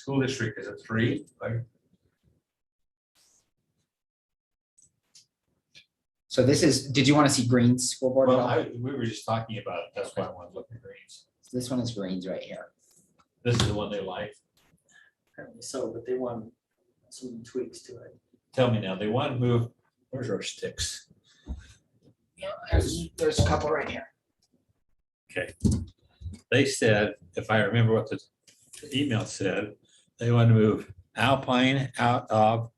school district is a 3, like, So this is, did you want to see Green's school board? at well, all? we were just talking about it, that's why I want to look at Greens. This one is Green's right here. This is the one they like. Apparently so, but they want some tweaks to it. Tell me now, they want to move, where's our sticks? Yeah, there's a couple right here. Okay. They said, if I remember what the email said, they want to move Alpine out of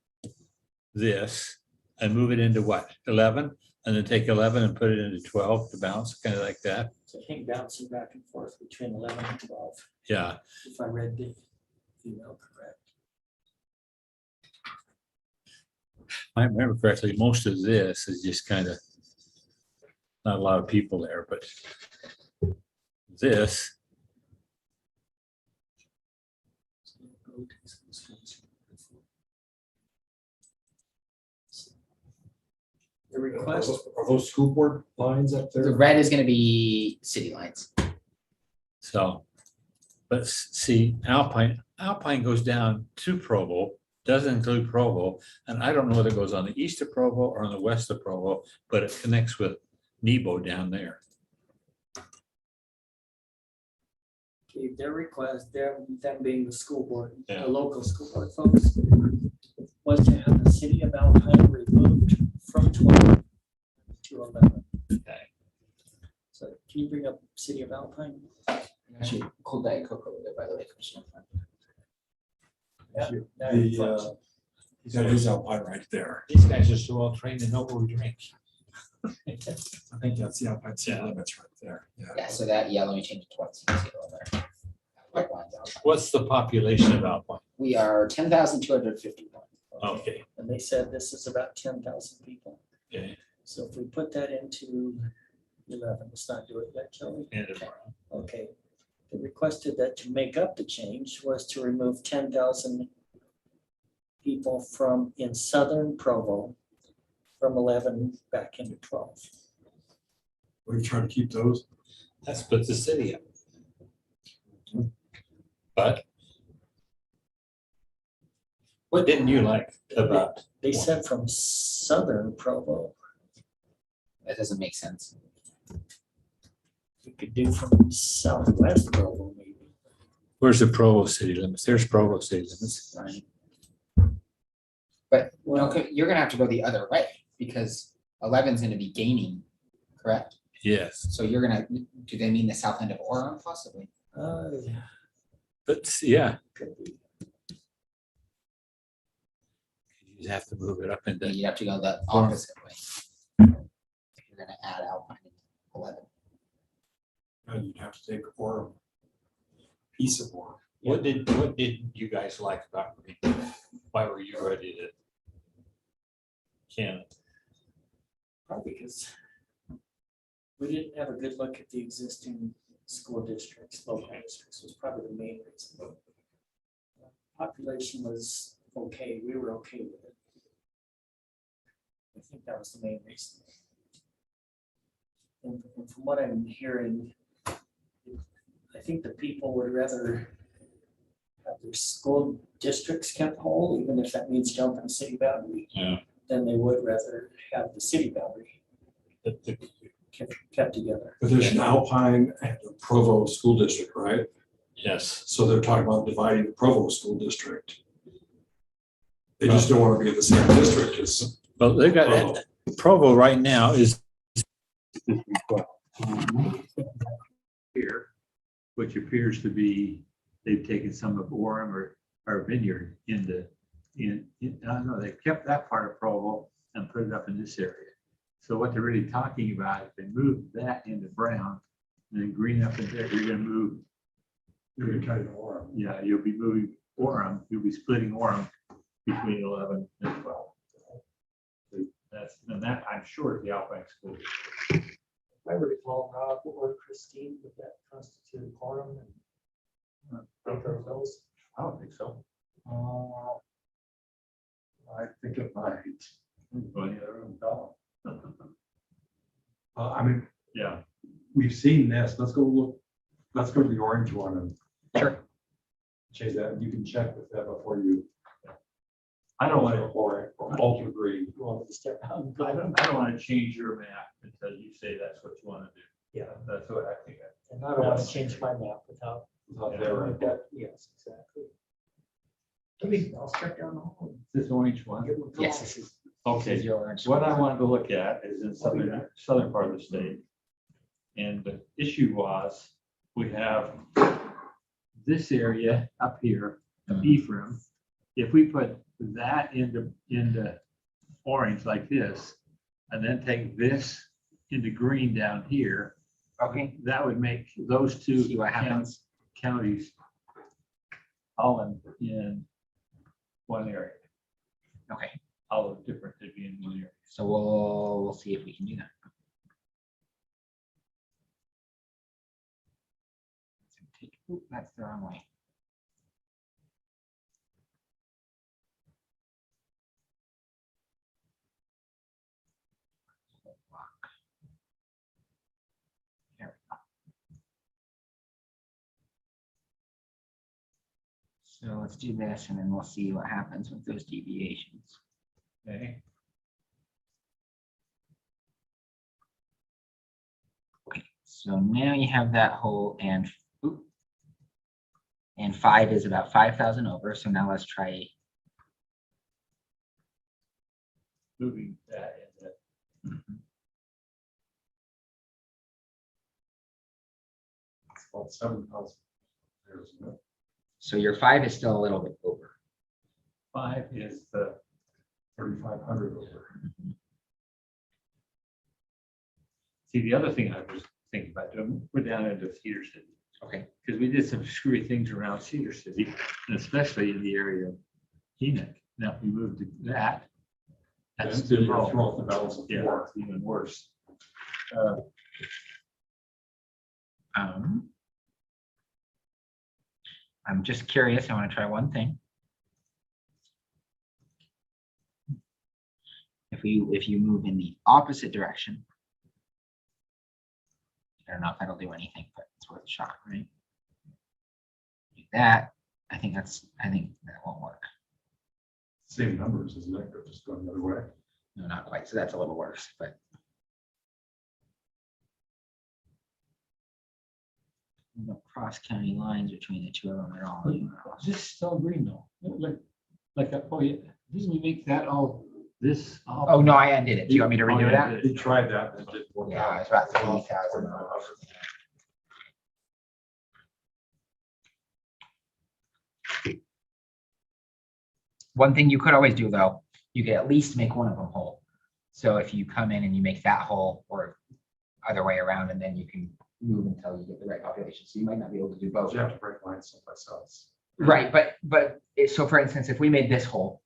this and move it into what, 11? And then take 11 and put it into 12 to bounce, kind of like that. So I think bouncing back and forth between 11 and 12, Yeah, if I read the email correct. if I remember correctly, most of this is just kind of not a lot of people there, but this, The request, Are those school board lines up The there? red is going to be city lines. so. But see, Alpine goes down to Provo, doesn't include Provo, and I don't know whether it goes on the east of Provo or on the west of Provo, but it connects with Nebo down there. okay, their request, them being the school board, Yeah. the local school board folks, was to have the city of Alpine removed from 12 to 11. Okay. So can you bring up city of Alpine? Actually, cold Diet Cocoa with it, by the way, Commissioner. Yeah, that The, reflects. that is Alpine right there. These guys are so well trained to know what we drink. I think that's the Alpine city Yeah. limits right there. Yeah. Yeah, so that, yeah, let me change it to what. so you can see it over there. White lines out. What's the population of Alpine? We are 10,251. Okay, And they said this is about 10,000 people. okay, So if we put that into 11, let's not do it yet, Kelly. and tomorrow. Okay. They requested that to make up the change was to remove 10,000 people from in southern Provo from 11 back into 12. We're trying to keep those. That splits the city up. But what didn't you like about, They said from southern Provo, That doesn't make sense. we could do from southwest Provo maybe. where's the Provo city limits? There's Provo city limits. Right. But okay, you're gonna have to go the other way because 11 is gonna be gaining, correct? Yes, So you're gonna, do they mean the south end of Orem possibly? but yeah, Could be. you have to move it up Then into, you'd have to go the opposite way. You're gonna add Alpine in 11. And you'd have to take Orem, piece of Orem. what did you guys like about Green? Why were you ready to? Can, Probably because we didn't have a good look at the existing school districts, local districts was probably the main reason. Population was okay, we were okay with it. I think that was the main reason. And from what I'm hearing, I think the people would rather have their school districts kept whole, even if that means jumping a city boundary, yeah, than they would rather have the city boundary the- kept together. But there's an Alpine and a Provo school district, right? yes, So they're talking about dividing the Provo school district. They just don't want to be in the same district as well, they got, Provo. Provo right now is here, which appears to be, they've taken some of Orem or Vineyard into, I don't know, they kept that part of Provo and put it up in this area. So what they're really talking about, if they move that into brown, and then green up in there, you're gonna move, you're going to cut it Orem. yeah, you'll be moving Orem, you'll be splitting Orem between 11 and 12. And that, I'm sure, is the Alpine School District. If I recall, Rob or Christine, would that constitute a quorum and both of those? I don't think so. I think it might. Go in the other room, tell I mean, them. Yeah, we've seen this. Let's go look. Let's go to the orange one and Sure. change that, and you can check with that before you. I don't want to alter green. You want me to start? I don't want to change your map until you say that's what you want to do. Yeah, That's what I think. and I don't want to change my map without. Without their I've input. got- Yes, exactly. I mean, I'll start down the hall. This orange one. Yes, this is Okay, your orange. what I wanted to look at is in southern part of the state. And the issue was, we have this area up here, of Ephraim. If we put that into orange like this, and then take this into green down here, Okay, that would make those two see what happens. counties all in one area, Okay, all of different to be in one area. so we'll see if we can do that. Oop, that's the wrong way. There we go. So let's do this and then we'll see what happens with those deviations. Okay, Okay, so now you have that whole and oop, and 5 is about 5,000 over. So now let's try. moving that into It's about 7,000. So your 5 is still a little bit over. 5 is the 3,500 over. See, the other thing I was thinking about doing, we're down into Cedar City, Okay, because we did some screwy things around Cedar City, and especially in the area of Enoch. Now, if we moved to that. That's Then you're the throwing off the balance of yeah, four. it's even worse. I'm just curious. I want to try one thing. If you move in the opposite direction, I don't know if that'll do anything, but it's worth a shot, right? Do that. I think that won't work. Same numbers, isn't it? But just going the other way. No, not quite. So that's a little worse, but. The cross county lines between the two of them are all. This is still green though, like, oh yeah, didn't we make that all this? all- Oh, no, I undid it. Do you want me to Oh, redo yeah, that? We tried that, and it didn't work Yeah, out. it's about 30,000. One thing you could always do though, you could at least make one of them whole. So if you come in and you make that whole or other way around, and then you can move until you get the right population. So you might not be able to do both. You have to break lines someplace else. Right, so for instance, if we made this whole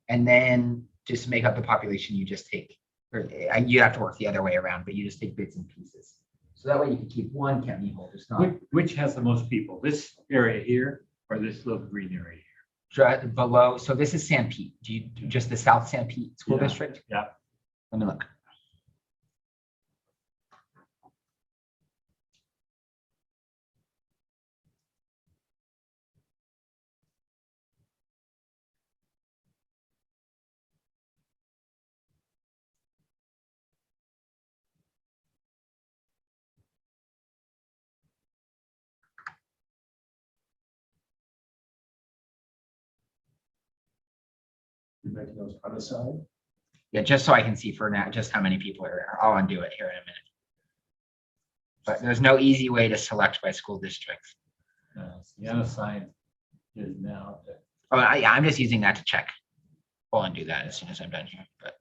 and then just make up the population, you just take, or you have to work the other way around, but you just take bits and pieces. So that way you can keep one county whole, just not Which has the most people, this area here or this little green area? below. So this is San Pete. Do you do just the South San Pete School Yeah. District? Yeah. Let me look. You're making those unassigned. Yeah, just so I can see for now just how many people are there. I'll undo it here in a minute. But there's no easy way to select by school districts. The unassigned is now, Oh, yeah, I'm just using that to check. I'll undo that as soon as I'm done here, but.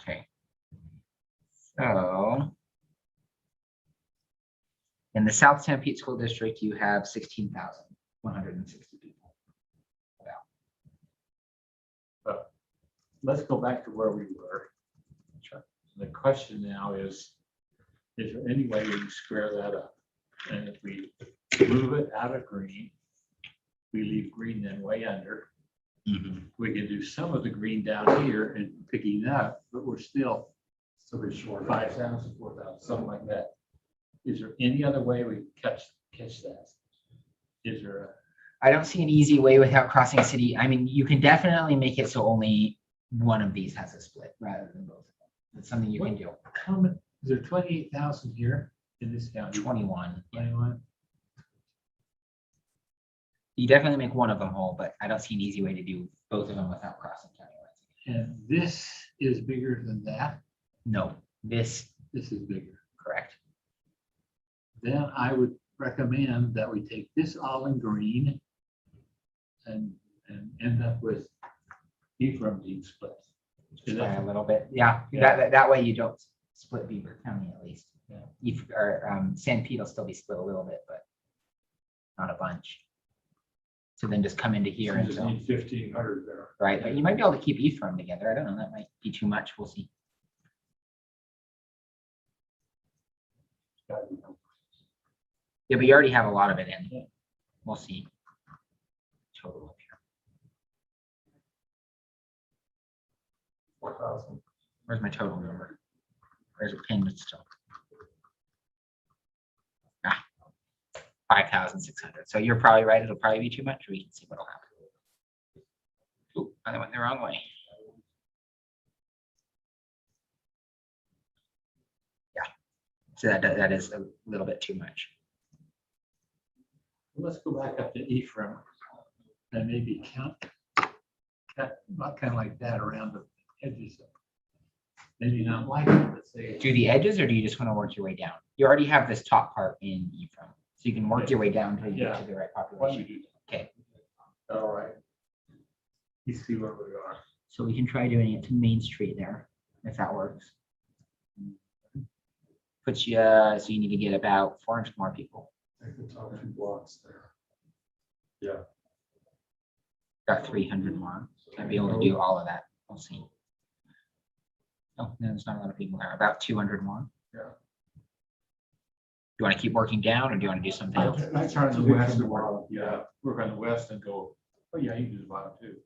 Okay. So. In the South San Pete School District, you have 16,160 people. let's go back to where we were. Sure. The question now is there any way we can square that up? And if we move it out of green, we leave green then way under. We can do some of the green down here and picking it up, but we're still Still be short. 5,000, 4,000, something like that. is there any other way we catch that? Is there I don't see an easy way without crossing a city. I mean, you can definitely make it so only one of these has a split rather than both of them. That's something you can do. how many, is there 28,000 here in this county? 21. Yeah. 21? You definitely make one of them whole, but I don't see an easy way to do both of them without crossing county lines. And this is bigger than that? No, this, This is bigger. correct. Then I would recommend that we take this olive green and end up with Ephraim being split. Is By that- a little bit. Yeah, Yeah. that way you don't split Beaver County at least. Yeah. San Pete will still be split a little bit, but not a bunch. So then just come into here You and just so, need 1,500 there. right, but you might be able to keep Ephraim together. I don't know, that might be too much. We'll see. Yeah, but you already have a lot of it in. Yeah. We'll see. Total up here. 4,000. Where's my total number? Where's it pinned still? 5,600. So you're probably right. It'll probably be too much. We can see what'll happen. Oop, I went the wrong way. Yeah. So that is a little bit too much. Let's go back up to Ephraim and maybe not kind of like that around the edges. Maybe not like it, but say. Do the edges or do you just want to work your way down? You already have this top part in Ephraim. So you can work your way down until you get Yeah. to the right Why don't we population. do that? Okay. All right. You see where we are. So we can try doing it to Main Street there, if that works. Puts you, so you need to get about 400 more people. Take the top 2 blocks there. Yeah. Got 300 more. I'd be able to do all of that. We'll see. Oh, no, there's not a lot of people there. About 200 more. Yeah. Do you want to keep working down or do you want to do something else? I turn the Big west from the and work, bottom. yeah, work on the west and go, oh yeah, you can do the bottom too.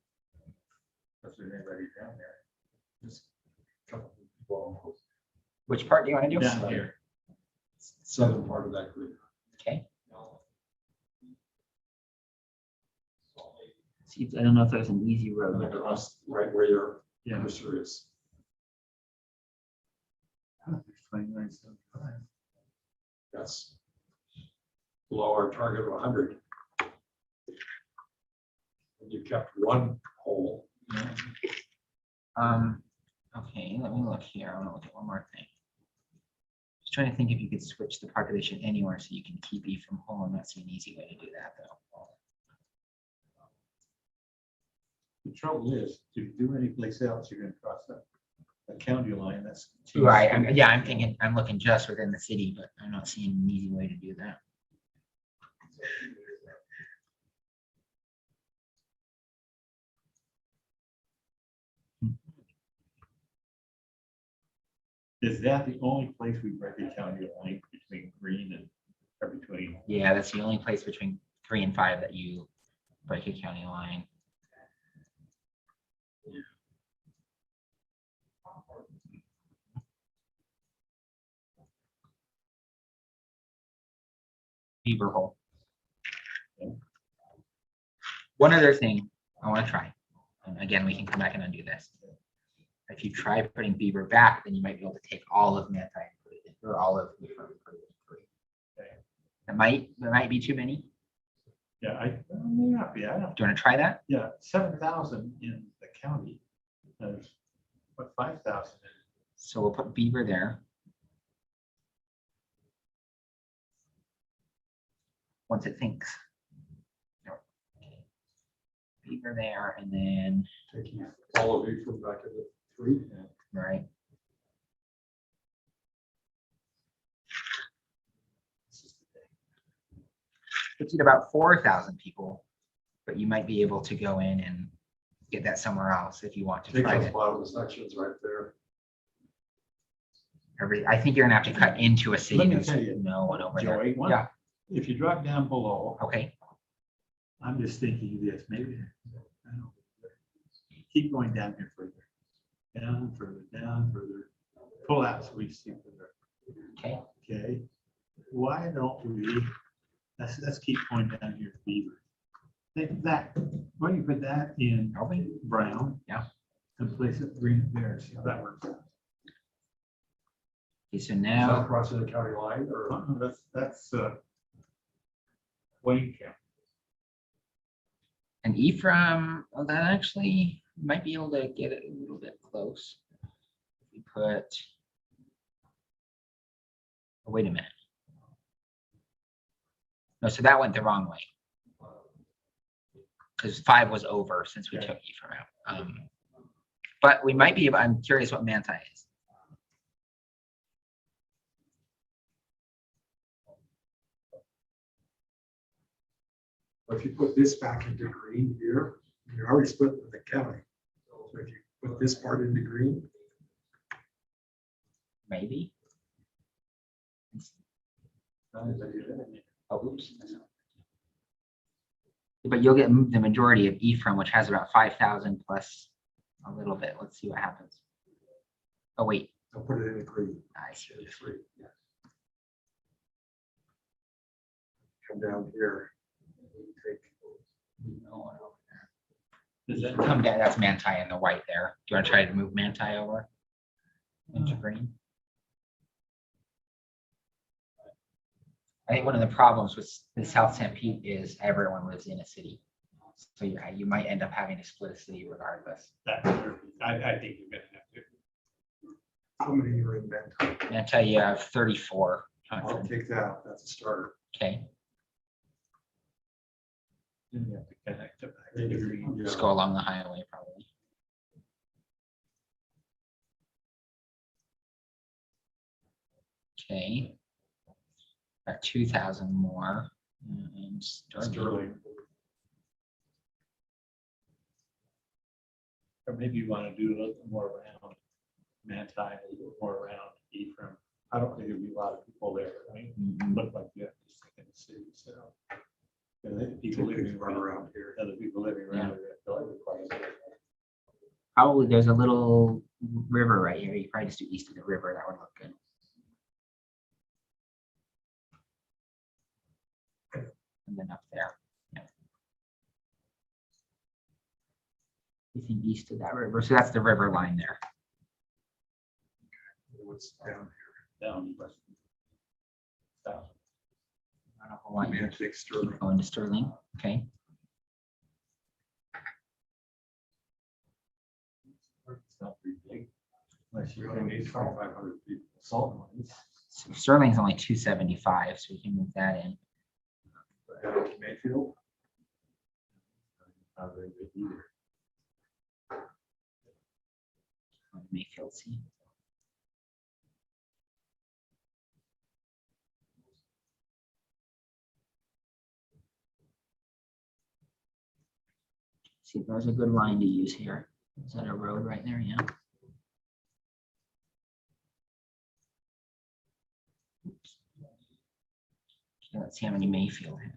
If there's anybody down there. Just a couple of people. Which part do you want to do? Down here. Southern part of that group. Okay. See, I don't know if there's an easy road. And across right where your Yeah. cursor is. 29.75. That's below our target of 100. And you kept one hole. Okay, let me look here. I want to look at one more thing. Just trying to think if you could switch the population anywhere so you can keep Ephraim whole. I'm not seeing an easy way to do that though. The trouble is, if you do any place else, you're gonna cross a county line, that's. Right, I'm thinking, I'm looking just within the city, but I'm not seeing an easy way to do that. Is that the only place we break a county line between Green and, or between? Yeah, that's the only place between 3 and 5 that you break a county line. Beaver hole. One other thing I want to try, and again, we can come back and undo this. If you try putting Beaver back, then you might be able to take all of Manti and put it in, or all of Ephraim and put it in three. That might be too many. Yeah, I don't, Do you want to try that? yeah, 7,000 in the county. There's, what, 5,000? So we'll put Beaver there. Once it thinks. Beaver there, and then, Taking all of you from back into 3. right. Puts it about 4,000 people, but you might be able to go in and get that somewhere else if you want to Take try those it. bottom sections right there. I think you're gonna have to cut into a city. Let me There's tell you, no one over there. Joey, Yeah, if you drop down below, okay, I'm just thinking this, maybe, I don't know, keep going down here further. Down, further, pull out so we see further. okay. Okay, why don't we, let's keep going down here to Beaver. Think that, why don't you put that in brown? Yeah. And place it green there, see how that works out. Okay, so Is that now, crossing the county line or? That's Wayne County. and Ephraim, well, that actually might be able to get it a little bit close. If we put, oh, wait a minute. No, so that went the wrong way. Because 5 was over since we Okay. took Ephraim out. But we might be able, I'm curious what Manti is. If you put this back into green here, you're already split with the county. So if you put this part into green, Maybe. Oh, oops. But you'll get the majority of Ephraim, which has about 5,000 plus a little bit. Let's see what happens. Oh, wait, I'll put it into green. I see. It's free. Yeah. Come down here. Take. Does that Come down, that's Manti in the white there. Do you want to try to move Manti over into green? I think one of the problems with the South St. Pete is everyone lives in a city. So yeah, you might end up having to split a city regardless. I think you're gonna have to. How many are in Manti? Manti, you have 34. I'll take that. That's a start. Okay, Then you have to connect it back to green. just go along the highway probably. Okay. Got 2,000 more. And Sterling. Or maybe you want to do a little more around Manti, a little more around Ephraim. I don't think there'll be a lot of people there. I mean, Mhm. look like you have to stick in the city, so. And then people living around here. other people living around there. feel like they're quite a bit. Probably there's a little river right here. You probably just do east of the river. That would look good. And then up there. Yeah. Anything east of that river. So that's the river line there. What's down Down west. South. Not a whole lot. here? You Man, take Sterling. go into Sterling. Okay. It's not pretty big. Unless you really need 2,500 people. Salt mines. So Sterling's only 275, so we can move that in. Down to Mayfield. Not very big either. Mayfield, see. See, there's a good line to use here. Is that a road right there? Yeah. Oops. Okay, let's see how many Mayfield has.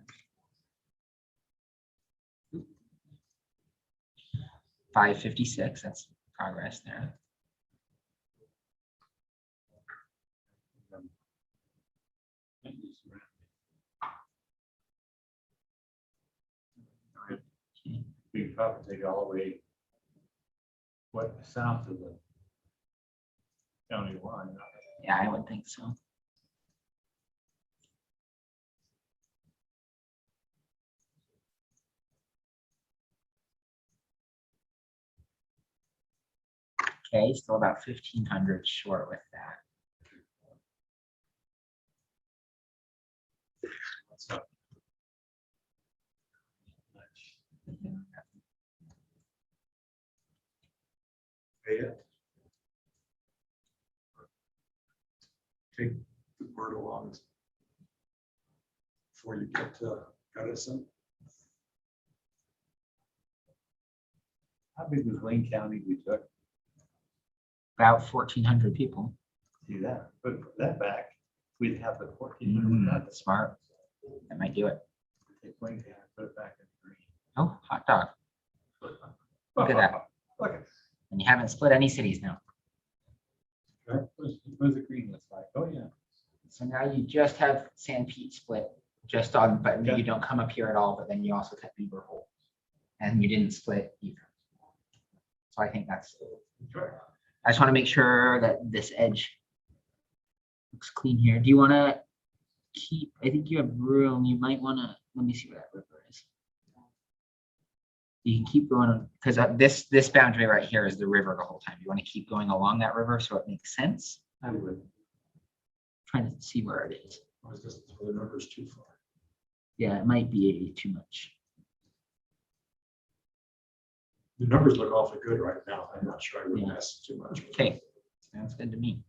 556, that's progress there. Okay. We can probably take it all the way south of the county line. Yeah, I would think so. Okay, still about 1,500 short with that. That's not much. Fayette. Take the word along before you get to Gunnison. How big was Wayne County we took? About 1,400 people. See that, but that back, we'd have the 1,400. That's smart. That might do it. Take Wayne County, put it back in green. Oh, hot dog. Look at that. Look at And you haven't split any cities now. that. What does the green look like? Oh, yeah. So now you just have San Pete split just on, but you don't come up here at all, but then you also cut Beaver Hole. And you didn't split either. So I think that's, I just want to make sure that this edge looks clean here. Do you want to keep, I think you have room, you might want to, let me see where that river is. You can keep going, because this boundary right here is the river the whole time. You want to keep going along that river so it makes sense. I would. Trying to see where it is. I was just throw the numbers too far. Yeah, it might be too much. The numbers look awfully good right now. I'm not sure I would Yeah. mess too much. with Okay, sounds good to me.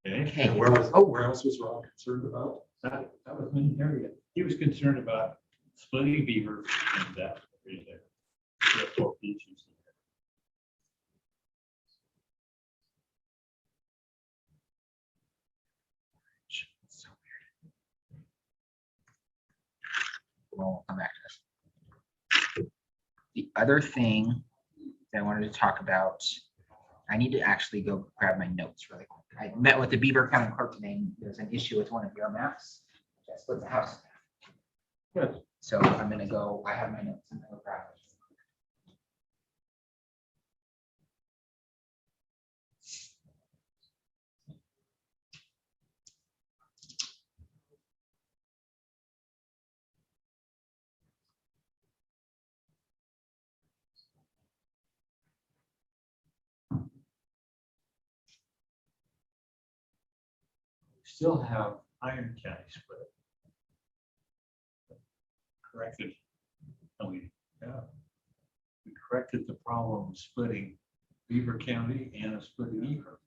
Okay, Okay. And where else was Rob concerned about? that was one area. He was concerned about splitting Beaver and that. Right there. There are 12 issues in there. So weird. We'll come back to this. The other thing that I wanted to talk about, I need to actually go grab my notes really quick. I met with the Beaver County Clerk today, and there's an issue with one of your maps. I split the house. Good. So I'm gonna go, I have my notes, I'm gonna go grab it. Still have Iron County split. Corrected. And we corrected the problem of splitting Beaver County and splitting Beaver.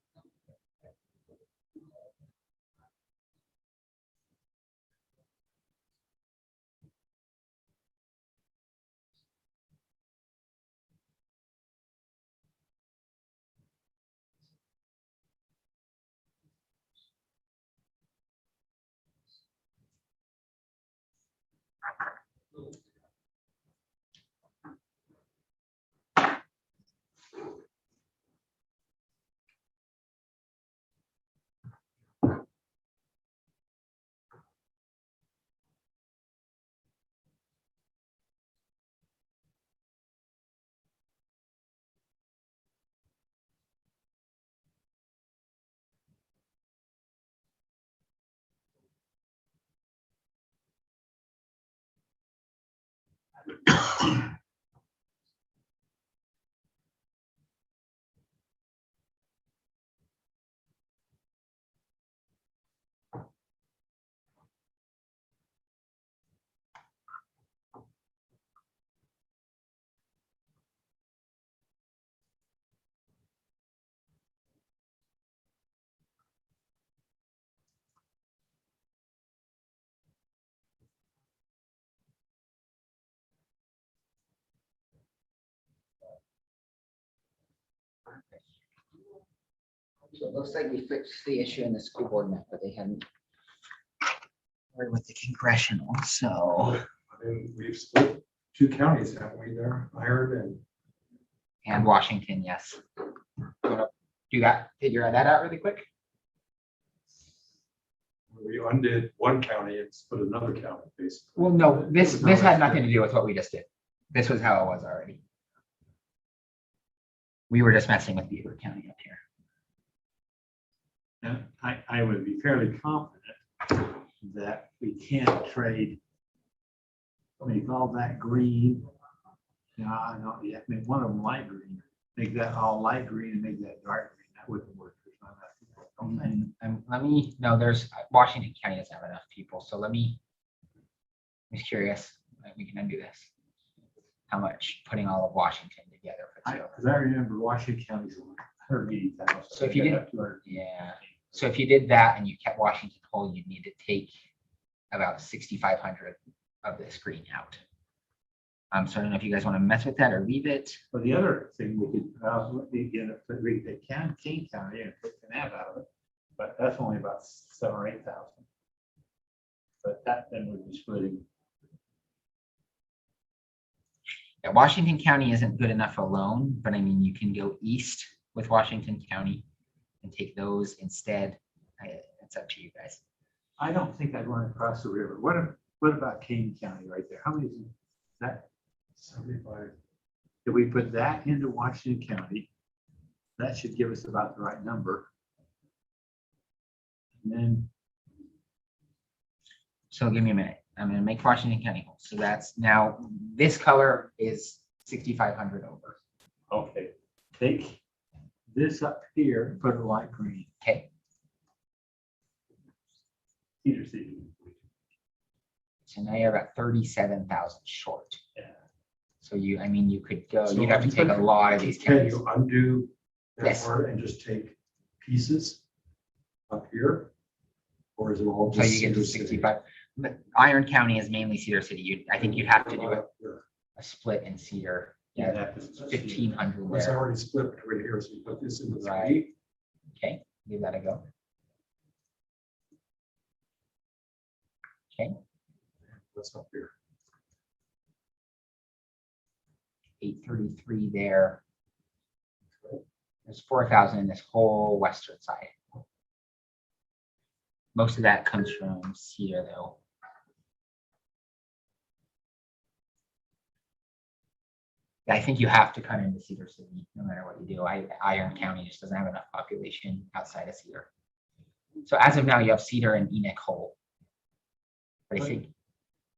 So it looks like we fixed the issue in the school board map, but they hadn't worried with the congressional, so. I mean, we've split 2 counties, haven't we, there, Iron And Washington, yes. Wanna do that, figure that out really quick? and we undid 1 county and split another county, basically. Well, no, this had nothing to do with what we just did. This was how it was already. We were just messing with Beaver County up here. And I would be fairly confident that we can't trade. Make all that green. I know, yeah, make one of them light green, make that all light green and make that dark green. That wouldn't work. There's not enough people. And let me, no, there's, Washington County doesn't have enough people, so let me, I'm just curious, we can undo this. How much putting all of Washington together for two? Because I remember Washington County's 180,000. So if you did- 200. Yeah, so if you did that and you kept Washington whole, you'd need to take about 6,500 of this green out. So I don't know if you guys want to mess with that or leave it. But the other thing we could, they can King County and put an ad out of it, but that's only about 7,000 or 8,000. But that then would be splitting. Yeah, Washington County isn't good enough alone, but I mean, you can go east with Washington County and take those instead. It's up to you guys. I don't think I'd want to cross the river. What about Kane County right there? How many is that? 75. If we put that into Washington County, that should give us about the right number. And then, So give me a minute. I'm gonna make Washington County whole. So that's now, this color is 6,500 over. okay, take this up here, and put it light green, Okay, Cedar City. so now you're about 37,000 short. Yeah. So you, I mean, you could go, So you'd have to take a lot of these Can counties. you undo that Yes. part and just take pieces up here? Or is it all So just you get to Cedar City? 65. But Iron County is mainly Cedar City. You, I think you'd have to do a split in Cedar. You'd Yeah, have to- 1,500 Well, It's there. already split between here, so you put this in the Right. three. Okay, give that a go. Okay, What's up here? 833 there. There's 4,000 in this whole western side. Most of that comes from Cedar though. I think you have to cut into Cedar City, no matter what you do. Iron County just doesn't have enough population outside of Cedar. So as of now, you have Cedar and Enoch whole. But I think,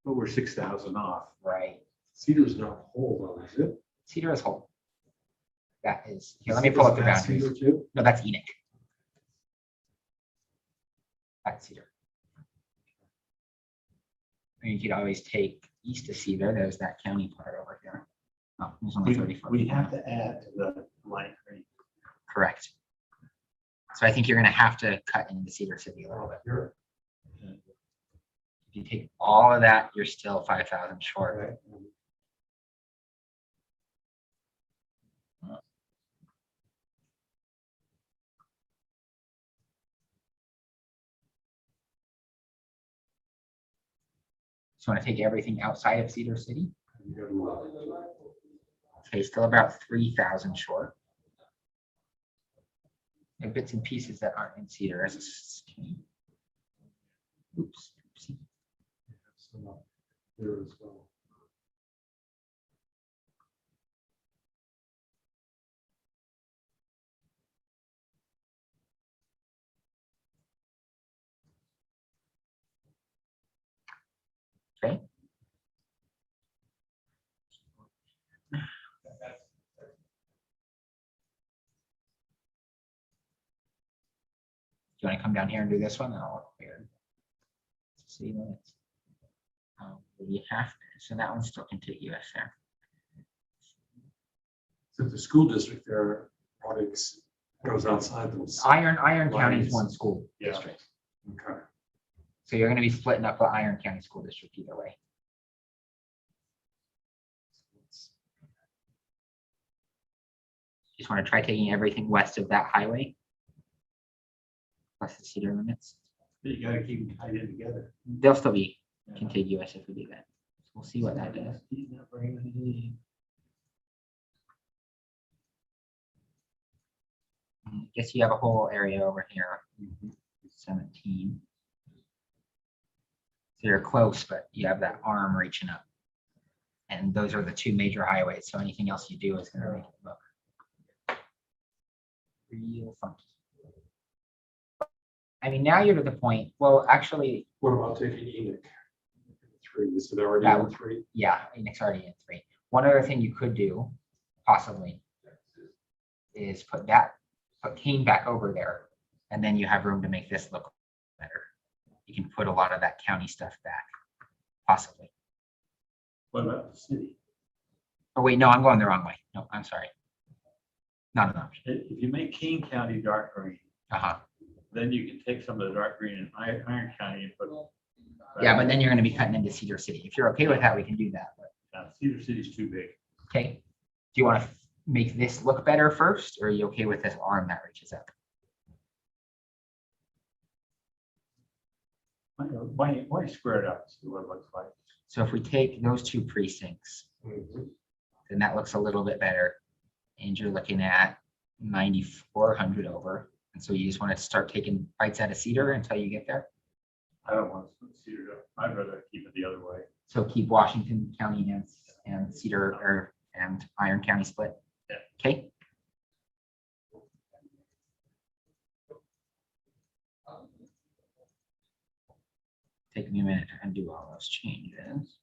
But we're 6,000 off. right, Cedar's not whole though, is it? Cedar is whole. That is, here, let me pull up the Is that boundaries. Cedar too? No, that's Enoch. That's Cedar. And you could always take east of Cedar, there's that county part over here. Oh, there's only 34. We have to add to the light green. Correct. So I think you're gonna have to cut into Cedar City a little bit. Here, If you take all of that, you're still 5,000 short. right? So want to take everything outside of Cedar City? You got a lot. Okay, still about 3,000 short. And bits and pieces that aren't in Cedar. Oops. Oopsie. So, there as well. Okay. Do you want to come down here and do this one? That'll look weird. City limits. You have to, so that one's still contiguous there. So the school district there probably goes outside those. Iron County is Lines. one school Yeah. district. Okay. So you're going to be splitting up the Iron County School District either way. Just want to try taking everything west of that highway. Plus the Cedar limits. You gotta keep them tied in together. They'll still be contiguous if we do that. So we'll see what that does. Guess you have a whole area over here. 17. So you're close, but you have that arm reaching up. And those are the two major highways. So anything else you do is going to make it look real funky. I mean, now you're to the point, well, actually, What about taking Enoch? Three, so they're already That on would- three. yeah, Enix already in 3. One other thing you could do, possibly, is put Kane back over there, and then you have room to make this look better. You can put a lot of that county stuff back, possibly. What about the city? Oh, wait, no, I'm going the wrong way. No, I'm sorry. Not an option. If you make King County dark green, Uh-huh. then you can take some of the dark green in Iron County and put. Yeah, but then you're gonna be cutting into Cedar City. If you're okay with that, we can do that. But, Cedar City's too big. okay. Do you want to make this look better first, or are you okay with this arm that reaches up? Why square it up, see what it looks like? So if we take those two precincts, Mhm. then that looks a little bit better. And you're looking at 9,400 over. And so you just want to start taking bites out of Cedar until you get there. I don't want to split Cedar up. I'd rather keep it the other way. So keep Washington County and Cedar and Iron County split. Yeah. Okay. Take me a minute to undo all those changes.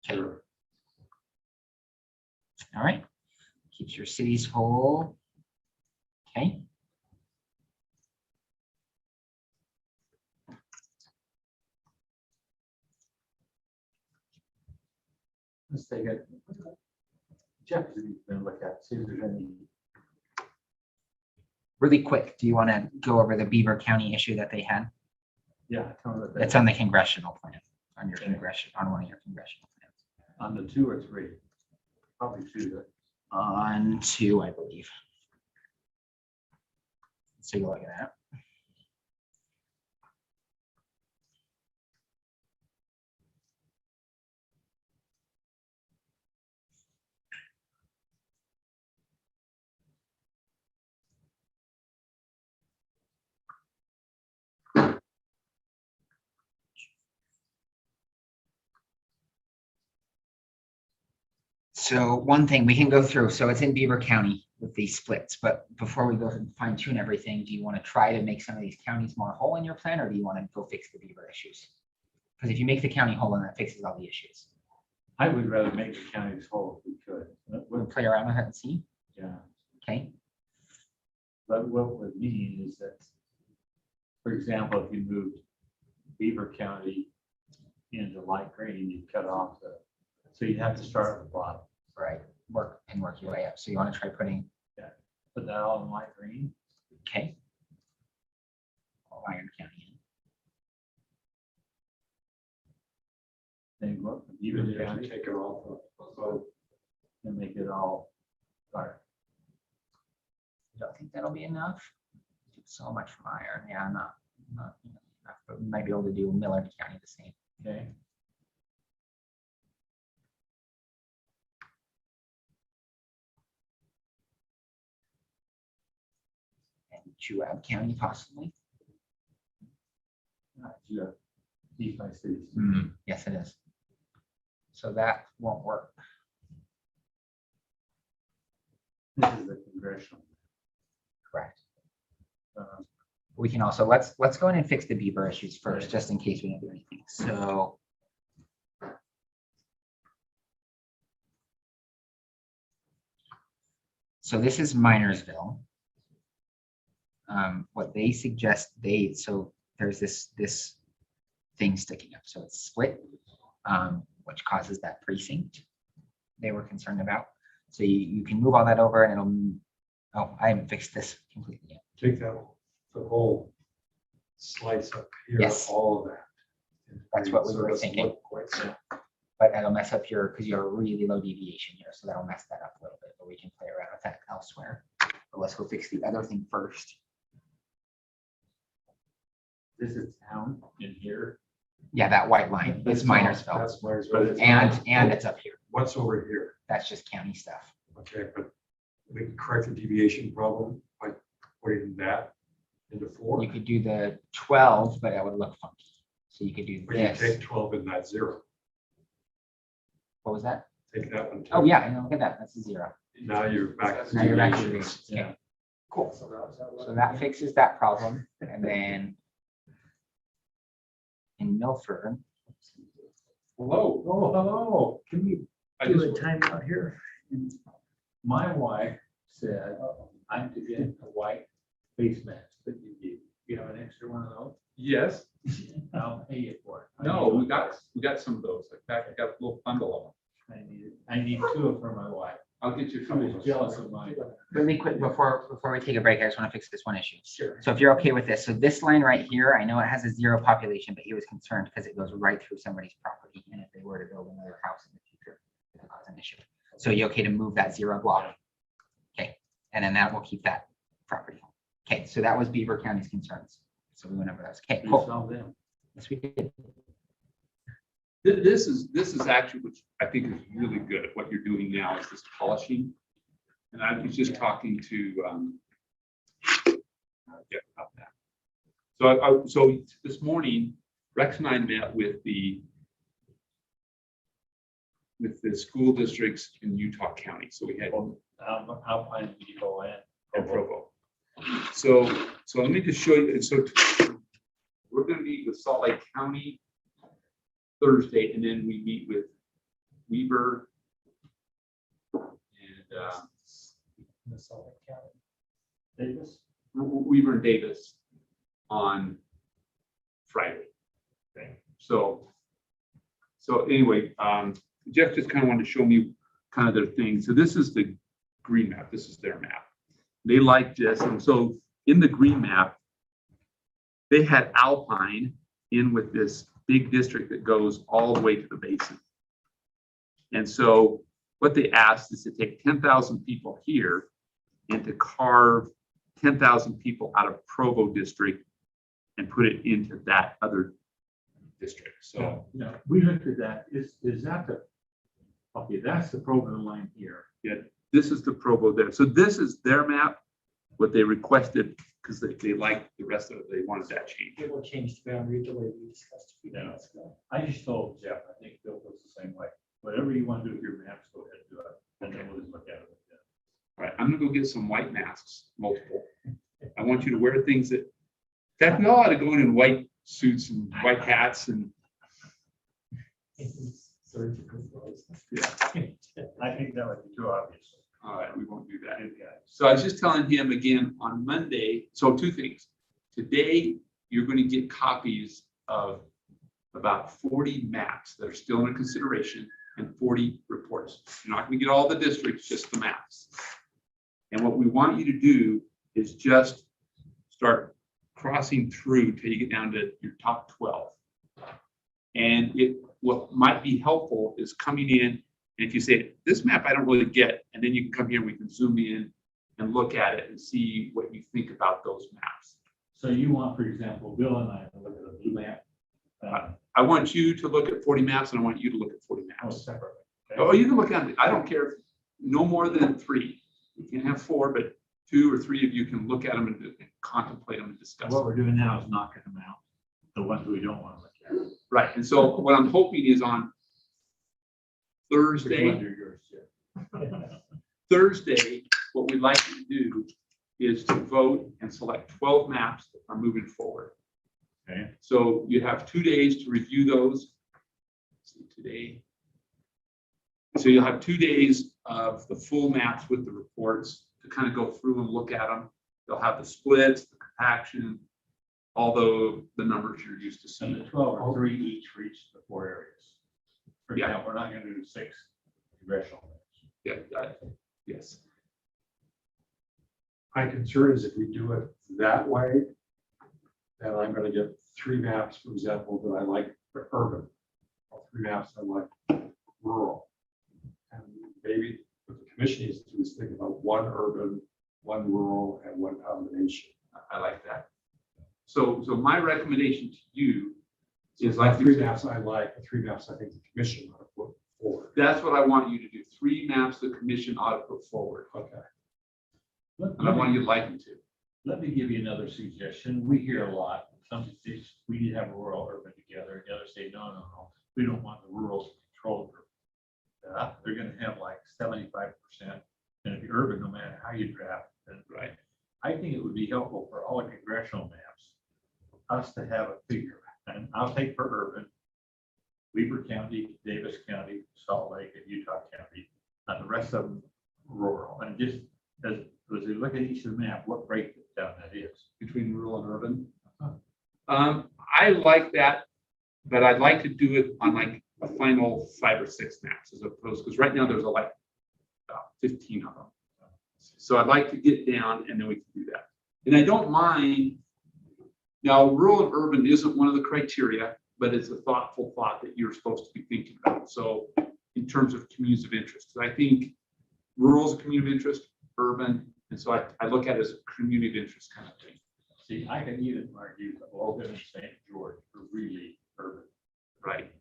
Okay. All right. Keeps your cities whole. Okay. Let's take it. Jeff is going to look at, see if there's any. Really quick, do you want to go over the Beaver County issue that they had? Yeah, tell me what that It's on the congressional plan, on your Okay. on one of your congressional plans. on the 2 or 3. Probably 2. On 2, I believe. Let's take a look at that. So one thing we can go through, so it's in Beaver County with these splits, but before we go and fine tune everything, do you want to try to make some of these counties more whole in your plan, or do you want to go fix the Beaver issues? Because if you make the county whole, then that fixes all the issues. I would rather make the counties whole if we could. We'll play around with it and see. Yeah, Okay. but what would mean is that, for example, if you moved Beaver County into light green, you cut off the, so you'd have to start at the bottom. Right. Work your way up. So you want to try putting, Put that all in light green. okay. All Iron County in. Then go up to Even Beaver if County you take it off, so and make it all dark. You don't think that'll be enough? So much from Iron. Yeah, not enough, but we might be able to do Millard County the same. Okay. And Juab County possibly. Yeah. These my cities. Yes, it is. So that won't work. This is the congressional. Correct. uh, We can also, let's go in and fix the Beaver issues first, just in case we don't do anything. So. So this is Minersville. What they suggest, so there's this thing sticking up, so it's split, which causes that precinct they were concerned about. So you can move all that over and it'll, oh, I haven't fixed this completely yet. take that, the whole slice up here, Yes. all of that. That's what we So were it doesn't thinking. look quite so- But that'll mess up because you have a really low deviation here, so that'll mess that up a little bit, but we can play around with that elsewhere. But let's go fix the other thing first. This is town in here. Yeah, that white line is Minersville, That's Minersville. But it's- and it's up here. What's over here? That's just county stuff. Okay, but we can correct the deviation problem by putting that into 4. You could do the 12, but that would look funky. So you could do Or you take this. 12 and that's 0. What was that? Take that one. Oh, yeah, I know, look at that. That's a 0. Now you're back. to Now you're back to deviations. the okay, cool. So that fixes that problem. And then in Milford, Hello, oh, hello. Can we do a just- timeout here? My wife said, I'm to get a white face mask that you give. You have an extra one of those? Yes, I'll pay you for it. no, we got some of those. In fact, I got a little bundle of them. I need 2 for my wife. I'll get you a She couple was of jealous those. of mine. really quick before we take a break, I just want to fix this one issue. Sure. So if you're okay with this, so this line right here, I know it has a 0 population, but he was concerned because it goes right through somebody's property. And if they were to build another house in the future, it could cause an issue. So you okay to move that 0 block? Okay, and then that will keep that property. Okay, so that was Beaver County's concerns. So we went over those. Okay, We cool. solved them. Yes, we did. This is actually, which I think is really good. What you're doing now is this polishing. And I was just talking to Jeff about that. So this morning, Rex and I met with the school districts in Utah County. So we had Alpine, Vivo, and Provo. So let me just show you. And so we're going to meet with Salt Lake County Thursday, and then we meet with Weber and Davis. Weber and Davis on Friday. Okay. So anyway, Jeff just kind of wanted to show me kind of their thing. So this is the green map. This is their map. They like this, and so in the green map, they had Alpine in with this big district that goes all the way to the basin. And so what they asked is to take 10,000 people here and to carve 10,000 people out of Provo district and put it into that other district. So Yeah, we looked at that. Is that the, okay, that's the program line here. yeah, this is the Provo there. So this is their map, what they requested, because they liked the rest of it. They wanted that change. It will change the boundary the way we discussed a few Yeah. minutes ago. I just told Jeff, I think Bill was the same way. Whatever you want to do with your maps, go ahead and do it. And then we'll just look at it. All right, I'm gonna go get some white masks, multiple. I want you to wear things that we all ought to go in white suits and white hats and yeah. I think that would be too obvious. All right, we won't do that. Good guy. So I was just telling him again on Monday, so two things. Today, you're going to get copies of about 40 maps that are still under consideration and 40 reports. You're not going to get all the districts, just the maps. And what we want you to do is just start crossing through till you get down to your top 12. And what might be helpful is coming in, and if you say, this map I don't really get, and then you can come here and we can zoom in and look at it and see what you think about those maps. So you want, for example, Bill and I to look at a blue map. I want you to look at 40 maps and I want you to look at 40 Oh, maps. separately. Oh, you can look at it. I don't care. No more than 3. You can have 4, but 2 or 3 of you can look at them and contemplate them and discuss What them. we're doing now is knocking them out, the ones we don't want to look at. Right. And so what I'm hoping is on Which Thursday, ones are yours, Thursday, what we'd like you to do is to vote and select 12 maps that are moving forward. Okay. So you have 2 days to review those. Let's see, today. So you'll have 2 days of the full maps with the reports to kind of go through and look at them. They'll have the splits, the compaction, although the numbers you're used to And the seeing. 12 are 3 each for each of the 4 areas. For Yeah. example, we're not going to do 6 congressional maps. Yeah, yes. My concern is if we do it that way, then I'm gonna get 3 maps, for example, that I like for urban, or 3 maps I like rural. And maybe what the commission needs to do is think about 1 urban, 1 rural, and 1 combination. I like that. So my recommendation to you is Like like 3 maps I like, the 3 maps I think the commission ought to put forward. that's what I want you to do. 3 maps the commission ought to put forward. Okay. And I want you to like them to. Let me give you another suggestion. We hear a lot, some states, we need to have rural urban together. The others say, no, we don't want the rural to control. They're gonna have like 75%. And if you're urban, no matter how you draft, then Right. I think it would be helpful for all the congressional maps, us to have a figure. And I'll take for urban, Weber County, Davis County, Salt Lake, and Utah County, and the rest of them rural. And just as you look at each of the map, what breakdown that is. Between rural and urban. I like that, but I'd like to do it on like a final 5 or 6 maps as opposed, because right now there's like about 15 of them. So I'd like to get down and then we can do that. And I don't mind, now rural and urban isn't one of the criteria, but it's a thoughtful thought that you're supposed to be thinking about. So in terms of communities of interest, 'cause I think rural is a community of interest, urban And so I look at it as a community of interest kind of thing. See, I can even argue that Logan and St. George are really urban. Right.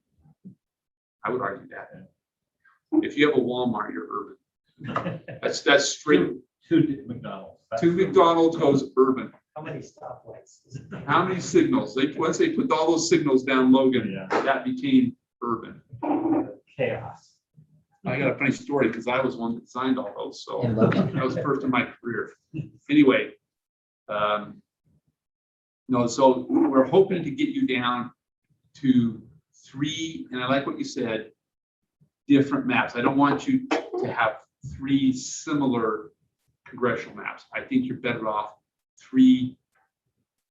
I would argue that. If you have a Walmart, you're urban. That's straight. Two McDonald's. Two McDonald's goes urban. How many stoplights? Does it take? How many signals? Once they put all those signals down Logan, Yeah. that became urban. Chaos. I got a funny story because I was one that designed all those, so In Logan. that was first in my career. Anyway, no, so we're hoping to get you down to 3, and I like what you said, different maps. I don't want you to have 3 similar congressional maps. I think you're better off 3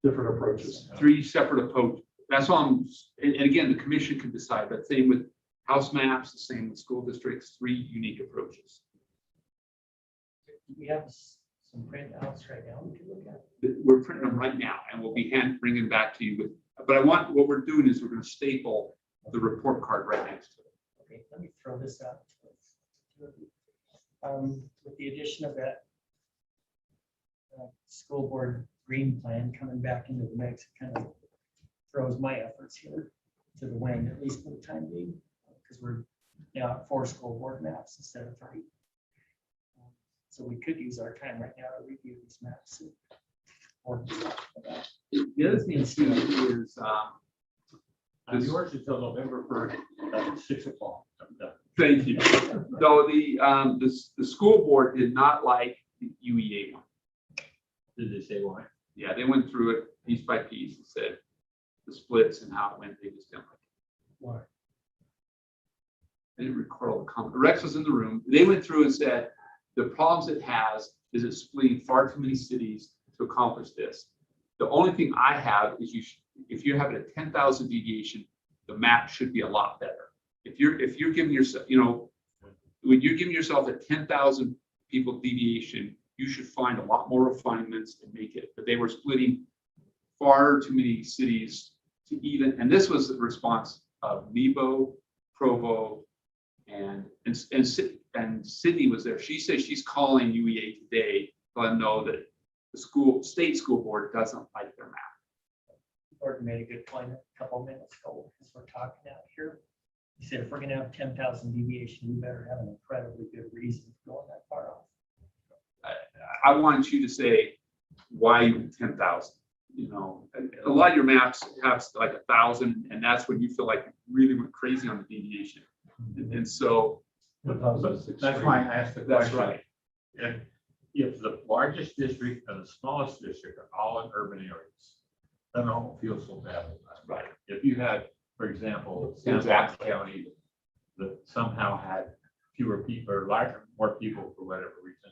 Different approaches. separate approach. That's all and again, the commission can decide, but same with house maps, the same with school districts, 3 unique approaches. We have some printouts right now we can look at. We're printing them right now and we'll be bringing back to you with, but what we're doing is we're going to staple the report card right next to it. Okay, let me throw this out. With the addition of that school board green plan coming back into the mix, it kind of throws my efforts here to the wind, at least for the time being, because we're now at 4 school board maps instead of 3. So we could use our time right now to review these maps. The other thing is, Yours until November 1st, at 6 o'clock. I'm done. thank you. So the school board did not like the UEA one. Did they say why? Yeah, they went through it piece by piece and said the splits and how it went, they just didn't like it. Why? I didn't recall the comment. Rex was in the room. They went through and said, the problems it has is it's splitting far too many cities to accomplish this. The only thing I have is if you're having a 10,000 deviation, the map should be a lot better. If you're giving yourself, when you're giving yourself a 10,000 people deviation, you should find a lot more refinements and make it. But they were splitting far too many cities to even, and this was the response of Nebo, Provo, and Sydney was there. She says she's calling UEA today to let them know that the state school board doesn't like their map. Gordon made a good point a couple minutes ago, because we're talking out here. He said, if we're gonna have 10,000 deviation, we better have an incredibly good reason for going that far off. I want you to say why 10,000. A lot of your maps have like 1,000, and that's when you feel like you really went crazy on the deviation. And so That's why I asked the that's question. right. And if the largest district and the smallest district are all in urban areas, then I don't feel so bad about it. Right. If you had, for example, San Exactly. County that somehow had fewer people or more people for whatever reason,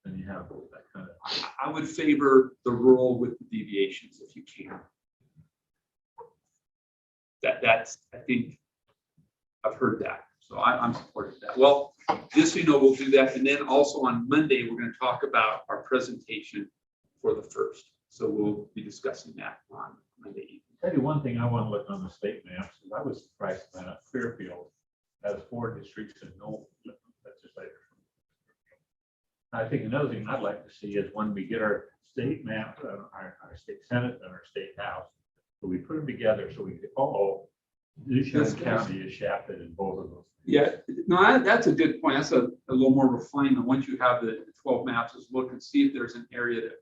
then you have that kind of. I would favor the rural with the deviations if you can. That's, I think, I've heard that. So I'm supportive of that. Well, just so you know, we'll do that. And then also on Monday, we're going to talk about our presentation for the first. So we'll be discussing that on Monday evening. Tell you one thing I want to look on the state maps, is I was surprised that Fairfield has 4 districts and no legislature. I think another thing I'd like to see is when we get our state map, our state senate and our state house, so we put them together so we can, Lucian County is shafted in both of those. Yeah, no, that's a good point. That's a little more refinement. Once you have the 12 maps, is look and see if there's an area that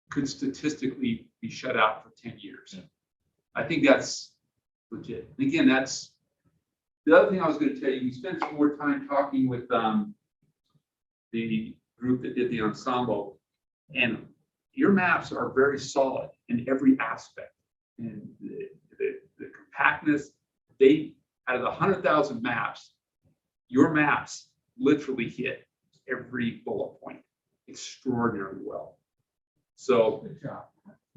could statistically be shut out for 10 years. Yeah. I think that's legit. And again, that's the other thing I was going to tell you. We spent some more time talking with the group that did the ensemble, and your maps are very solid in every aspect. And the compactness, out of the 100,000 maps, your maps literally hit every bullet point extraordinarily well. So Good job.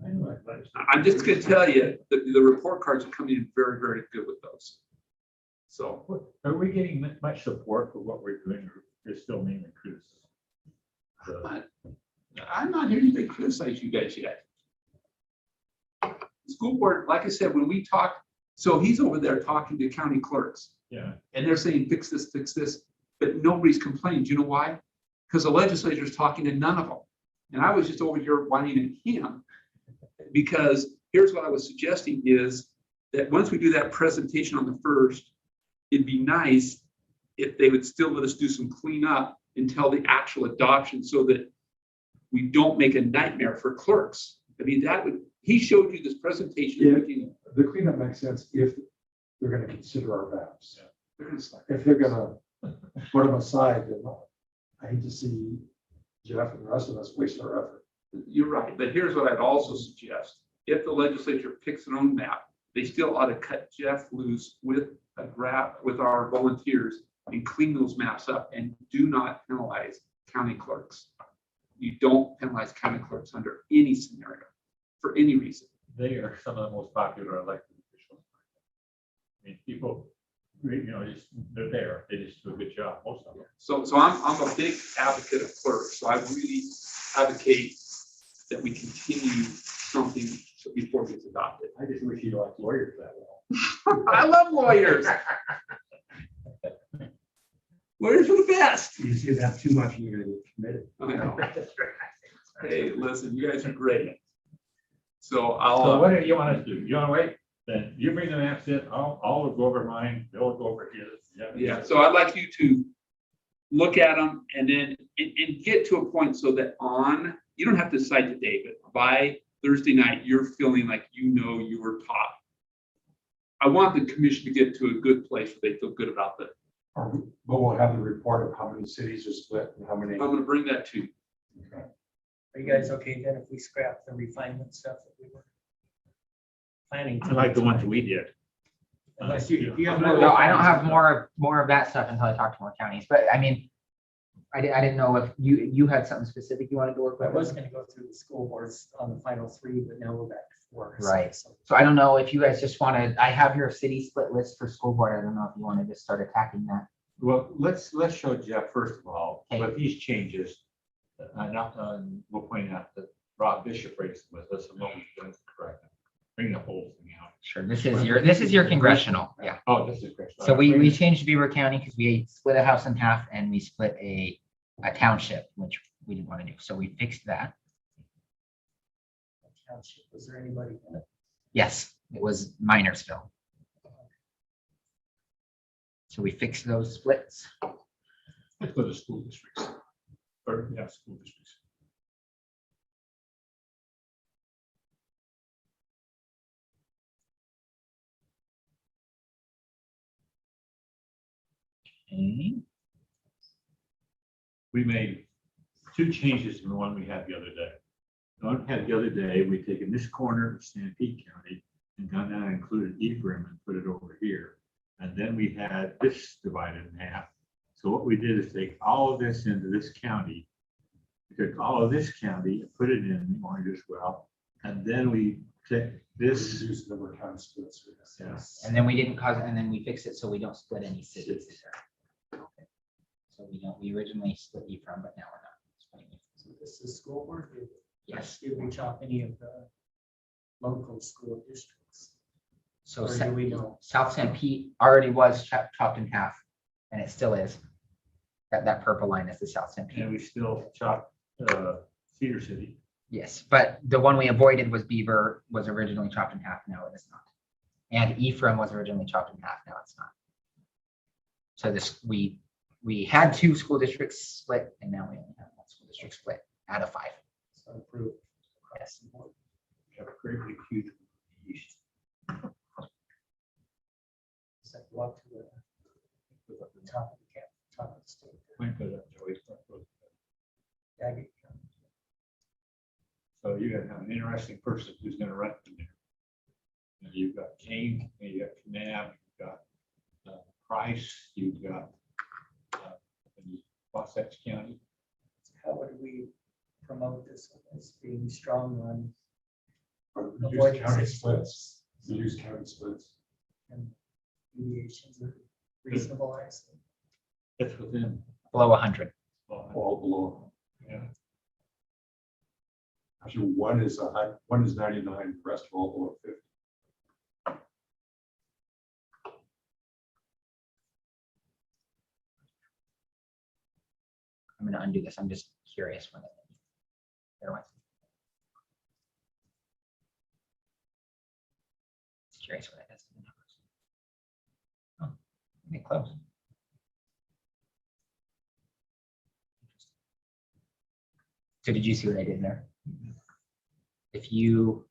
I know it, but I'm just going to tell you that the report cards are coming in very, very good with those. So are we getting much support for what we're doing, or is still mainly criticism? I'm not hearing anybody criticize you guys yet. The school board, like I said, when we talk, so he's over there talking to county clerks, Yeah. and they're saying, fix this, but nobody's complaining. Do you know why? Because the legislature is talking to none of them. And I was just over here whining at him. Because here's what I was suggesting is that once we do that presentation on the 1st, it'd be nice if they would still let us do some cleanup until the actual adoption so that we don't make a nightmare for clerks. I mean, he showed you this presentation. Yeah. The cleanup makes sense if they're gonna consider our maps. If they're gonna put them aside, then I hate to see Jeff and the rest of us waste our effort. You're right, but here's what I'd also suggest. If the legislature picks their own map, they still ought to cut Jeff loose with with our volunteers and clean those maps up, and do not penalize county clerks. You don't penalize county clerks under any scenario, for any reason. They are some of the most popular elected officials. I mean, people, they're there, they just do a good job, most of them. So I'm a big advocate of clerks, so I really advocate that we continue something before it gets adopted. I just wish you liked lawyers that well. I love lawyers. Lawyers are the best. You see that too much and you're gonna get committed. I know. Hey, listen, you guys are great. So So I'll, what do you want us to do? You want to wait? Then you bring the maps in, I'll go over mine, Bill will go over his. yeah, so I'd like you to look at them and then and get to a point so that you don't have to cite to David. By Thursday night, you're feeling like you were taught. I want the commission to get to a good place where they feel good about it. But we'll have the report of how many cities are split and how many. I'm gonna bring that to you. Okay. Are you guys okay then if we scrap the refinement stuff that we were planning? I like the ones we did. Unless you have No, more. I don't have more of that stuff until I talk to more counties, but I mean, I didn't know if you had something specific you wanted to work I with. was gonna go through the school boards on the final 3, but now we're back to 4. Right. So So I don't know if you guys just wanted, I have your city split list for school board. I don't know if you want to just start attacking that. Well, let's show Jeff first of all, Okay. with these changes. We'll point out that Rob Bishop raised with us and what we've done is correct. Bring the whole thing out. Sure. This is your congressional. Yeah. Oh, this is great. So we changed Beaver County because we split a house in half and we split a township, which we didn't want to do. So we fixed that. township, was there anybody in it? Yes, it was Minersville. So we fixed those splits. For the school districts. Or, yeah, school districts. Okay. We made 2 changes from the one we had the other day. The one we had the other day, we taken this corner of Stampede County and gone down and included Ephraim and put it over here. And then we had this divided in half. So what we did is take all of this into this county. We took all of this county and put it in orange as well. And then we took this. Reduce the number of county splits. Yes. And then we didn't cause, and then we fixed it so we don't split any cities. Okay. So we originally split Ephraim, but now we're not splitting Ephraim. So this is school board. Yes. Did we chop any of the local school districts? So Or do we know? South St. Pete already was chopped in half, and it still is. That purple line is the South St. Pete. And we still chopped Cedar City. Yes, but the one we avoided was Beaver, was originally chopped in half, now it is not. And Ephraim was originally chopped in half, now it's not. So we had 2 school districts split, and now we only have 1 school district split out of 5. So approved. Yes. We have a great big huge east. So go up to the top of the cap, top of the state. Point that up, Joey. Daggett. So you're gonna have an interesting person who's gonna run from there. And you've got Kane, and you got Canab, you've got Price, you've got Wasatch County. How would we promote this as being strong on Reduce county splits. Reduce county splits. and deviations are reasonable, I assume? That's within. Below 100. All below. Yeah. Actually, one is 99, the rest are all below 50. I'm gonna undo this, I'm just curious when it. There went. Curious what that does to the numbers. Oh, they close. So did you see what I did there? If you,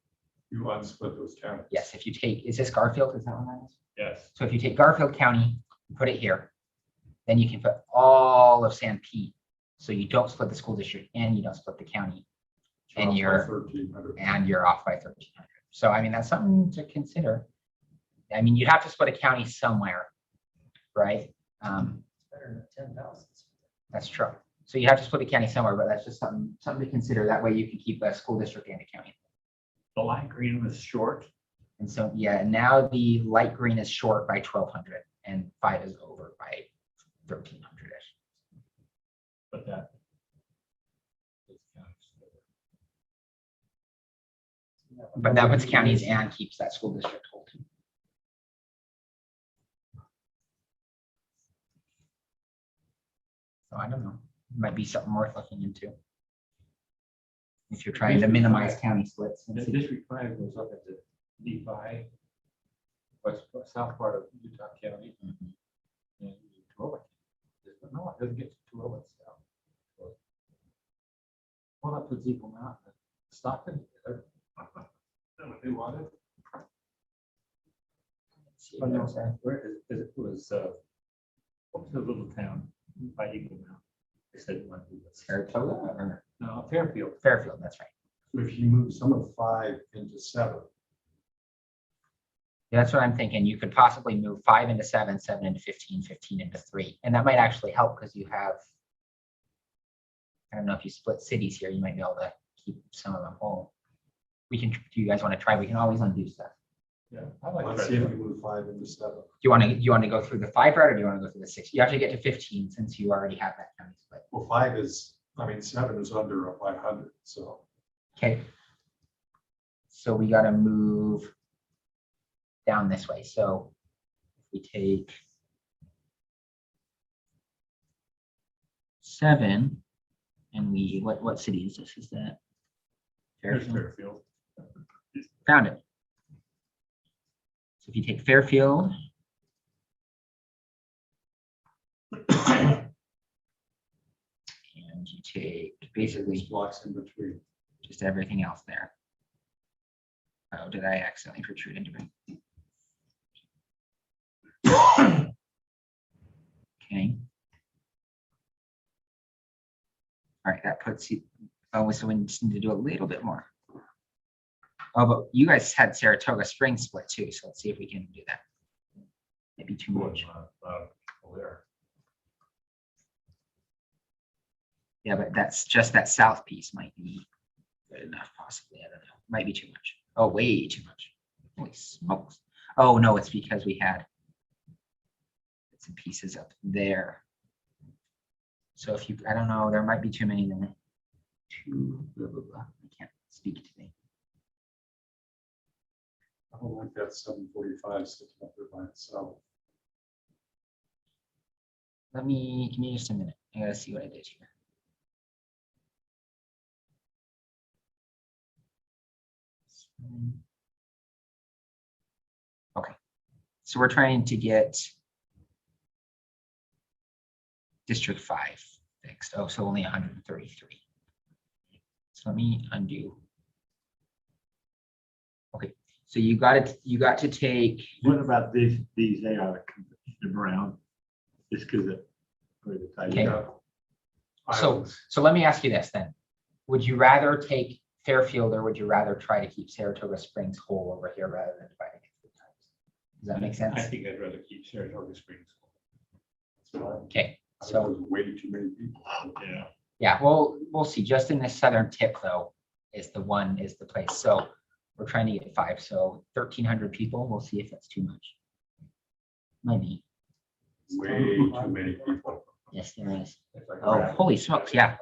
You unsplit those counties. yes, if you take, is this Garfield? Is that one that is? Yes. So if you take Garfield County, put it here, then you can put all of San Pete. So you don't split the school district and you don't split the county and you're- 1,300. and you're off by 1,300. So I mean, that's something to consider. I mean, you'd have to split a county somewhere, right? Better than 10,000. That's true. So you have to split a county somewhere, but that's just something to consider. That way you can keep a school district and a county. The light green was short. And so, yeah, now the light green is short by 1,200 and 5 is over by 1,300-ish. But that. But that puts counties and keeps that school district whole too. So I don't know, might be something worth looking into. If you're trying to minimize county splits. and The see- District 5 goes up at the D5, south part of Utah County. Mhm. And Tooele. But no, it doesn't get to Tooele south. Well, that puts Eagle Mountain, Stockton together. That's what they wanted. See Oh, what no, else there. where it was, what was the little town by Eagle Mountain? They said one. Saratoga or No, Fairfield. Fairfield, that's right. So if you move some of 5 into 7, Yeah, that's what I'm thinking. You could possibly move 5 into 7, 7 into 15, 15 into 3. And that might actually help because you have, I don't know if you split cities here, you might be able to keep some of them whole. We can, do you guys want to try? We can always undo stuff. Yeah, I like let's see if we Fairfield. move 5 into 7. Do you want to go through the 5 route or do you want to go through the 6? You have to get to 15 since you already have that county split. Well, 7 is under a 500, so. Okay. So we got to move down this way. So if we take 7 and we, what city is this? Is that There's Fairfield? Fairfield. Found it. So if you take Fairfield. And you take basically These blocks in between. just everything else there. Oh, did I accidentally protrude into it? Okay. All right, that puts you, oh, so we just need to do a little bit more. Oh, but you guys had Saratoga Springs split too, so let's see if we can do that. Maybe too much. There. Yeah, but that's just that south piece might be good enough, possibly. I don't know. Might be too much. Oh, way too much. Holy smokes. Oh, no, it's because we had bits and pieces up there. So if you, I don't know, there might be too many then. Too, blah, blah, blah. I can't speak today. I don't like that 745 sticking up there by itself. Let me, give me just a minute. I gotta see what I did here. Okay, so we're trying to get District 5 fixed. Oh, so only 133. So let me undo. Okay, so you got to take, What about these, they are Commissioner Brown, just because of. for the title. Okay. So, Islands. so let me ask you this then. Would you rather take Fairfield or would you rather try to keep Saratoga Springs whole over here rather than dividing it 3 times? Does that make sense? I think I'd rather keep Saratoga Springs. That's fine. Okay, I think so there's way too many people. Yeah. yeah, well, we'll see. Just in this southern tip though, is the place. So we're trying to get 5. So 1,300 people. We'll see if that's too much. Might be. Way too many people. Yes, there is. Oh, holy smokes. Yeah,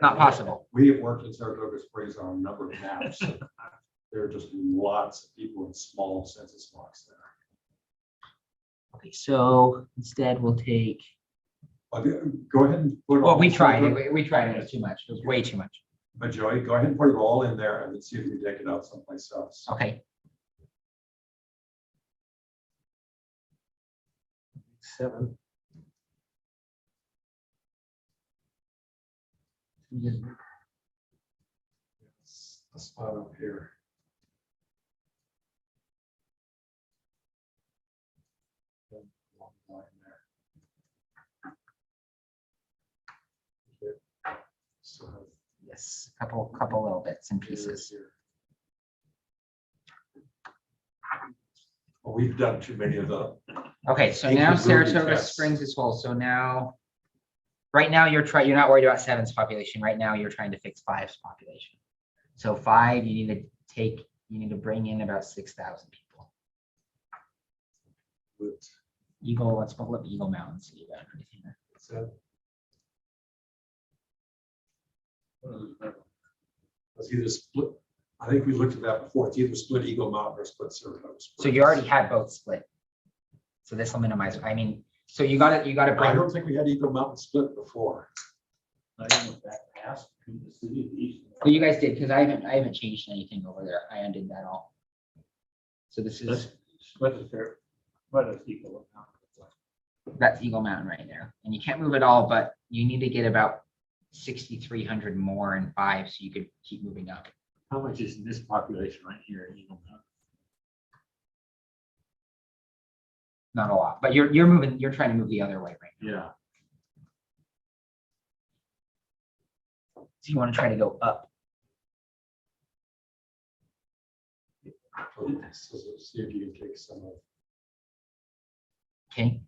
not possible. We have worked in Saratoga Springs on a number of maps. There are just lots of people in small census blocks there. Okay, so instead we'll take, Go ahead and put. well, all we the tried. Saratoga- We tried. It was too much. It was way too much. But Joey, go ahead and put it all in there and then see if we can take it out someplace else. Okay, 7. A spot up here. Long line there. Okay. So have yes, couple little bits and here's pieces. here. Well, we've done too many of the. Okay, so Thank now you, Ruby Saratoga Test. Springs is full, so now, right now you're not worried about 7's population, right now you're trying to fix 5's population. So 5, you need to bring in about 6,000 people. Eagle, let's pull up Eagle Mountain, see about everything there. So. It's either split, I think we looked at that before, it's either split Eagle Mountain or split Saratoga. So you already had both split. So this will minimize, I mean, so you gotta I bring, don't think we had Eagle Mountain split before. I don't know if that passed between the city and the east. well, you guys did, because I haven't changed anything over there, I undid that all. So this is, What is there? What is equal amount? that's Eagle Mountain right there, and you can't move it all, but you need to get about 6,300 more in 5, so you could keep moving up. How much is this population right here in Eagle Mountain? Not a lot, but you're trying to move the other way right now. Yeah. So you want to try to go up. So see if you can take some of. Okay,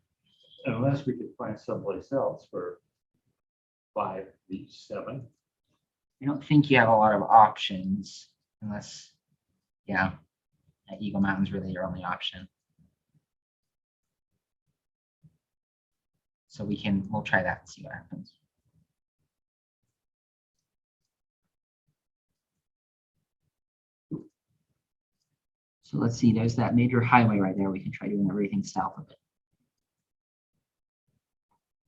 Unless we could find someplace else for 5, each 7. I don't think you have a lot of options unless, yeah, Eagle Mountain's really your only option. So we'll try that and see what happens. So let's see, there's that major highway right there. We can try doing everything south of it.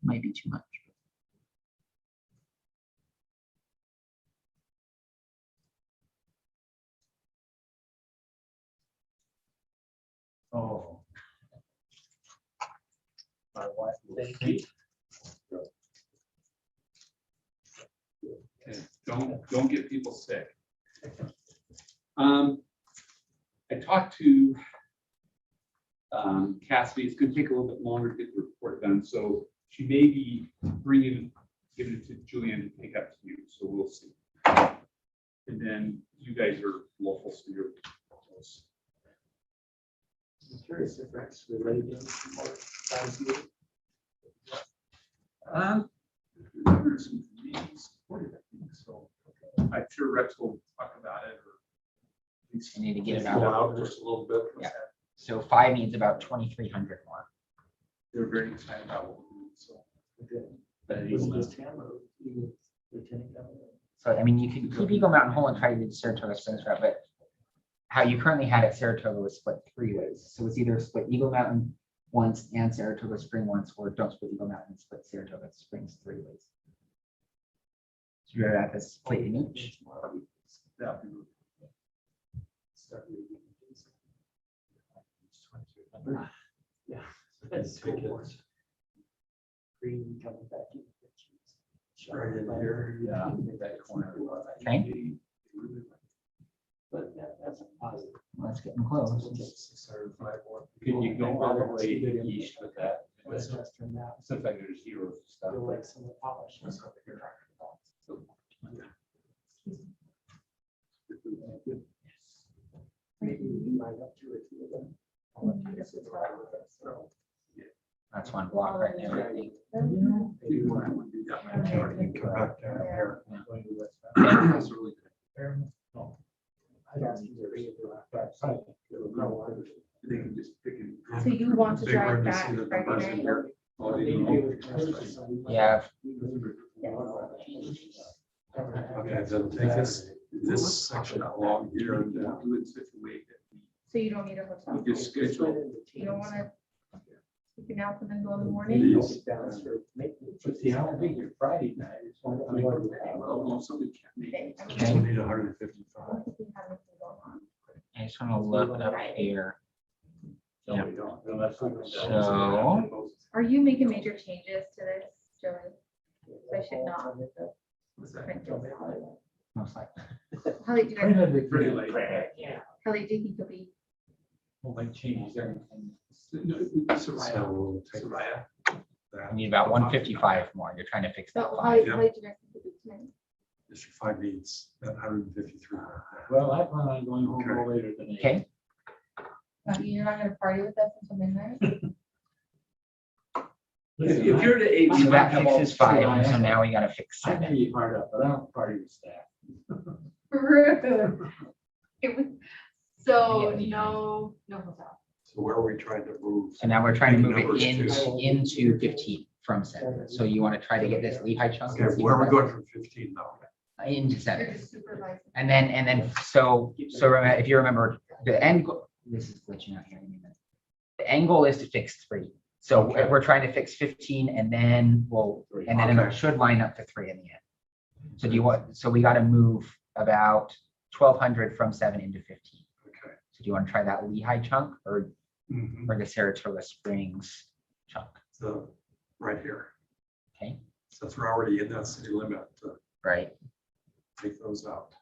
Might be too much. Oh. My wife, thank you. Okay, don't get people sick. I talked to Cassidy. It's going to take a little bit longer to get the report done, so she may be giving it to Julianne to take up to you. So we'll see. And then you guys are local, so you're close. I'm curious if that's related to more times a year. There's some committees supported, I think, so I'm sure Rex will talk about it. You need to get it Go out. out just a little bit. Yeah. So 5 needs about 2,300 more. They're very excited about what we're doing, so. But Was Eagle it Mountain. just him or you, Lieutenant Governor? So, I mean, you can keep Eagle Mountain whole and try to do the Saratoga Springs route, but how you currently had it, Saratoga was split 3 ways. So it's either split Eagle Mountain once and Saratoga Spring once, or don't split Eagle Mountain and split Saratoga Springs 3 ways. So you're at this plate in each. That'd be really Yeah. That's Take it. Green coming back in. Right in here. Yeah, that corner. Okay. But that's a positive. Let's get them close. 605 more. Can you go all the way east with that? West Western now. Something like there's zero stuff. Feel like some of the polish. Maybe you might have to review them. I'll let you guys decide what that's from. That's one block right there. I think. Maybe You one. want to do that, maybe you can come back down here. That's really good. I'd ask you to read it on that side. They can just pick and. So you want to Big room drive to back see the Friday numbers in night? here. Oh, you know. Yeah. Okay, so take this section along here and down. Do it in such a way that So you don't need a hotel? we just schedule. You don't want to, You can out and then go in the It morning. is. But see, I don't think your Friday night is one of the ones. Well, somebody can't make Okay, it. I'm Still need 155. not if we have anything going on. I just want to look up here. No, we don't. No, that's not- So- Are you making major changes to this, Joey? So I should not. What's that? print this. Most likely. How late do you guys, Printed it Pretty pretty late. late, yeah. how late do you think you'll be? Well, like changes everything. Soraya. So we'll take Soraya. I that. need about 155 more. You're trying to fix that. So how five. late, how late do you guys think you'll be tonight? District 5 needs that 153. Well, I plan on going home no later than eight. Okay, You're not gonna party with us until midnight? Listen, If you're the eight. so you might that have fixes all- five, so now we gotta fix I pay 7. you part up, but I don't party with staff. Rude. It was, so Yeah, no hotel. So where are we trying to move? So now we're trying to move it Numbers into 15 from 7. So you want to try to get this Lehigh chunk? Okay, where are we going from 15 now? Into You're 7. just supervising. And then, so if you remember, the end, this is glitching out here in a minute. The end goal is to fix 3. So Okay. we're trying to fix 15 and then it Okay. should line up to 3 in the end. So so we got to move about 1,200 from 7 into 15. Okay. So do you want to try that Lehigh chunk or Mhm. the Saratoga Springs chunk? So, right here. Okay, Since we're already in that city limit, right. take those out.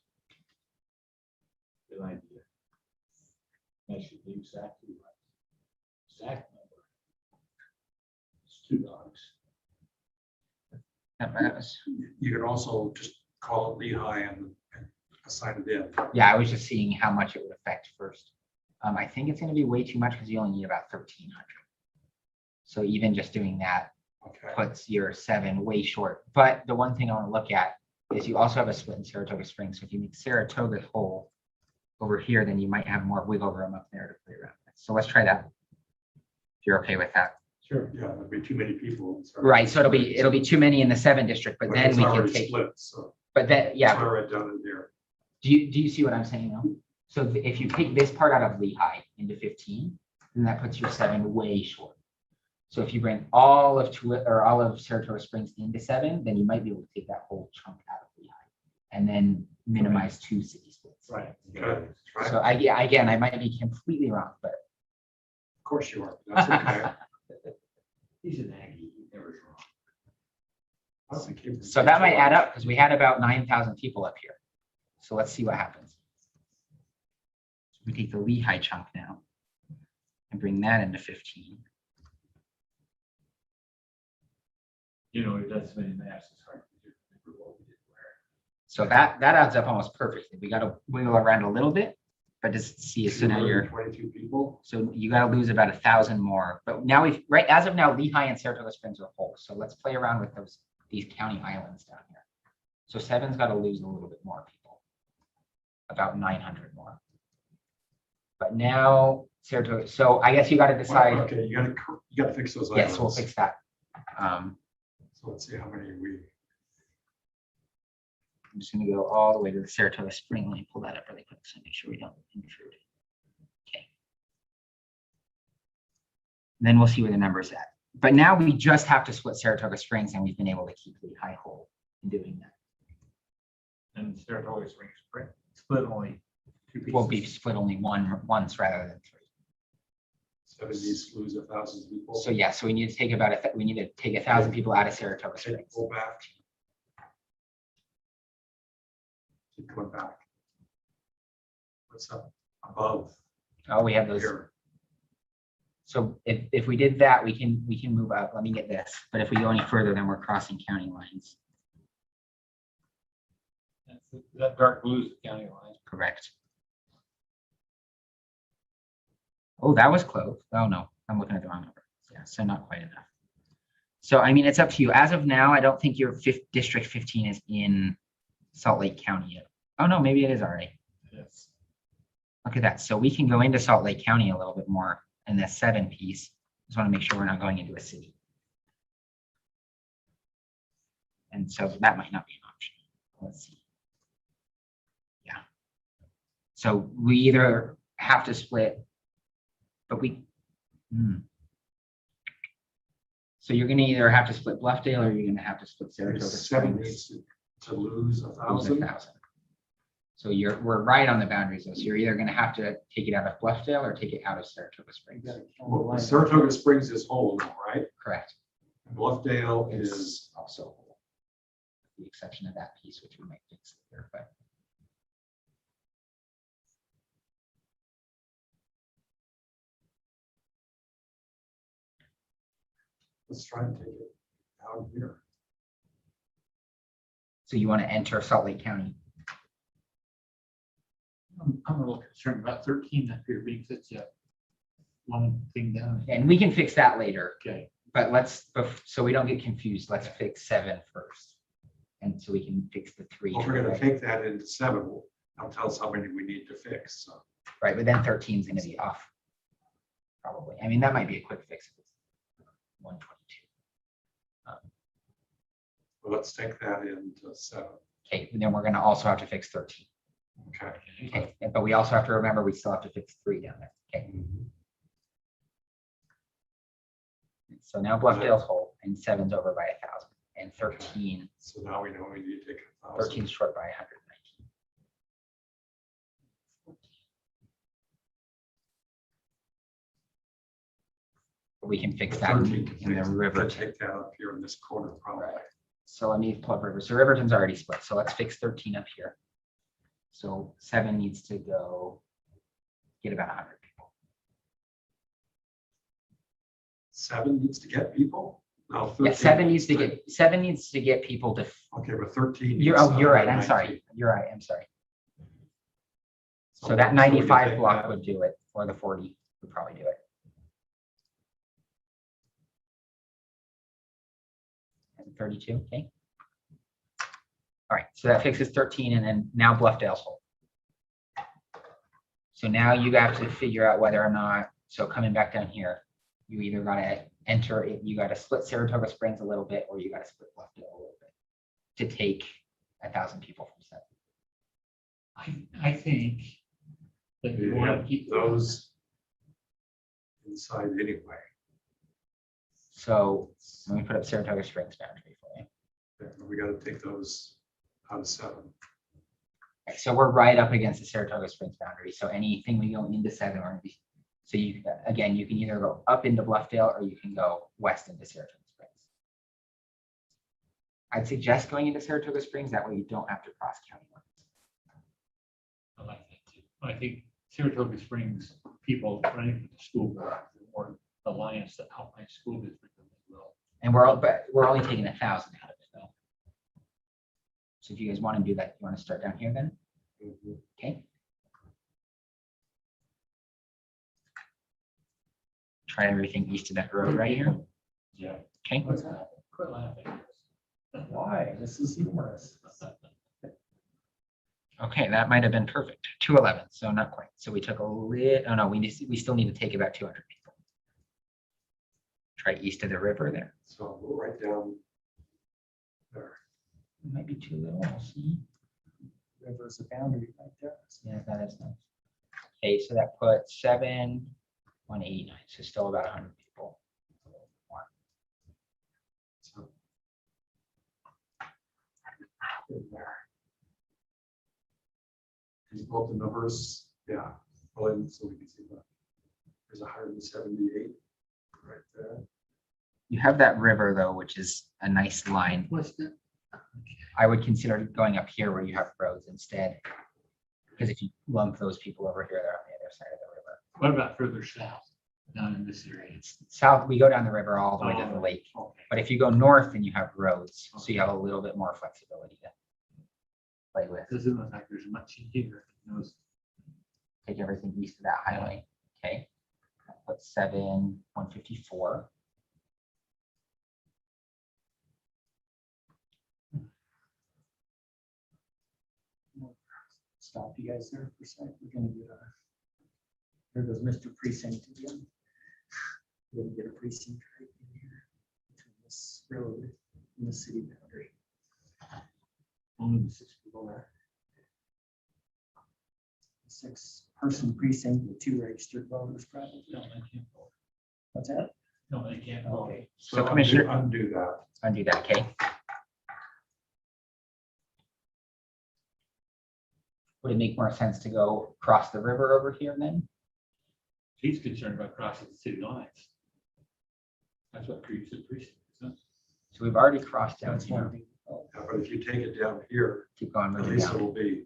Good idea. That should be exactly right. Exact number. It's 2 dogs. That was- You can also just call it Lehigh and assign it in. Yeah, I was just seeing how much it would affect first. I think it's gonna be way too much because you only need about 1,300. So even just doing that Okay. puts your 7 way short. But the one thing I want to look at is you also have a split in Saratoga Springs. So if you make Saratoga whole over here, then you might have more wiggle room up there to play around with. So let's try that. If you're okay with that. Sure. Yeah, there'd be too many people. Right, so it'll be too many in the 7 district, but then it's we can already take, split, so but then, that's yeah. why I read down in there. Do you see what I'm saying though? So if you take this part out of Lehigh into 15, then that puts your 7 way short. So if you bring all of Saratoga Springs into 7, then you might be able to take that whole chunk out of Lehigh and then minimize 2 city splits. Right. Okay. Right. So again, I might be completely wrong, but Of course you are. That's okay. He's an Aggie, he never wrong. I was thinking- so that might add up because we had about 9,000 people up here. So let's see what happens. So we take the Lehigh chunk now and bring that into 15. You know, that's many maps, it's hard to do. Remember what we did where. So that adds up almost perfectly. We got to wiggle around a little bit, but just see, so now you're, 22 people. so you got to lose about 1,000 more. But now right, as of now, Lehigh and Saratoga Springs are whole. So let's play around with these county islands down here. So 7's got to lose a little bit more people, about 900 more. But now Saratoga, so I guess you got to decide, Okay, you gotta fix those yes, we'll items. fix that. So let's see how many we, I'm just gonna go all the way to the Saratoga Spring. Let me pull that up really quick so make sure we don't intrude. Okay. Then we'll see where the number's at. But now we just have to split Saratoga Springs and we've been able to keep Lehigh whole in doing that. And Saratoga Springs split only 2 pieces. We'll be split only once rather than 3. 7 needs to lose 1,000 people. So yeah, so we need to take we need to take 1,000 people out of Saratoga Okay, Springs. Pull back. Keep going back. What's up above Oh, we have those. here? So if we did that, we can move up. Let me get this. But if we go any further, then we're crossing county lines. That dark blue is the county line. Correct. Oh, that was close. Oh, no, I'm looking at the wrong number. Yeah, so not quite enough. So, I mean, it's up to you. As of now, I don't think your District 15 is in Salt Lake County yet. Oh, no, maybe it is already. Yes. Look at that. So we can go into Salt Lake County a little bit more in this 7 piece. Just want to make sure we're not going into a city. And so that might not be an option. Let's see. Yeah. So we either have to split, but So you're gonna either have to split Bluffdale or you're gonna have to split Saratoga Seven Springs. needs to lose a Lose thousand. 1,000. So we're right on the boundaries though. So you're either gonna have to take it out of Bluffdale or take it out of Saratoga Springs. Well, Saratoga Springs is whole now, right? Correct. Bluffdale It's is, also whole. The exception of that piece, which we might fix later, but let's try and take it out here. so you want to enter Salt Lake County. I'm a little concerned about 13 up here being such a long thing down. And we can fix that later, Okay, but so we don't get confused, let's fix 7 first. And so we can fix the 3. Well, we're gonna take that into 7. That'll tell us how many we need to fix, so. Right, but then 13 is gonna be off. Probably. I mean, that might be a quick fix. If it's 122. Well, let's take that into 7. Okay, and then we're gonna also have to fix 13. Okay. Okay, but we also have to remember, we still have to fix 3 down there. Okay, so now Bluffdale's whole and 7's over by 1,000 and 13, So now we know we need to take 1,000. 13 is short by 119. We can fix that 13 to in the fix. river. Take that up here in this corner, probably. Right. So let me pull up River. So Riverton's already split. So let's fix 13 up here. So 7 needs to go get about 100 people. 7 needs to get people? No, 13. Yeah, 7 needs to get people to. Okay, but 13. You're needs you're right. I'm 119. sorry. You're right. I'm sorry. So So that we 95 take block that. would do it, or the 40 would probably do it. And 32, okay. All right, so that fixes 13, and then now Bluffdale's whole. So now you have to figure out whether or not, so coming back down here, you either gotta enter it, you gotta split Saratoga Springs a little bit, or you gotta split Bluffdale a little bit to take 1,000 people from 7. I think that we You want have to keep those inside anyway. So let me put up Saratoga Springs boundary for you. Yeah, we gotta take those out of 7. Okay, so we're right up against the Saratoga Springs boundary. So anything we go into 7 or so you again, you can either go up into Bluffdale or you can go west into Saratoga Springs. I'd suggest going into Saratoga Springs. That way you don't have to cross county lines. I like that too. I think Saratoga Springs people running for the school board or alliance that help my school district as well. And but we're only taking 1,000 out of it though. So if you guys want to do that, you want to start down here then? Okay. Try everything east of that road right here. Yeah. Okay. What's that? Quit laughing. Why? This is humorous. Okay, that might have been perfect. 211, so not quite. So we took a little, oh no, we still need to take about 200 people. Try east of the river there. So we'll write down there. It might be too little, we'll see. River's a boundary right there. Yeah, that is nice. Okay, so that puts 7, 189, so still about 100 people. So. In there. Can you pull up the numbers? Yeah. Well, and so we can see that. There's 178 right there. You have that river though, which is a nice line. What's that? I would consider going up here where you have roads instead. Because if you lump those people over here, they're on the other side of the river. What about further south down in this area? It's south, we go down the river all the way to the Oh, lake. okay. But if you go north, then you have roads, so you have a little bit more flexibility to play with. Doesn't look like there's much in here. Those- Take everything east of that highway, okay? Put 7, 154. Stop you guys there for a second. We're gonna get there goes Mr. Precinct again. We're gonna get a precinct right in here between this road and the city boundary. Only the 6 people there. 6-person precinct with 2 registered voters probably. No, I can't vote. What's that? No, they can't. Okay. So Commissioner, Undo that. undo that, okay? Would it make more sense to go across the river over here then? He's concerned about crossing the city lines. That's what creeps the precinct, isn't it? So we've already crossed down That's one here. thing. Oh, Yeah, but if you take it down here, Keep going, at moving least down. it'll be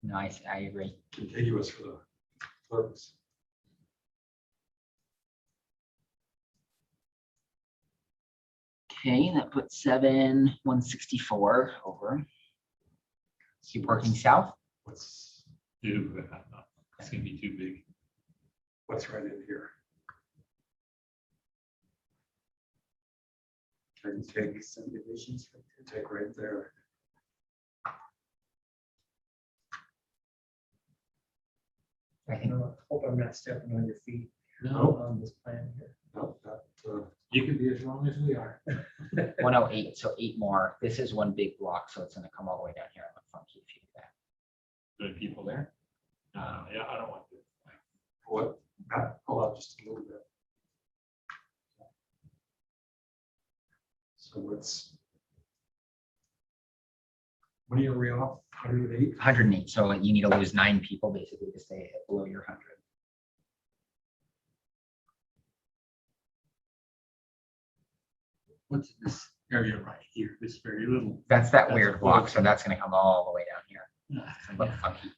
Nice, I agree. contiguous for the clerks. Okay, that puts 164 over. Keep working south. What's, It's gonna be too big. what's right in here? Can you take, subdivisions right there. take right there. I think Hope I'm not stepping on your feet No, on this plan here. No, that, you can be as long as we are. 108, so 8 more. This is one big block, so it's gonna come all the way down here. Look funky if you do that. Good people there. Yeah, I don't want to. what, that, pull out just a little bit. So what's, what are we off, 108? 108, so you need to lose 9 people basically to stay below your 100. What's this area right here? This very little. That's that That's weird a block, block. so that's gonna come all the way down here. Ah, Look yeah. funky.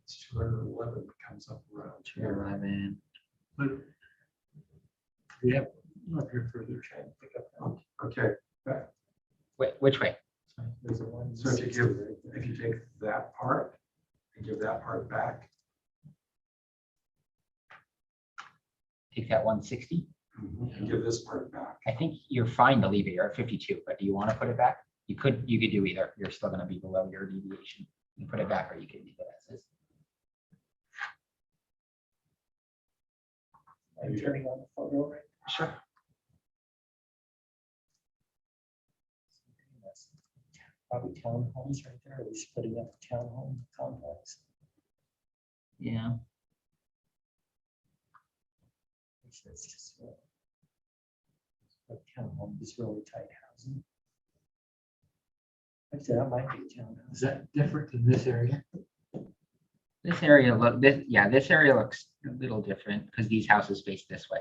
It's 211 comes up around here. 211. But we have, up here further. Trying to pick up. Okay, Wait, which way? There's a one. so if you take that part and give that part back, Take that 160. and give this part back. I think you're fine to leave it. You're at 52, but do you want to put it back? You could do either. You're still gonna be below your deviation. You put it back or you can leave it as is. I'm turning on the photo right. Sure. Probably townhomes right there. Are we splitting up the townhome complex? Yeah. It's just. A townhome is really tight housing. Actually, that might be a townhouse. Is that different than this area? This area looks a little different because these houses face this way.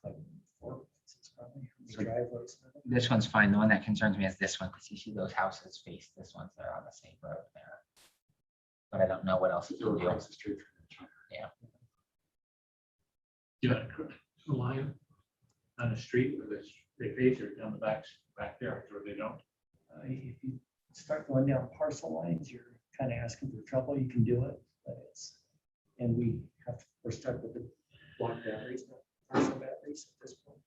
Like four places probably, the So- driveways. This one's fine. The one that concerns me is this one because you see those houses face this one. They're on the same road there. But I don't know what else you Go can do. across the street from each other. You got a line on the street where they face or down the back there, or they don't. If you start going down parcel lines, you're kind of asking for trouble. You can do it, but it's, and we're stuck with the block batteries, not parcel batteries at this point.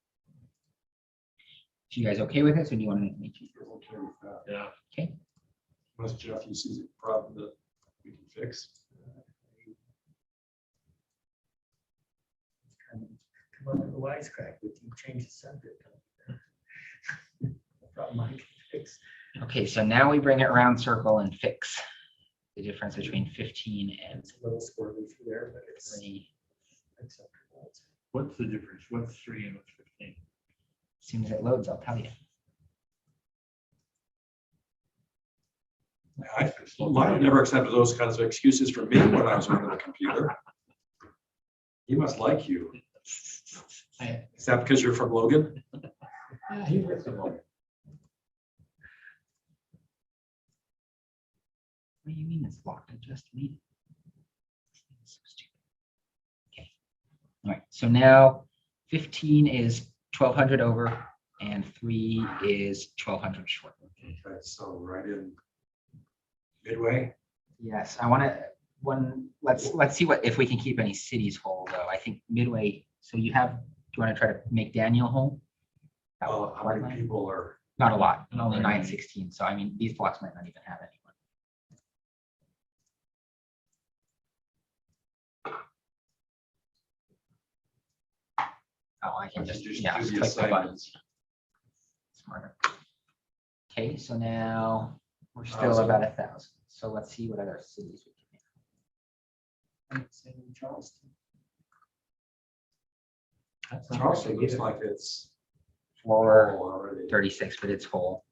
You guys okay with this or do you want to make any changes? You're okay with that. Yeah. Okay. Unless Jeff, you see a problem that we can fix. Kind of come up with a wisecrack with you, change the subject. No problem I can fix. Okay, so now we bring it around circle and fix the difference between 15 and It's a little squirrely through there, but it's 3. acceptable. What's the difference? What's 3 and what's 15? As soon as it loads, I'll tell you. Mine never accepted those kinds of excuses from me when I was on the computer. He must like you. Is that because you're from Logan? Yeah, he works from home. What do you mean it's locked? I just made it. This thing is so stupid. Okay. All right, so now 15 is 1200 over and 3 is 1200 short. Okay, so right in midway. Yes, I want to, let's see if we can keep any cities whole though. I think midway, so you have, do you want to try to make Daniel whole? That Well, will how work, many right? people are, Not a lot, only Right. 916. So I mean, these blocks might not even have anyone. Oh, I can I can just, just yeah, do just the click the buttons. assignments. Smarter. Okay, so now we're still 1,000. about 1,000. So let's see what other cities we can make. Same in Charleston. Charleston looks like it's Floor full already. 36, but it's full.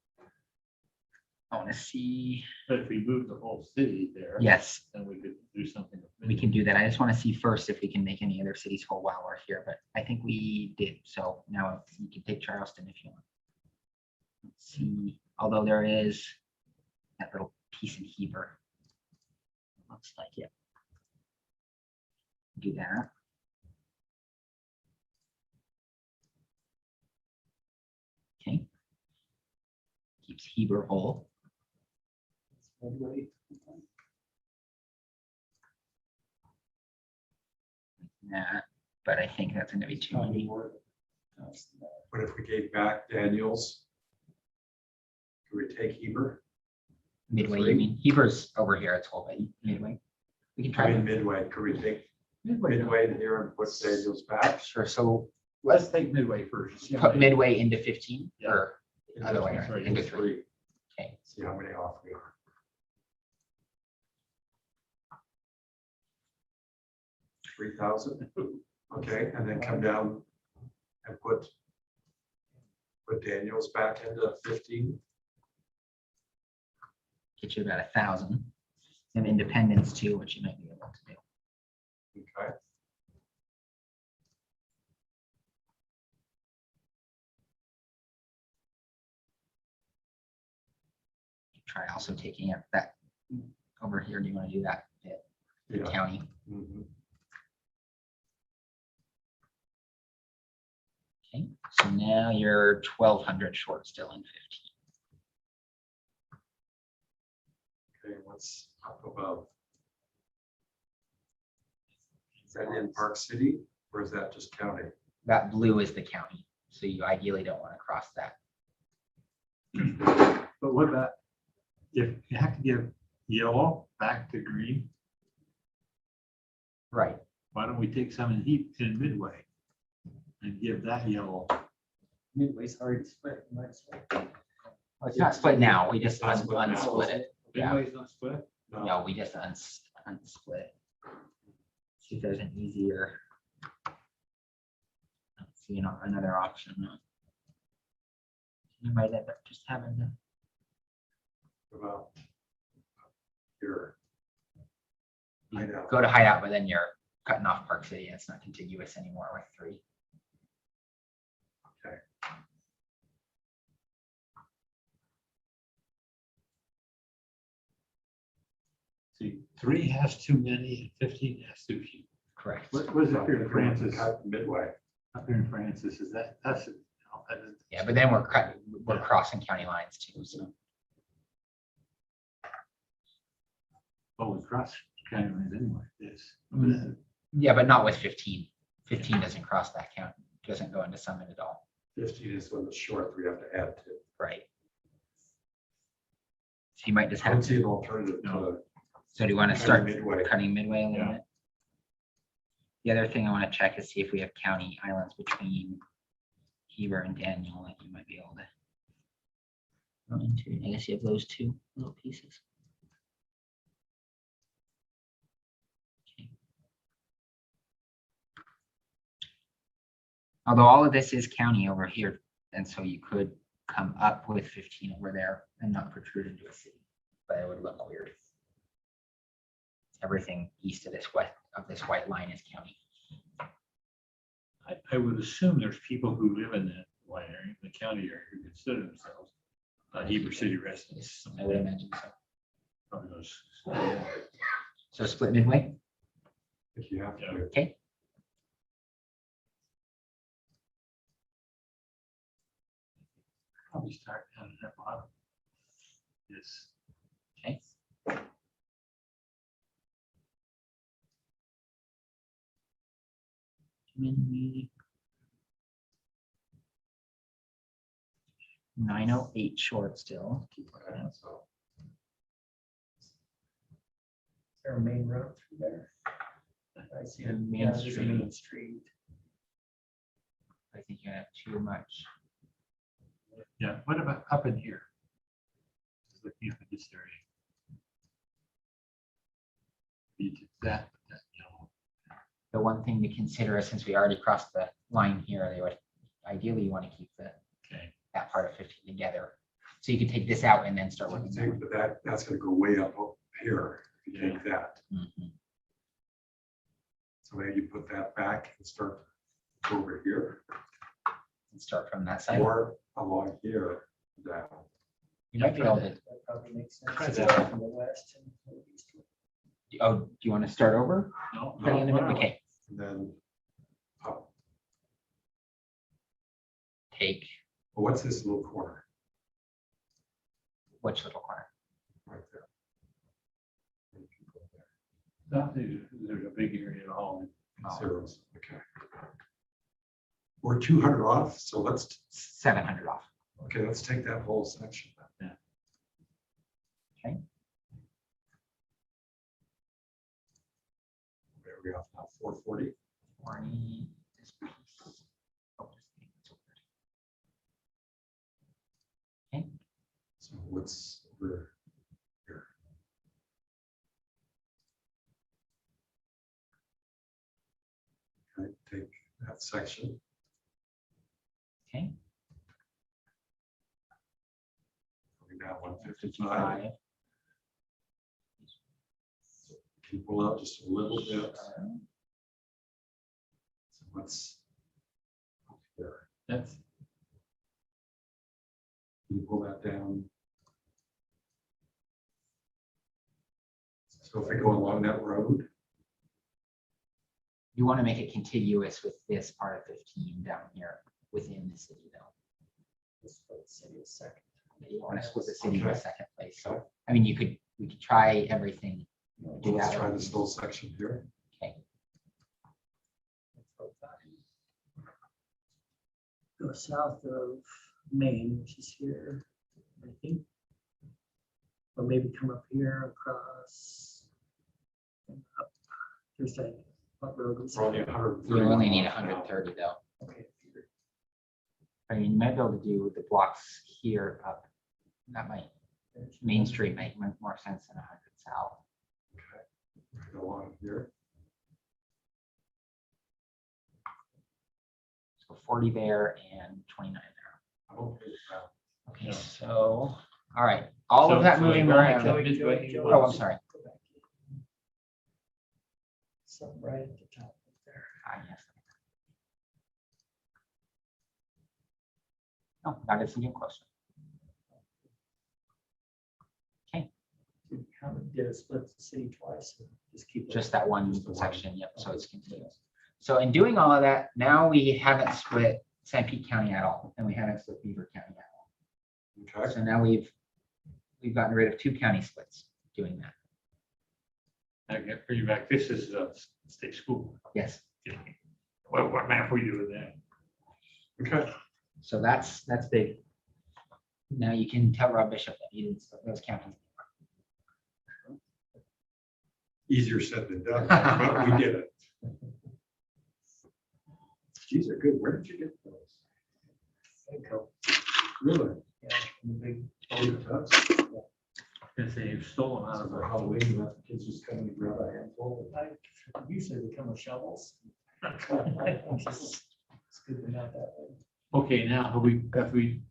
I want to see. But if we move the whole city there. Yes, Then we could do something. with we can do that. I just want to see first if we can make any other cities full while we're here, but I think we did. So now you can take Charleston if you want. Let's see, although there is that little piece in Heber. Looks like it. Do that. Okay. Keeps Heber whole. Midway. That, but I think that's gonna be too many. But if we gave back Daniels, could we take Heber? Midway, you Three. mean? Heber's over here, it's whole, but Midway. We can I try. mean, Midway, could we take Midway. Midway to here and put Daniels back? Sure, so Let's take Midway first. see how put many- Midway into 15 Yeah. or other way, Sorry, around, into 3. Okay. See how many off we are. 3,000, okay, and then come down and put Daniels back into 15. Get you about 1,000. Some independence too, which you might be able to do. Okay, Try also taking up that over here. Do you want to do that bit, the yeah. county? Mhm. Okay, so now you're 1,200 short still in 15. Okay, what's up above? Is that in Park City or is that just county? That blue is the county, so you ideally don't want to cross that. But what about if you have to give yellow back to green, Right. why don't we take some in Midway and give that yellow? Midway's hard to split. You might split. Well, it's not split now. We just It's not split now. unsplit it. Yeah. Midway's not split? No, we just unsplit. See if there's an easier. Let's see, another option. You might end up just having the. About here. I know. Go to hideout, but then you're cutting off Park City and it's not contiguous anymore with 3. Okay. See, 3 has too many, and 15 has too few. Correct. What is up here in Francis? Cut Midway. Up here in Francis, is that, that's, no, that isn't- Yeah, but then we're crossing county lines too, so. oh, we cross county lines anyway, this. Yeah, but not with 15. 15 doesn't cross that count, doesn't go into Summit at all. 15 is when the short we have to add to. Right. So you might just I don't have see to, an alternative to so do you want to cutting start Midway. cutting Midway a little Yeah. bit? The other thing I want to check is see if we have county islands between Heber and Daniel that you might be able to go into. I guess you have those 2 little pieces. Okay. Although all of this is county over here, and so you could come up with 15 over there and not protrude into a city, but it would look weird. Everything east of this white line is county. I would assume there's people who live in that white area, the county area, who consider themselves Heber City residents. I would imagine so. Probably those- So split Midway, if you have to. Yeah. okay? Probably start down at that bottom. Yes. Okay. Community. 908 short still. Keep looking at it. So Is there a main road through there? I see. And Main Yeah, there's a Street. Main Street. I think you have too much. Yeah, what about up in here? Just looking up at this area. You did that, you know, the one thing to consider is since we already crossed the line here, they would ideally you want to keep Okay. that part of 15 together. So you could take this out and then start working. that one. But that's gonna go way up here, if you take that. Mhm. So maybe you put that back and start over here, And start from that side. or along here, down. You might be able to. That probably makes sense. Try Start that. From the west and go east. Oh, do you want to start over? No, Putting in the middle? no. Okay, And then up. take Well, what's this little corner which little corner? right there? There's a big area at all. Oh, Zeros, okay. We're 200 off, so 700 off. let's take that whole section. Yeah. Okay. There we go, now 440. 40. This piece. Oh, this thing is over there. Okay. So what's over here? Okay, take that section. Okay. Going down 155. 55. Can you pull out just a little bit? So what's up here? That's, Can you pull that down? So if I go along that road, You want to make it contiguous with this part of 15 down here within the city though. This for the city is second. You want to split the city in Okay. second place. So, I mean, we could try everything. Do let's that. try this little section here. Okay. Go south of Maine, which is here, I think. Or maybe come up here across. And up. Here's that, what road is We're only it? 130. You only need miles an hour. 130 though. Okay. I mean, you might be able to do the blocks here up. That might, Main Street might make more sense than 100 south. Okay, right along here. So 40 there and 29 there. I'm okay with that. Okay, Yeah. so, all right, all So- of that so we moving go back around. to Oh, midway. I'm sorry. Go back. Something right at the top there. Yes. No, that is even closer. We kind of did a split the city twice, and just keep. it- Just that one Just the one. section, yep, so it's continuous. So in doing all of that, now we haven't split San Pete County at all, and we haven't split Beaver County at all. Okay, So now we've gotten rid of 2 county splits doing that. I get bring you back. This is a state school. Yes, What map we do with that? okay. so that's big. Now you can tell Rob Bishop that he didn't split those counties. Easier said than done, but we did it. These are good. Where did you get those? Echo. Really? Yeah, and the big. Oh, that's Because they've stolen out of for our. Halloween, let the kids just come and grab a handful. Usually they come with shovels. It's good to know that way. Okay, now have we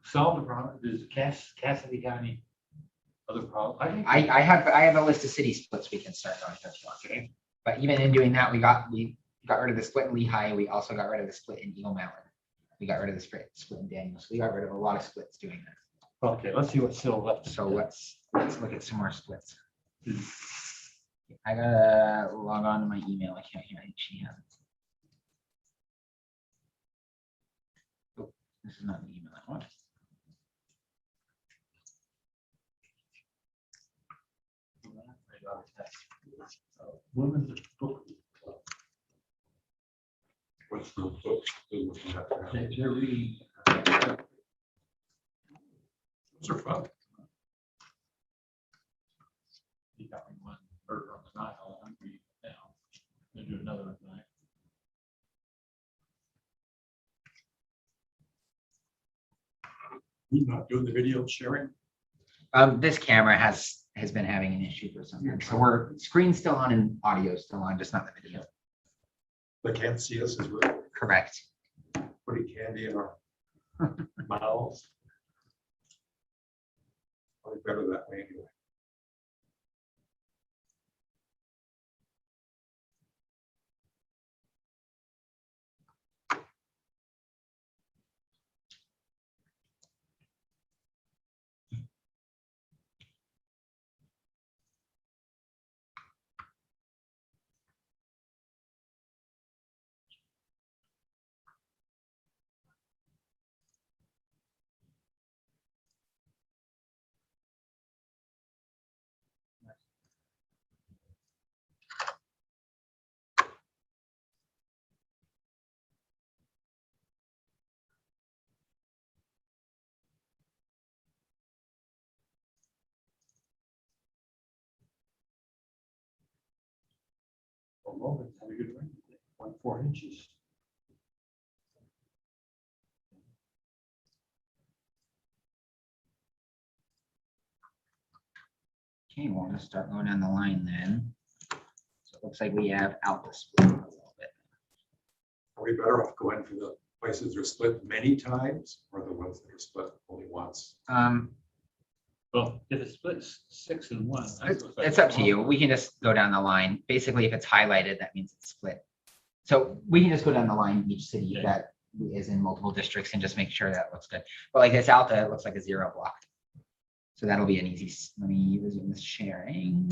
solved the problem? Does Cassidy County other problem? I think. I have a list of city splits we can start going if you want. Okay. But even in doing that, we got rid of the split in Lehigh. We also got rid of the split in Eagle Mountain. We got rid of the split in Daniels. We got rid of a lot of splits doing that. Okay, let's see what's still left. So let's look at some more splits. I gotta log on to my email account here. I think she has it. Oh, this is not the email I want. Women's book. What's the book? They're looking at that. They're reading. Those are fun. You got me one burger on the Nile. I'm reading it now. They do another one tonight. You not doing the video sharing? This camera has been having an issue for some time. So we're screen's still on and audio still on, just not the video. They can't see us as we're Correct. putting candy in our mouths. Probably better that way anyway. Well, Logan's had a good rain, 1.4 inches. Okay, we'll just start going down the line then. So it looks like we have out the split a little bit. Are we better off going for the places that are split many times or the ones that are split only once? Well, if it splits 6 and 1. that looks like It's up to a you. lot. We can just go down the line. Basically, if it's highlighted, that means it's split. So we can just go down the line, each city Okay. that is in multiple districts and just make sure that looks good. But like this Alta, it looks like a 0 block. So that'll be an easy, let me resume this sharing.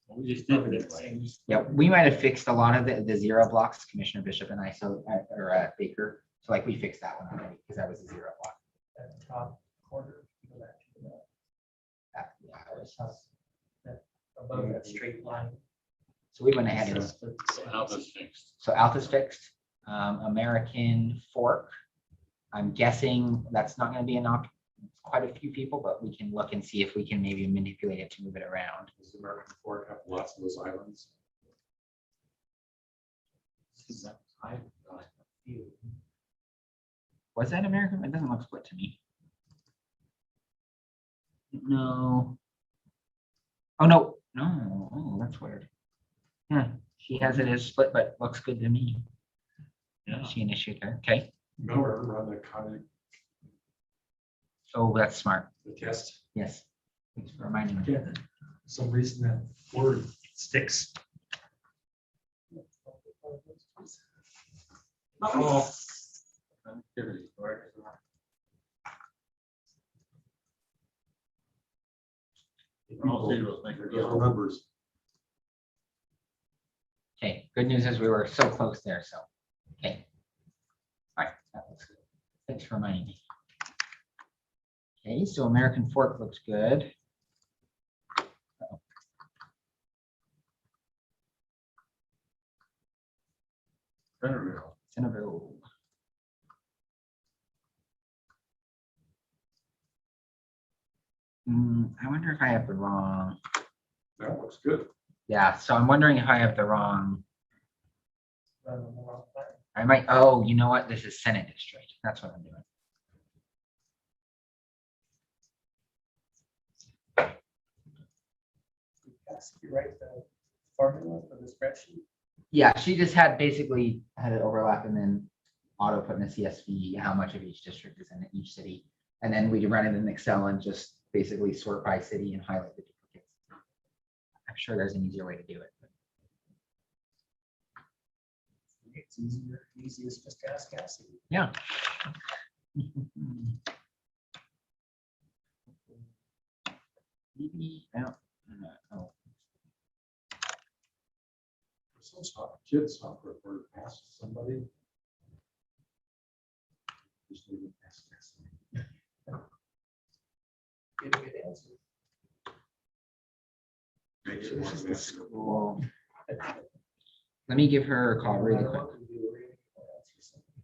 We just did it that way. Yeah, we might have fixed a lot of the 0 blocks, Commissioner Bishop and I, so, or Baker. So like we fixed that one already because that was a 0 block. That top quarter, go back to the Yeah, it was- above that straight line. So we went ahead and, So Alpha's fixed. so Alta's fixed. American Fork. I'm guessing that's not gonna be quite a few people, but we can look and see if we can maybe manipulate it to move it around. Does American Fork have lots of those islands? Was that American? It doesn't look split to me. No. Oh, no, no, oh, that's weird. Yeah, she has it as split, but looks good to me. Yeah. She initiated there, okay. Miller run the kind of Oh, that's smart, the test. yes. Thanks for reminding me. Yeah. Some reason that word sticks. Oh. Activity, where is it? All zeros make it go. Numbers. Okay, good news is we were so close there, so, okay. All right, that looks good. Thanks for reminding me. Okay, so American Fork looks good. Centerville. Centerville. I wonder if I have the wrong, That looks good. yeah, so I'm wondering if I have the wrong. I might, oh, you know what? This is Senate District. That's what I'm doing. You write the formula for the spreadsheet? Yeah, she just had basically had it overlap and then auto put in a CSV, how much of each district is in each city. And then we run it in Excel and just basically sort by city and highlight the duplicates. I'm sure there's an easier way to do it. It's easier, easiest just to ask Cassie. Yeah. Maybe, I don't, oh, Some kid software for ask somebody. Just leave it ask somebody. Get a good answer. Make so it this one is of the them. school. Let me give her a call really No matter quick. what we do, we're gonna answer something.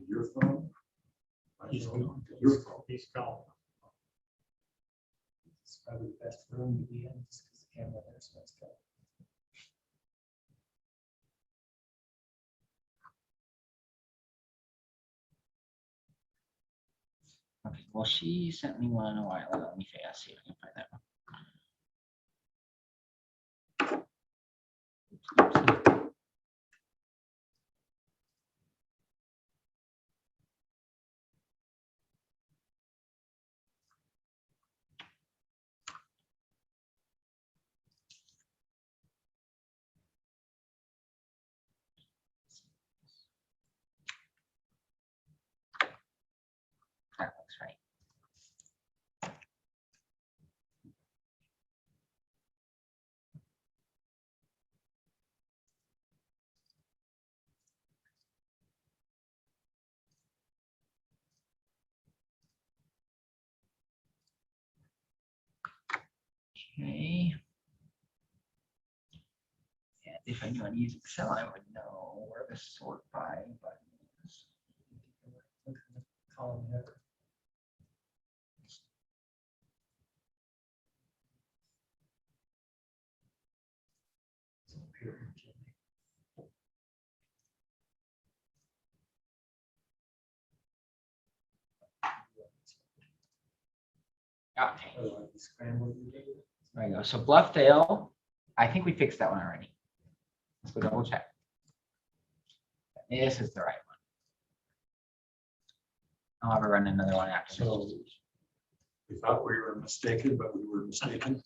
Your phone? My He's phone? calling. Your phone. He's calling. It's probably the best room to be in, just because the camera there, so it's good. Okay, well, she sent me one a while ago. Let me see if I can find that one. That looks right. Okay. And if I knew how to use Excel, I would know where the sort by button is. Column header. It's up here, Jimmy. Okay, Otherwise, you scramble your data. there you go. So Bluffdale, I think we fixed that one already. Let's go double check. This is the right one. I'll have her run another one after So this. we thought we were mistaken, but we were mistaken.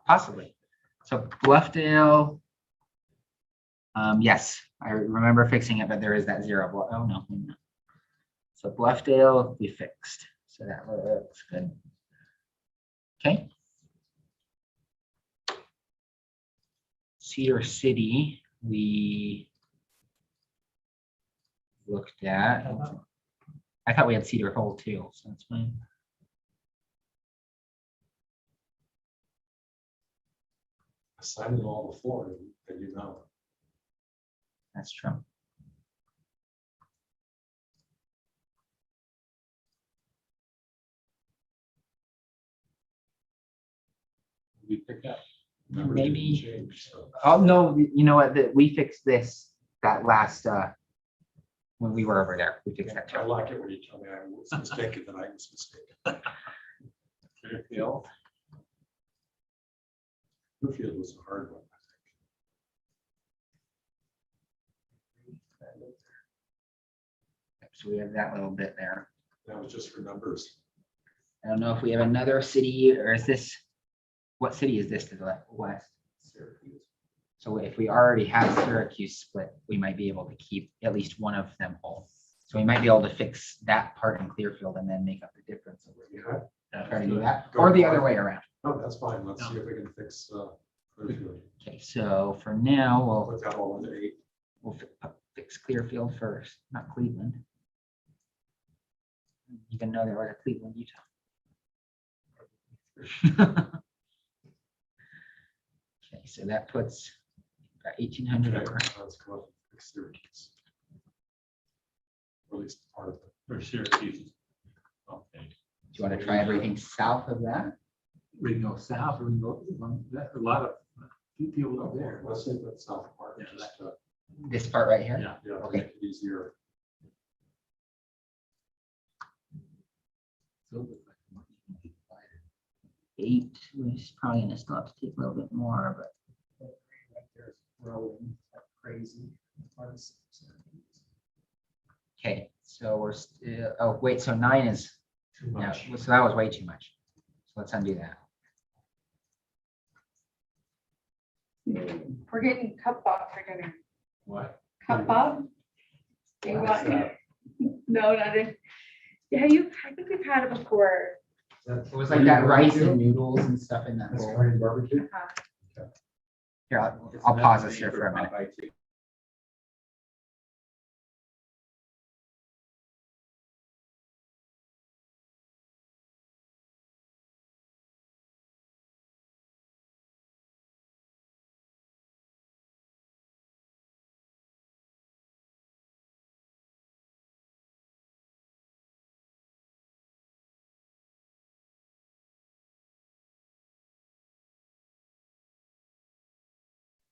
Possibly. So Bluffdale. Yes, I remember fixing it, but there is that zero. Oh, no. So Bluffdale, we fixed. So that looks good. Okay. Cedar City, we looked at. I thought we had Cedar Hole too, so that's fine. Assigned it all before, and you know. That's true. We pick up. Maybe. Change, so. Oh, no, you know what, we fixed this, that last, when we were over there, we fixed that I too. like it when you tell me I was mistaken, that I was mistaken. Clearfield. Clearfield was a hard one, I So we have that little bit there. think. That was just for numbers. I don't know if we have another city, or is this, what city is this to the west? Syracuse. So if we already have Syracuse split, we might be able to keep at least one of them whole. So we might be able to fix that part in Clearfield and then make up the difference. Yeah, Try to do that, Go or the for other it. way around. no, that's fine. Let's see if we can fix Clearfield. Okay, so for now, I'll put that all into 8. we'll fix Clearfield first, not Cleveland. Even though there was a Cleveland, Utah. Okay, so that puts about 1,800 Okay, over. let's go up and fix Syracuse. Or at least part of it. For Syracuse. Okay. Do you want to try everything south of that? We can go south, or we can go, a lot of few people up there. Let's say that south part. Yeah, just, This part right here? Yeah. yeah, to Okay. make it easier. So it looks like much can be divided. 8, which is probably gonna still have to take a little bit more, but There's growing like crazy. okay, so we're still, oh, wait, so 9 is, Too yeah, much. so that was way too much. So let's undo that. We're getting cup bob for dinner. What? Cup bob? You What's want- that? No, not it. Yeah, I think we've had it before. It was like that rice and noodles and stuff in that That's bowl. Korean barbecue? Uh-huh. Here, I'll pause this here for a minute.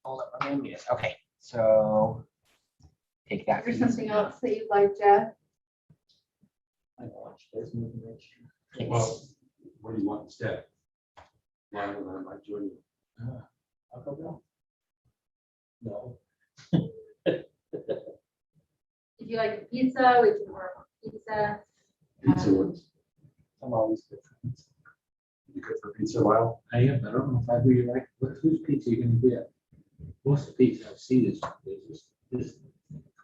Hold up, let me unmute it. Okay, so take that. There's piece. something else that you'd like, Jeff? I watched those movies. Well, what do you want instead? Rather than like doing, Taco Bell? No. If you like pizza, we can order pizza. pizza ones, I'm always good for pizza. you good for pizza, Lyle? I am, but I don't know if I really like, whose pizza you gonna get? Most of the pizza I've seen is this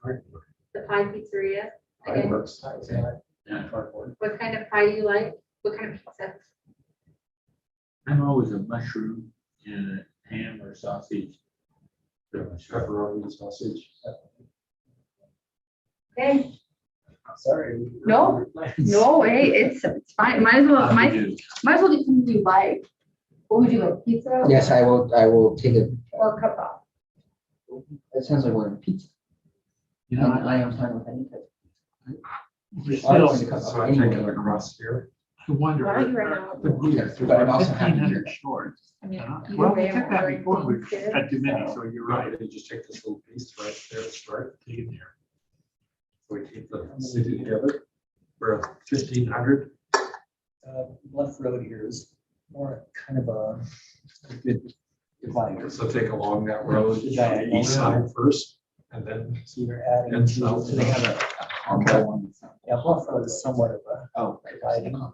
cardboard. The pie pizzeria. Mine Again, works. Yeah, cardboard. what kind of pie do you like? What kind of pizza? I'm always a mushroom and a ham or sausage. Pepperoni sausage. Okay, Sorry. No. no, hey, it's fine. Might as well, I do. might as well do something you like. What would you like, pizza? Yes, I will take it. Or cup off? It sounds like we're in pizza. You know, And I am fine with any type. I I don't still, want to cut So off I any take more. it across here. I wonder. Why don't you run out? The beer, But I'm also happy to do 1,500 that. short. I mean, either Well, we way, took I'm that ordering before, we things too. had too many, so you're right. Right, you just take this little piece right there to start. Take it there. So we keep the city together. We're at 1,500. Left road here is more kind of a good divider. So take along that road, Yeah. east side first, and then So you're adding And to, south. they have a, Okay. One. yeah, Bluff Road is somewhat of a Oh. dividing line.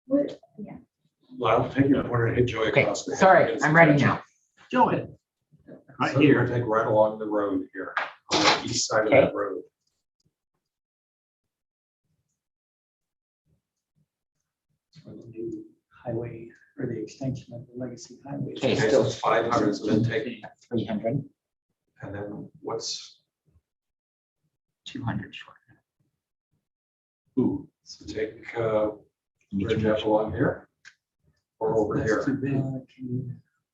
What- Yeah. Lyle, take your corner and hit Joey Okay, across. the head sorry, against I'm the ready fence. now. Joey. Right So you're here. gonna take right along the road here, on the east side of Okay. that road. For the new highway, or the extension of the legacy highway. Okay, Okay, so it's 500, so then take, 300, and then what's, 200 short. Ooh. so take, where'd you have along here? Or over That's too here? big.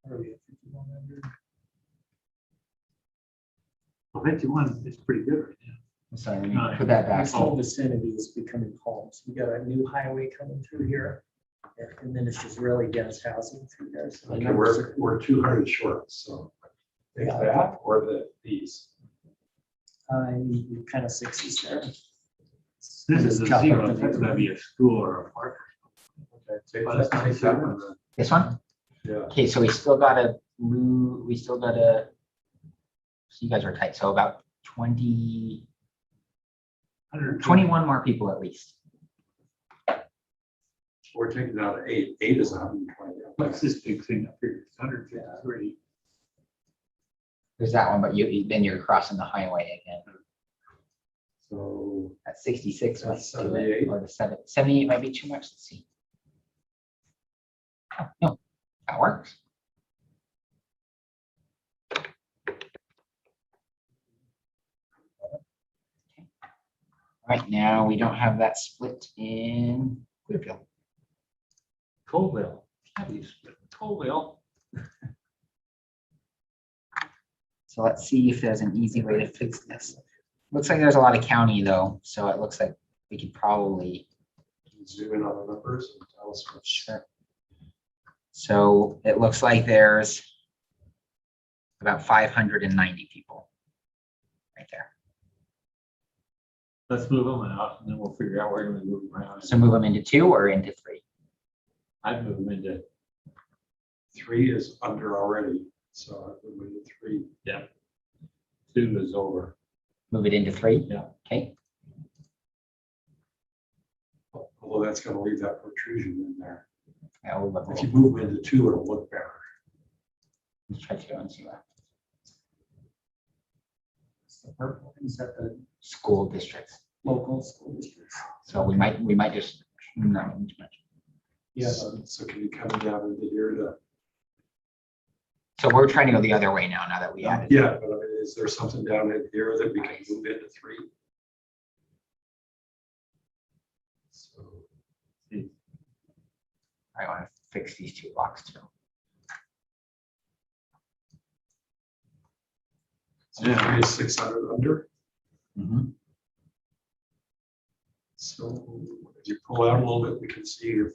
Where are we at, 5,100? Well, 51 is pretty good right now. I'm sorry, let me put that back. This whole vicinity is becoming homes. We got a new highway coming through here. And then it's just really dense housing through there. So the Okay, numbers we're 200 short, so take Yeah. that or these. are kind of 60s there. This is a zero, that's gonna be a school or a park. Okay, take Well, that, that's take that one, This one? yeah. Okay, so we still gotta so you guys are tight, so about 20, 21 more people at least. We're taking out 8, 8 is 120. What's this big thing up here? It's 153. There's that one, but then you're crossing the highway again. So At 66 might That's do it, 78. or the 78 might be too much, let's see. Oh, no, that works. Right now, we don't have that split in Clearfield. Colville. How do you split Colville? So let's see if there's an easy way to fix this. Looks like there's a lot of county though, so it looks like we could probably, zoom in on the numbers and tell us what's. sure. So it looks like there's about 590 people right there. Let's move them out and then we'll figure out where we move them around. So move them into 2 or into 3? I'd move them into, 3 is under already, so I would move to 3. 2 is over. Move it into 3? Yeah. Okay, Although that's gonna leave that protrusion in there. now we'll look. If you move them into 2, it'll look better. Let's try to go and see what The purple is at the school districts. local school districts. So we might just, not too much. Yeah. So can you come down into here to, So we're trying to go the other way now that we added. yeah, but I mean, is there something down in here that we can move into 3? So, I want to fix these 2 blocks too. so 3 is 600 under. So if you pull out a little bit, we can see if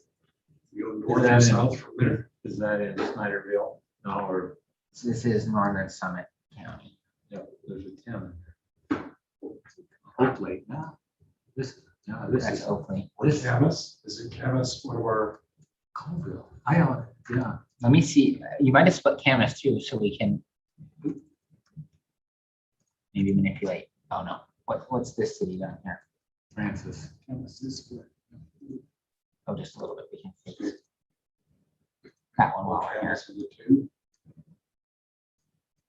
you go north that or in- south from there. Is that in Snyderville? No, or, So this is Northern Summit County. yeah, there's a 10 in there. Oakley, no, this That's is Oakley. Or Camas, is it Camas, one of our, Colville. I don't, yeah, Let me see, you might have split Camas too, so we can maybe manipulate. Oh no, what's this city down here? Francis. Oh, just a little bit, we can fix that one while we're here. Camas is it two?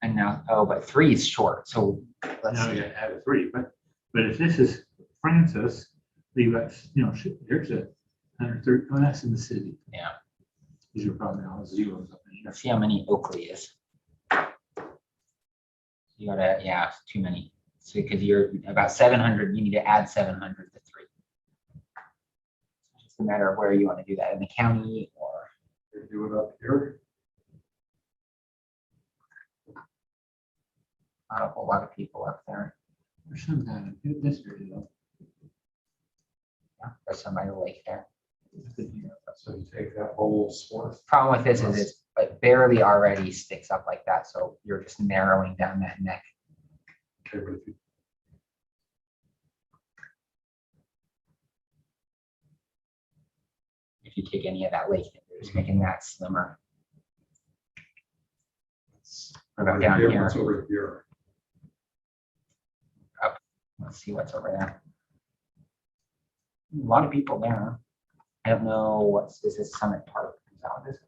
And now, oh, but 3 is short, so let's Now see. you have a 3, but if this is Francis, you got, there's a 130, oh, that's in the city. Yeah. These are probably all zeros up in here. Let's see how many Oakley is. You gotta, yeah, it's too many. So because you're about 700, you need to add 700 to 3. It's just a matter of where you want to do that, in the county or, We do it up here. not a whole lot of people up there. There's some down in this area though. Yeah, there's some by the lake there. So you take that whole swath. Problem with this is it barely already sticks up like that, so you're just narrowing down that neck. Okay, but if you If you take any of that lake, you're just making that slimmer. What about down here? What's over here? Let's see what's over there. A lot of people there. I don't know what's, this is Summit Park. Is that what this is?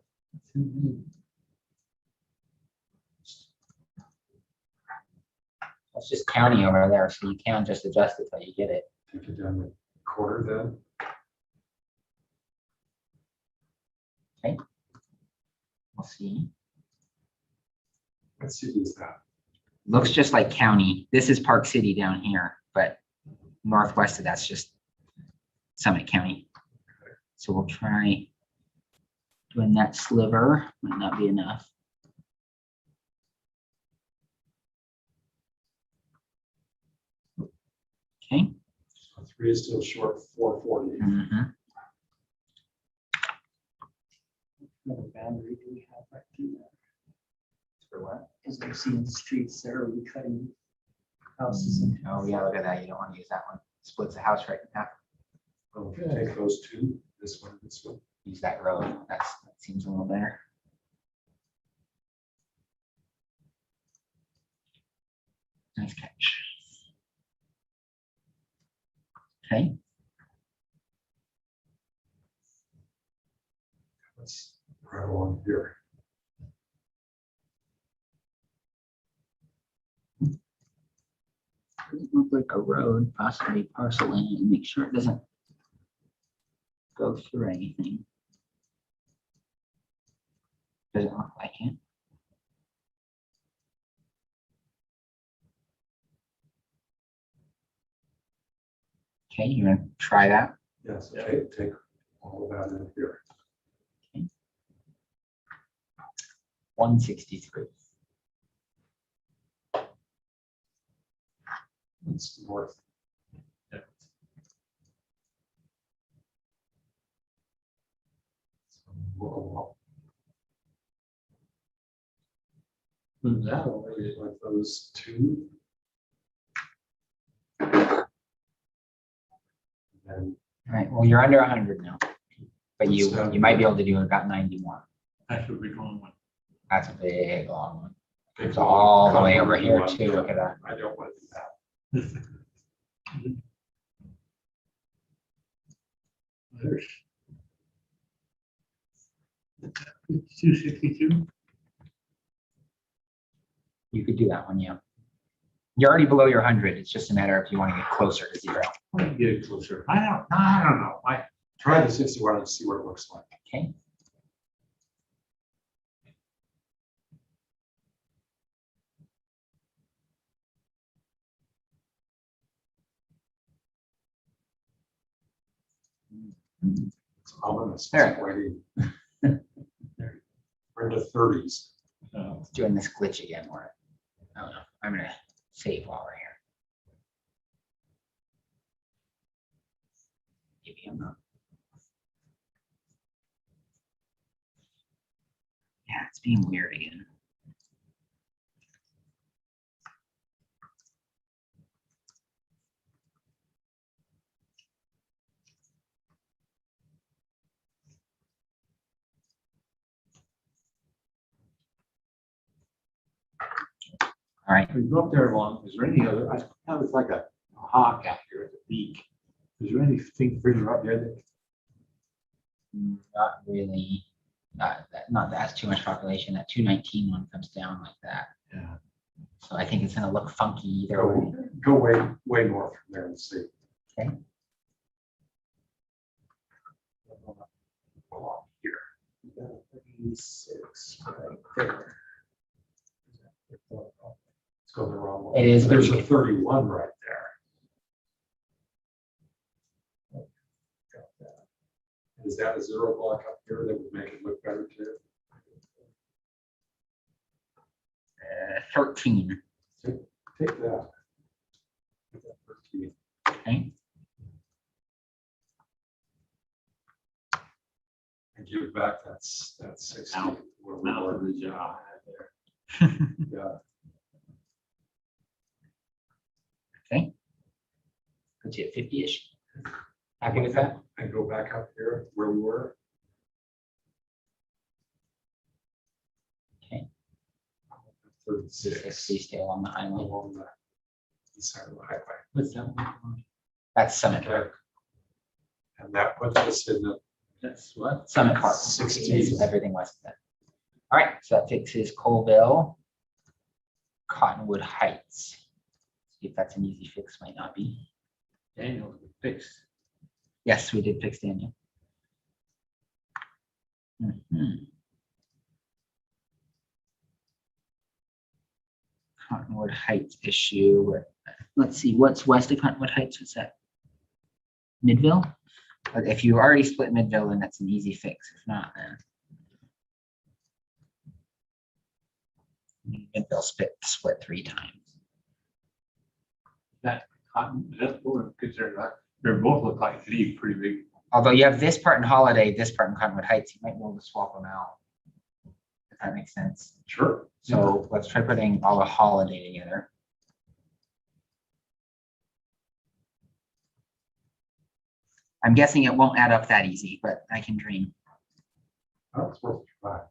That's just county over there, so you can just adjust it till you get it. Take it down the quarter then. We'll see. What city is that? Looks just like county. This is Park City down here, but northwest of that's just Summit County. So we'll try doing that sliver. Might not be enough. Okay. So 3 is still short, 440. Mhm. Another boundary do we have right through there? For what? As we see in the streets there, are we cutting houses and Oh, yeah, look at that. You don't want to use that one. Splits the house right in half. Well, if you take those two, this one, this one. Use that road. That seems a little better. Nice catch. Okay. That's right along here. Doesn't look like a road, possibly parcel in and make sure it doesn't go through anything. Doesn't look like it. Okay, you're gonna try that. Yes, take all of that in here. 163. It's north. Well, Move that that over. way, like those two. And All right, well, you're under 100 now, but you might be able to do about 90 more. That should be going one. That's a big long one. It's all the way over here too. Look at that. I don't want to do that. There's 262. You could do that one, yeah. You're already below your 100. It's just a matter if you want to get closer to 0. I can get it closer. I don't know. Try the 61 and see what it looks like. Okay. It's ominous. There. It's writing. We're in the 30s. It's doing this glitch again where, I don't know. I'm gonna save while we're here. Maybe I'm not. Yeah, it's being weird again. All right, We go up there along, is there any other, that was like a hawk out here at the beak. Is there anything further up there that, not really, not that's too much population. That 219 one comes down like that. yeah, So I think it's gonna look funky either way. Go way north from there and see. Okay. Along here. 36 right there. It's going the wrong way. It is, but There's you a 31 right there. Is that a 0 block up here that would make it look better too? 13. Take that. Take that 13. Okay. And give back that's 60. Out. where we mouth were. of the jaw there. Yeah. Okay. Puts you at 50-ish. Happy with that? And go back up here where we were. Okay. 36. 60 stay along the highway. Along the east side of the highway. What's that one? That's Summit Park. Okay. And that puts us in the That's what? Summit Park. 60. Is everything west of that. All right, so that fixes Colville, Cottonwood Heights. See if that's an easy fix, might not be. Daniel fixed. Yes, we did fix Daniel. Mhm. Cottonwood Heights issue. Let's see, what's west of Cottonwood Heights? What's that? Midville? But if you already split Midville, then that's an easy fix. If not, then Midville split 3 times. That cotton, that's what they're both look like leaf pretty big. Although you have this part in Holiday, this part in Cottonwood Heights, you might be able to swap them out. If that makes sense. Sure. So let's try putting all the Holiday together. I'm guessing it won't add up that easy, but I can dream. That's worth a try.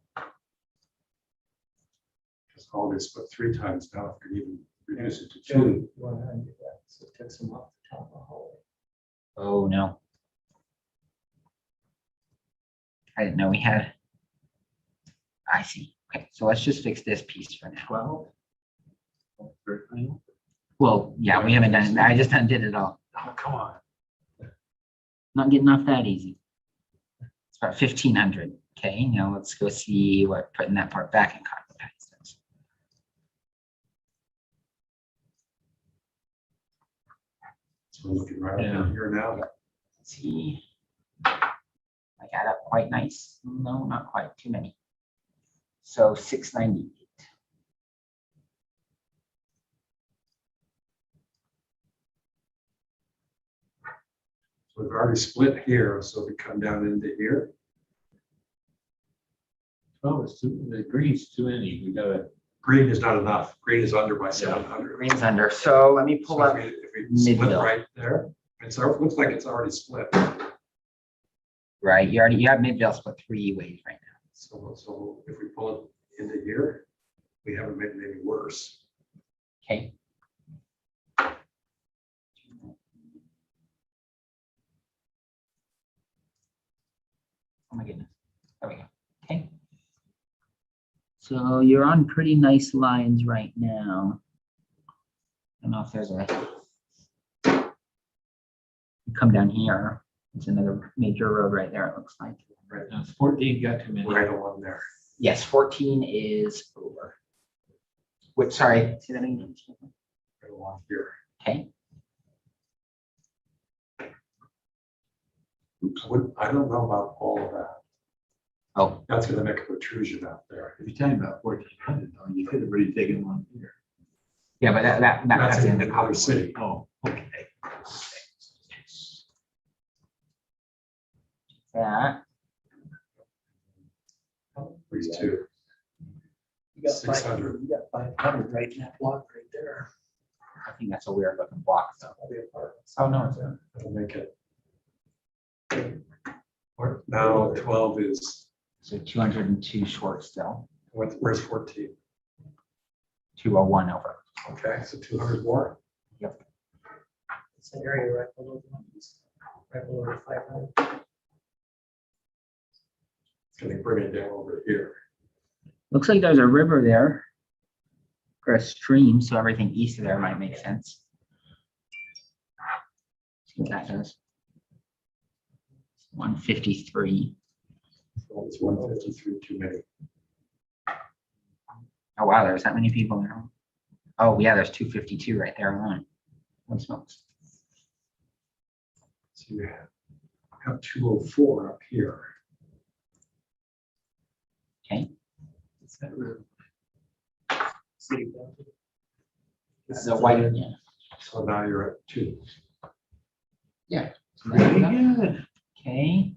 Because all this split 3 times now, if you even reduce it to 2. 100, yeah. So it takes them off the top of the hole. Oh, no. I didn't know we had. I see. Okay, so let's just fix this piece for now. 12. Well, yeah, we haven't done it. I just undid it all. Oh, come on. Not getting off that easy. It's about 1,500. Okay, now let's go see what putting that part back in Cottonwood Heights does. So we're looking right up here now. Let's see. I got up quite nice. No, not quite. Too many. So 698. So we've already split here, so we come down into here. Oh, it's too, the green's too many. We gotta, Green is not enough. Green is under by 700. Green's under. So let me pull So up. if we split Midville. right there, it looks like it's already split. Right, you have Midville split 3 ways right now. So if we pull it into here, we haven't made it any worse. Okay. Oh my goodness. There we go. Okay. So you're on pretty nice lines right now. I don't know if there's a. You come down here. It's another major road right there, it looks like. Right, now 14 got too many. right along there. Yes, 14 is over. Which, sorry, say that again. Right along here. Okay. I don't know about all of that. Oh, That's gonna make a protrusion out there. If you're talking about 1,400, though, you could have really taken one here. yeah, but that That's cuts in into another Cottonwood. city. Oh, okay. That. These two. You got 600. You got 500 right in that block right there. I think that's a weird looking block. So. All the apartments. Oh, no, it's a. That'll make it. Now 12 is, So 202 short still. where's 14? 201 over. Okay, so 200 more. It's an area right below the 500. It's gonna bring it down over here. Looks like there's a river there. Or a stream, so everything east of there might make sense. See what that does. 153. So it's 153 too many. Oh wow, there's that many people there. Oh yeah, there's 252 right there alone. What smokes? So you have 204 up here. Okay. Is that river? The white, yeah. So now you're at 2. Pretty good. Okay.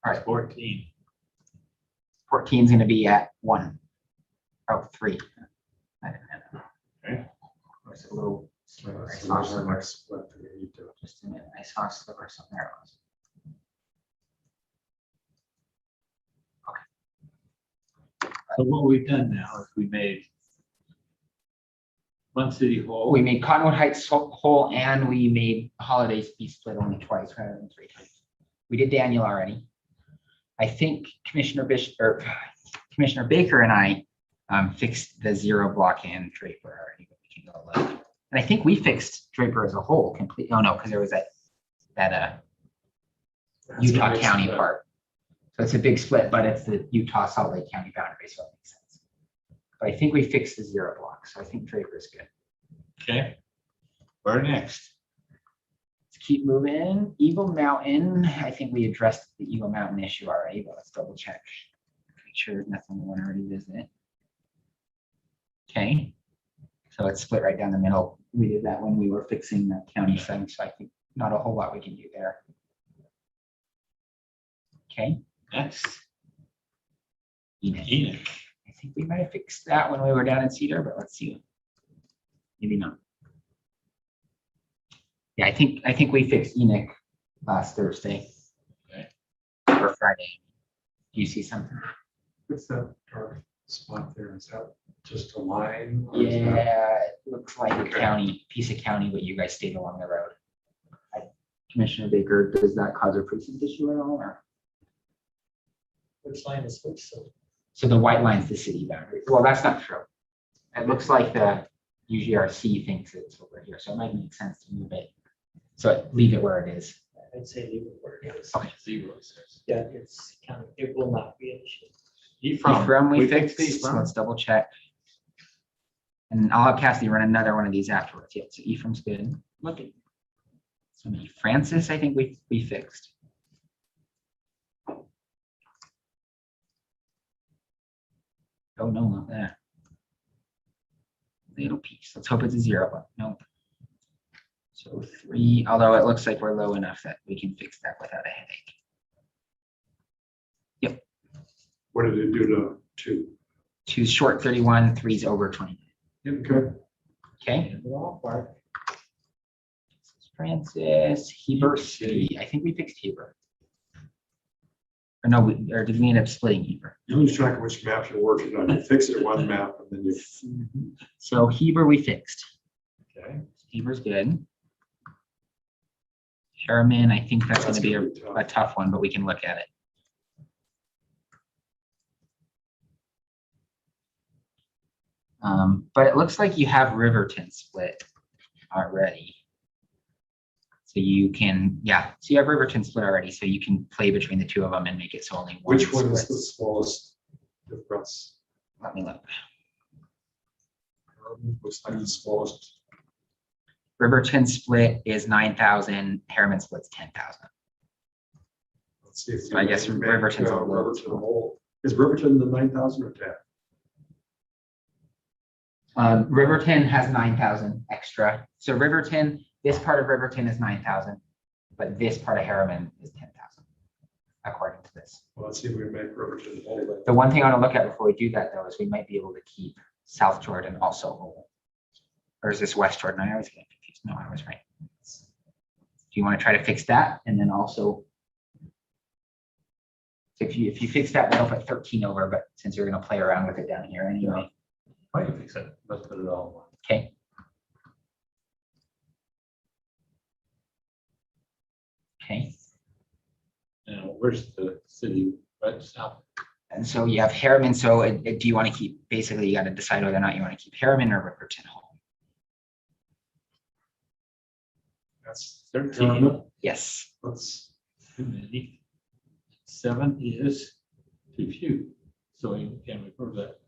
All right, 14. 14 is going to be at 1. Oh, 3. I didn't know. Okay. There's a little, So there's our next split that we need to. just a minute. I saw a sliver somewhere else. So what we've done now is we made one city hall. We made Cottonwood Heights whole and we made Holidays be split only twice rather than 3 times. We did Daniel already. I think Commissioner Commissioner Baker and I fixed the 0 block and Draper already, but we can go look. And I think we fixed Draper as a whole complete. Oh no, because there was that That's Utah a big County split. part. So it's a big split, but it's the Utah Salt Lake County boundary, so it makes sense. But I think we fixed the 0 block, so I think Draper is good. Okay. Where next? Let's keep moving. Eagle Mountain, I think we addressed the Eagle Mountain issue already, but let's double check. Make sure there's nothing we want to revisit. Okay. So it's split right down the middle. We did that when we were fixing the county thing, so I think not a whole lot we can do there. Okay, Next. Enoch. Enoch. I think we might have fixed that when we were down in Cedar, but let's see. Maybe not. Yeah, I think we fixed Enoch last Thursday. Okay. Or Friday. Do you see something? What's that dark spot there? Is that just a line? or is that- Yeah, it looks like a Okay. county, piece of county, but you guys stayed along the road. Commissioner Baker, does that cause a precinct issue at all, or? Which line is which? So So the white line's the city boundary. Well, that's not true. It looks like the UGRC thinks it's over here, so it might make sense to move it. So leave it where it is. I'd say leave it where it is. Okay. 0 says. Yeah, it's county. It will not be an issue. Ephraim, we fixed fixed, so Ephraim. let's double check. And I'll have Cassidy run another one of these afterwards. Yeah, so Ephraim's good. Look at. So maybe Francis, I think we fixed. Oh, no, not that. Little piece. Let's hope it's a 0, but no. So 3, although it looks like we're low enough that we can fix that without a headache. What did it do to 2? 2's short 31, 3's over 20. Good. Okay. Ballpark. Francis, Heber City. I think we fixed Heber. Or no, or did we end up splitting Heber? You lose track of which map you're working on. You fix it one map and then you. So Heber we fixed. Okay. Heber's good. Harriman, I think that's going to be gonna be tough. a tough one, but we can look at it. But it looks like you have Riverton split already. So you can, yeah, so you have Riverton split already, so you can play between the 2 of them and make it so only one. Which one is the splits. smallest difference? Let me look. Looks like the smallest. Riverton split is 9,000, Harriman split's 10,000. Let's see if. So I guess you make, Riverton's a little Riverton whole. Is Riverton the 9,000 or 10? Riverton has 9,000 extra. So Riverton, this part of Riverton is 9,000, but this part of Harriman is 10,000, according to this. Well, let's see if we make Riverton whole. then. The one thing I want to look at before we do that, though, is we might be able to keep South Jordan also whole. Or is this West Jordan? I always get confused. No, I was right. Do you want to try to fix that? And then also, so if you fix that, that'll put 13 over, but since you're going to play around with it down here anyway. Why do you fix it? Let's put it all in one. Okay. Now, where's the city, right south? And so you have Harriman, so do you want to keep, basically you got to decide whether or not you want to keep Harriman or Riverton Hall. That's 13. Yes, Let's, Too many. 7 is too few. So you can refer that.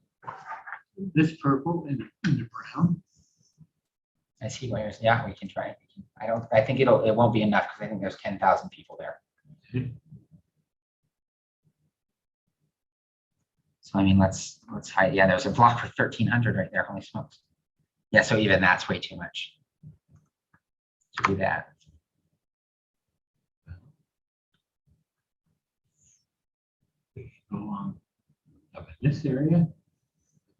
This purple and the brown. I see what you're, yeah, we can try it. I think it won't be enough because I think there's 10,000 people there. So I mean, let's hide, yeah, there's a block for 1,300 right there, holy smokes. Yeah, so even that's way too much. To do that. Go on up in this area.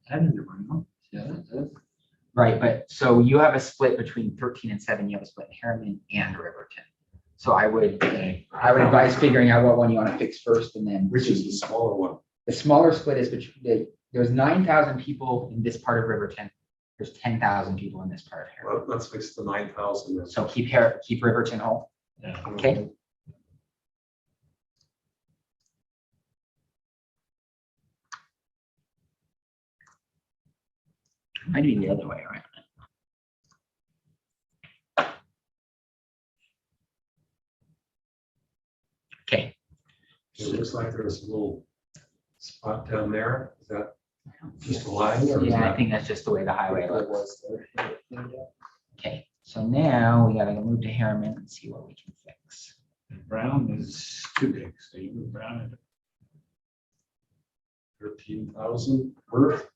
That is the brown. Yeah, that's Right, but so you have a split between 13 and 7, you have a split in Harriman and Riverton. So I would advise figuring out what one you want to fix first and then. which is the smaller one? The smaller split is between, there's 9,000 people in this part of Riverton. There's 10,000 people in this part of Harriman. Let's fix the 9,000. So keep Riverton whole. yeah. Okay. Might be the other way around. Okay. It looks like there's a little spot down there. Is that just a line? or is Yeah, I that- think that's just the way the highway looks. Okay, so now we gotta move to Harriman and see what we can fix. Brown is too big. So you move brown and 13,000 worth.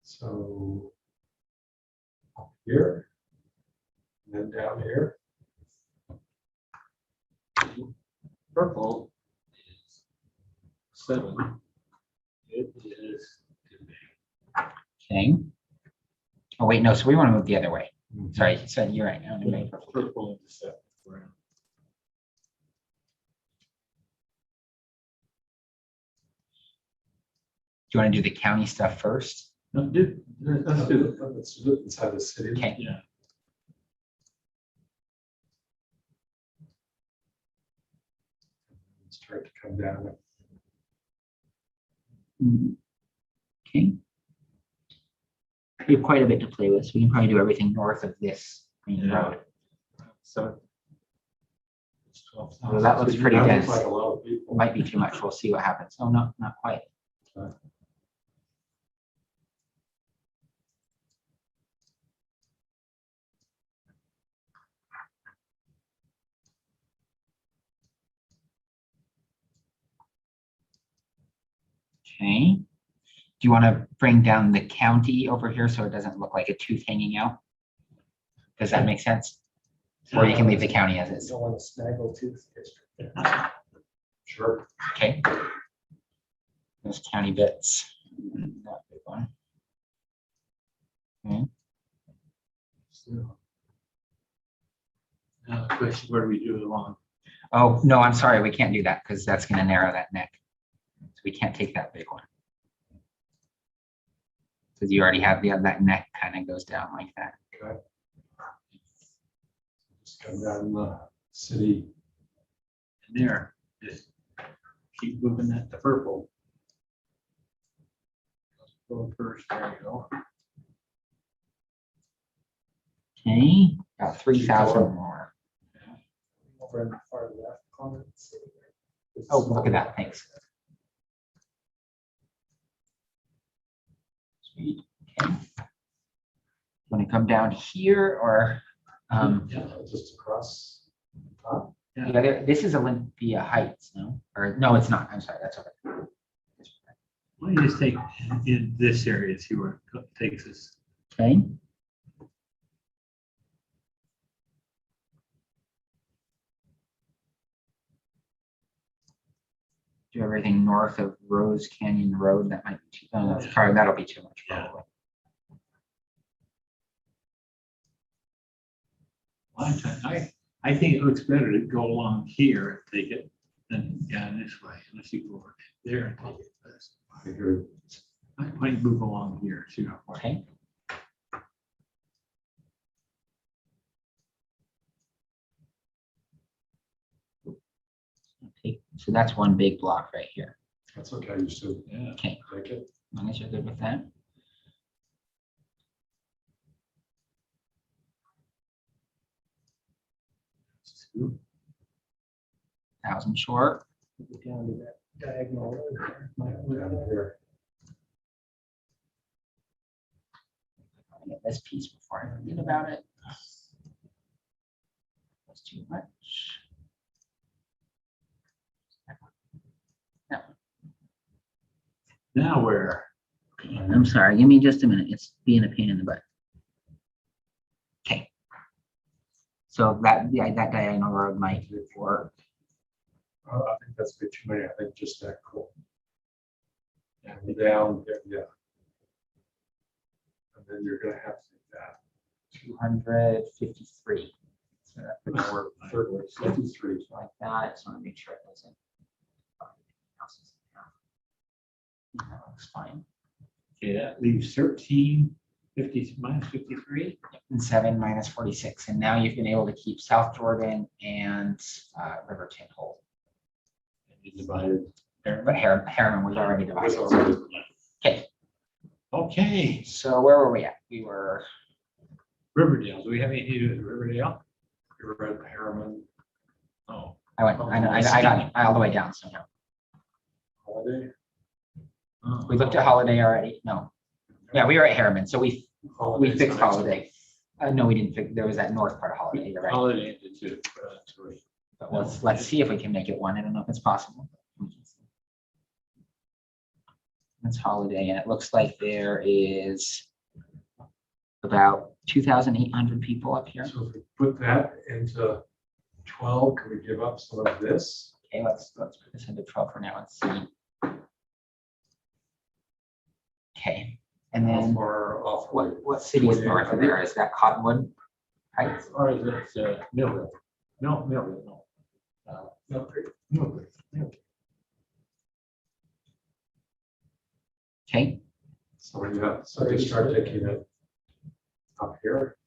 So up here, and then down here. Purple is 7. It is too big. Okay. Oh, wait, no, so we wanna move the other way. Sorry, so you're right. I wanna make purple. Purple into 7. Brown. Do you wanna do the county stuff first? no, let's do it. Let's do it inside the city. Okay. Yeah. Start to come down. Okay. We have quite a bit to play with, so we can probably do everything north of this main Yeah. road. So It's 12,000. Well, that looks pretty That dense. looks like a lot of people. Might be too much. We'll see what happens. Oh, no, not quite. Okay. Do you want to bring down the county over here so it doesn't look like a tooth hanging out? Does that make sense? Or you can leave the county as is. Don't want to snaggle tooth district. Sure. Okay. Those county bits. That big one. Okay. now the question, where do we do it along? Oh, no, I'm sorry. We can't do that because that's going to narrow that neck. So we can't take that big one. Because you already have that neck kind of goes down like that. Okay. Just come down the city. And there, just keep moving that to purple. Go first, there you go. Okay, about 3,000 more. Over in the far left corner of the city. Oh, look at that. Thanks. Sweet. Okay. Want to come down here or Yeah, just across. the top. the other? This is Olympia Heights, no? Or no, it's not. I'm sorry. That's okay. Why don't you just take in this area, see where it takes us. Okay. Do everything north of Rose Canyon Road. That might be too, that'll be too much Yeah. probably. I think it looks better to go along here and take it than down this way, unless you go over there and take it. I agree. I might move along here, see how far. Okay. Take So that's one big block right here. That's okay, you should Yeah. Okay, take it. as long as you're good with that. Thousand short. Get down to that diagonal road there. Might Down here. I'll get this piece before I forget about it. That's too much. Now where? Okay, I'm sorry, give me just a minute. It's being a pain in the butt. Okay. So that, yeah, that diagonal road might work. I think that's a bit too many. I think just that cool. And down, yeah. And then you're gonna have to do that. 253. So that could Or third way, 53. like that. I just want to make sure it doesn't. That looks fine. Okay, that leaves 1350 minus 53. And 7 minus 46. And now you've been able to keep South Jordan and Riverton whole. And we divided. But Harriman was already divided. Okay, Okay, so where were we at? We were, Riverdale. Do we have anything to do with Riverdale? You're at Harriman Oh, I got all the way down somehow. Holiday. oh. We looked at Holiday already. No. Yeah, we were at Harriman. So we Holiday's fixed the next Holiday. No, we didn't fix, there was that north part of Holiday, you're right. Holiday Institute. Three. But let's see if we can make it one. I don't know if it's possible. That's Holiday, and it looks like there is about 2,800 people up here. So if we put that into 12, can we give up some of this? Okay, let's put this into 12 for now and see. Okay, and How then far off? are we? what city is north of there? Is that Cottonwood Heights? Or is it Millville? No, Millville, no. Millville. Okay, So yeah, so they start taking it up here.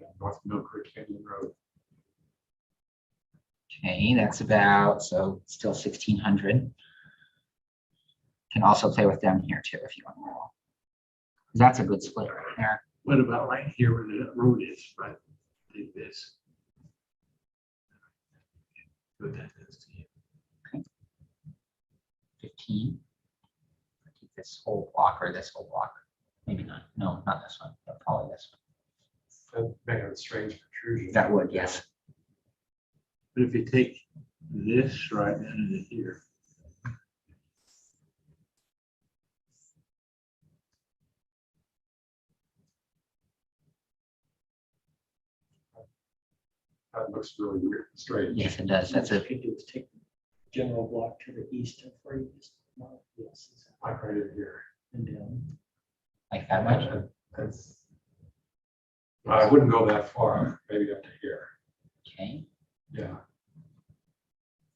Yeah, North Mill Creek Canyon Road. okay, that's about, so still 1,600. Can also play with them here too if you want more. That's a good split right there. What about right here where the road is, right? Take this. What that does to you. 15. Keep this whole block or this whole block. Maybe not. No, not this one, but probably this one. And making it strange protrusion. That would, yes. But if you take this right into here. That looks really weird, strange. Yes, it does. That's What a, you could do is take the general block to the east of where you just marked, yes, Like right in here. and down. like that much. That's- I wouldn't go that far, maybe up to here. Okay, Yeah,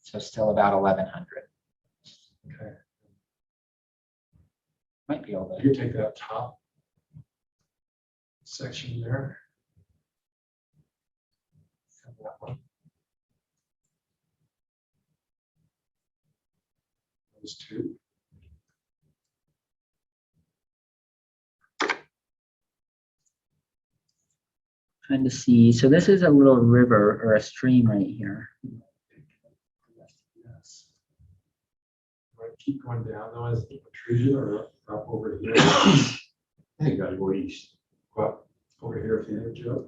so still about 1,100. okay. Might be able to. You can take that top section there. And that one. Those two. Trying to see. So this is a little river or a stream right here. Yes. Right, keep going down though as the protrusion or up over here. I think you gotta go east. Go up over here if you have Joe.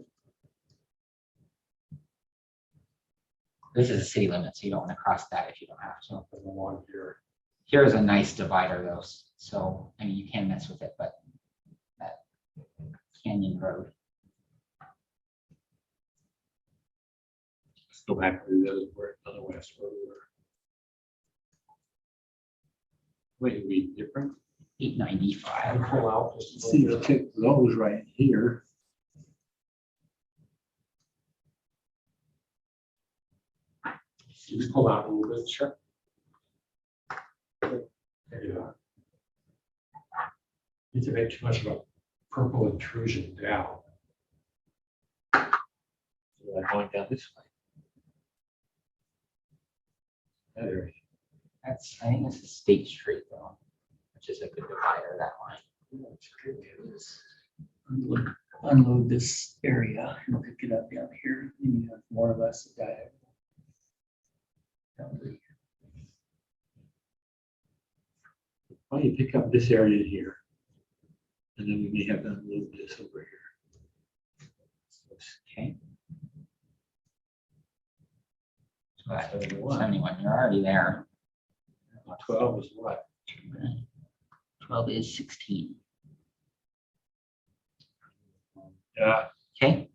This is a city limit, so you don't want to cross that if you don't have to. And the one here. Here's a nice divider though. So, I mean, you can mess with it, but that Canyon Road. Let's go back to the other west where we were. Wait, we different? 895. Pull out just a See, little let's bit. take those right here. Just pull out a little bit. Sure. Yeah. Need to make too much of a purple intrusion down. Going down this way. There. That's, I think this is State Street though, which is a good divider, that line. Unload this area and pick it up down here. You have more or less a diagonal. Down there. Why don't you pick up this area here? And then we may have to unload this over here. Okay. So that's 71, you're already there. 12 is what? 12 is 16. Yeah. Okay,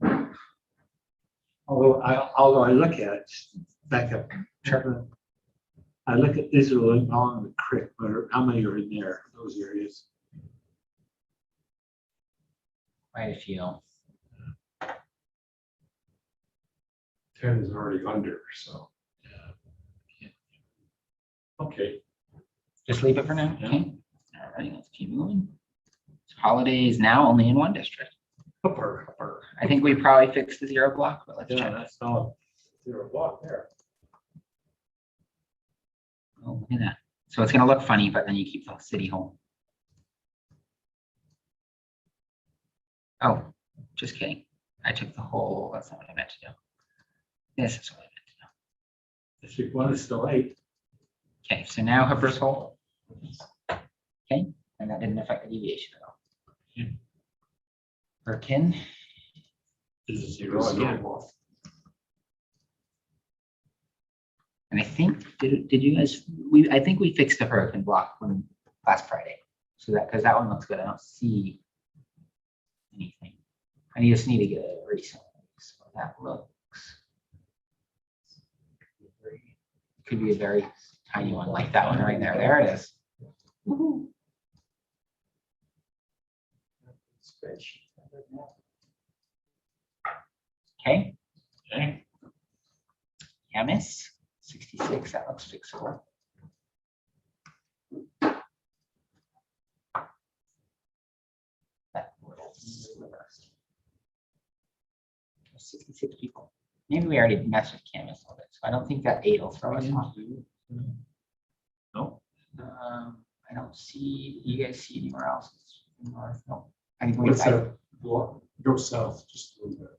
Although I look at it, back up. Sure. I look at this along the creek, but how many are in there, those areas? quite a few. 10 is already under, so. Okay. Just leave it for now, Yeah. okay? All right, let's keep moving. Holidays now only in one district. Upper. I think we probably fixed the 0 block, but let's Yeah, check. that's all. 0 block there. Oh, look at that. So it's gonna look funny, but then you keep the city home. Oh, just kidding. I took the whole, that's not what I meant to do. This is what I meant to do. District 1 is still 8. Okay, so now Hooper's Hole. Okay, and that didn't affect the deviation at all. Yeah. Birkin, This is 0 again. and I think, did you guys, I think we fixed the Hurricane block when last Friday. So that, because that one looks good. I don't see anything. I just need to get a recent. So that looks. Could be a very tiny one like that one right there. There it is. Woohoo. Okay. Okay. Yamis, 66, that looks fixable. That was reversed. 66 people. Maybe we already messed with Canvas a little bit, so I don't think that 8 will throw us off. No. I don't see, you guys see anywhere else? North? No. I think we, What's that block? Go south just a little bit.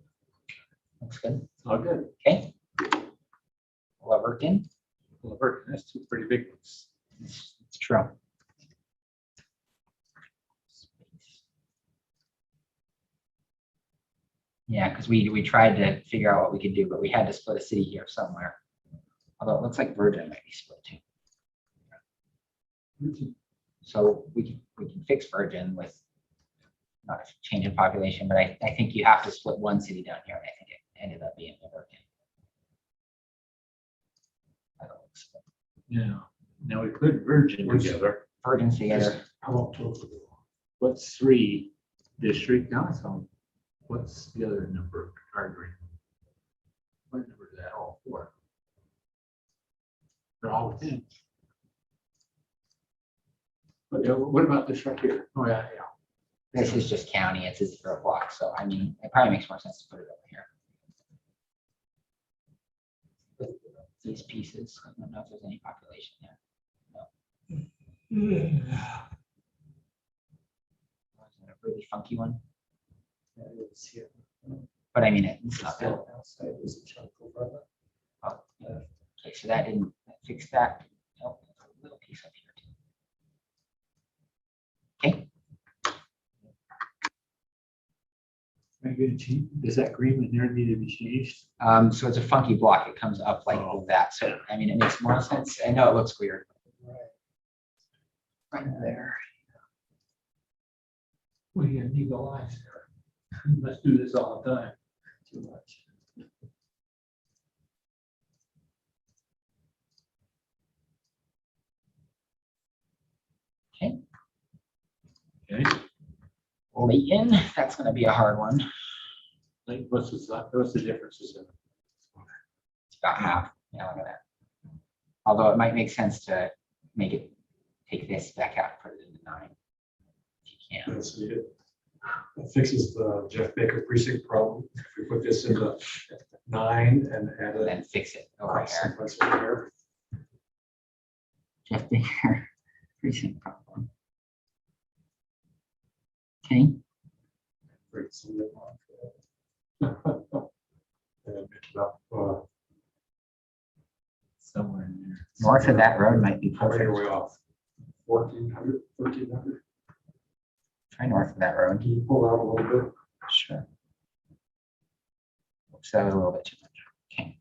looks good. It's all good. Okay. Leverton. That's 2 pretty big ones. It's true. Yeah, because we tried to figure out what we could do, but we had to split a city here somewhere. Although it looks like Virgin might be split too. So we can fix Virgin with not a change in population, but I think you have to split one city down here, and I think it ended up being Virgin. Yeah. Now we put Virgin together. Virgin's together. How about Tokyo? What's 3 district? Now it's on. What's the other number? Arguing. What number is that? All 4. They're all within. But yeah, what about this right here? Oh, yeah. This is just county, it's a 0 block, so I mean, it probably makes more sense to put it over here. These pieces, I don't know if there's any population there. No. A really funky one, That is here. but I mean, it's not bad. Still outside is a chunk over there. Oh, yeah. Okay, so that didn't fix that. Nope, there's a little piece up here too. Okay, Does that green one there need to be changed? so it's a funky block, it comes up like Oh. that, so I mean, it makes more sense. I know it looks weird. Right. Right there. We got eagle eyes there. Let's do this all the time. Too much. Okay. Okay. Layton, that's gonna be a hard one. Like, what's the differences in it? It's about half. Yeah, look at that. Although it might make sense to make it, take this back out, put it into 9. If you can't. That's it. That fixes the Jeff Baker precinct problem. If we put this into 9 and add And a then fix it over here. someplace over here. Jeff Baker precinct problem. Okay, Break some of it off. And make it up, Somewhere in there. north of that road might be how many are perfect. we off? 1,400, 1,300? Try north of that road. Can you pull out a little bit? Sure. Oops, that was a little bit too much. Okay.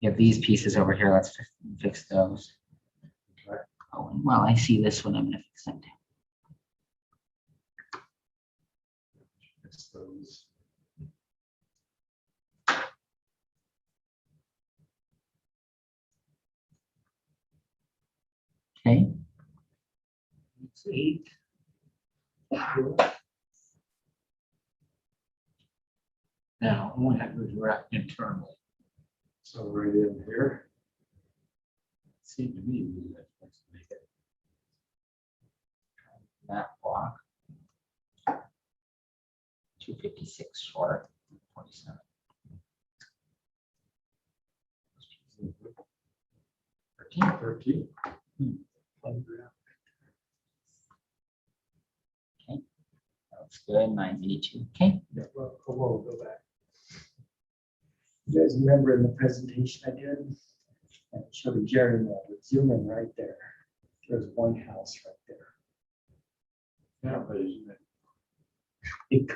You have these pieces over here. Let's fix those. Okay. Oh, and while I see this one, I'm gonna fix that too. Fix those. Okay, It's 8. Now, I want to have it wrapped internally. So right in here. Seemed to me that's supposed to make it. that block. 256 short, 47. 13. 13. Looks good, 982. Okay, Yeah, well, we'll go back. You guys remember in the presentation I did? I showed a Jerry map, zoom in right there. There's one house right there. Yeah, but isn't it?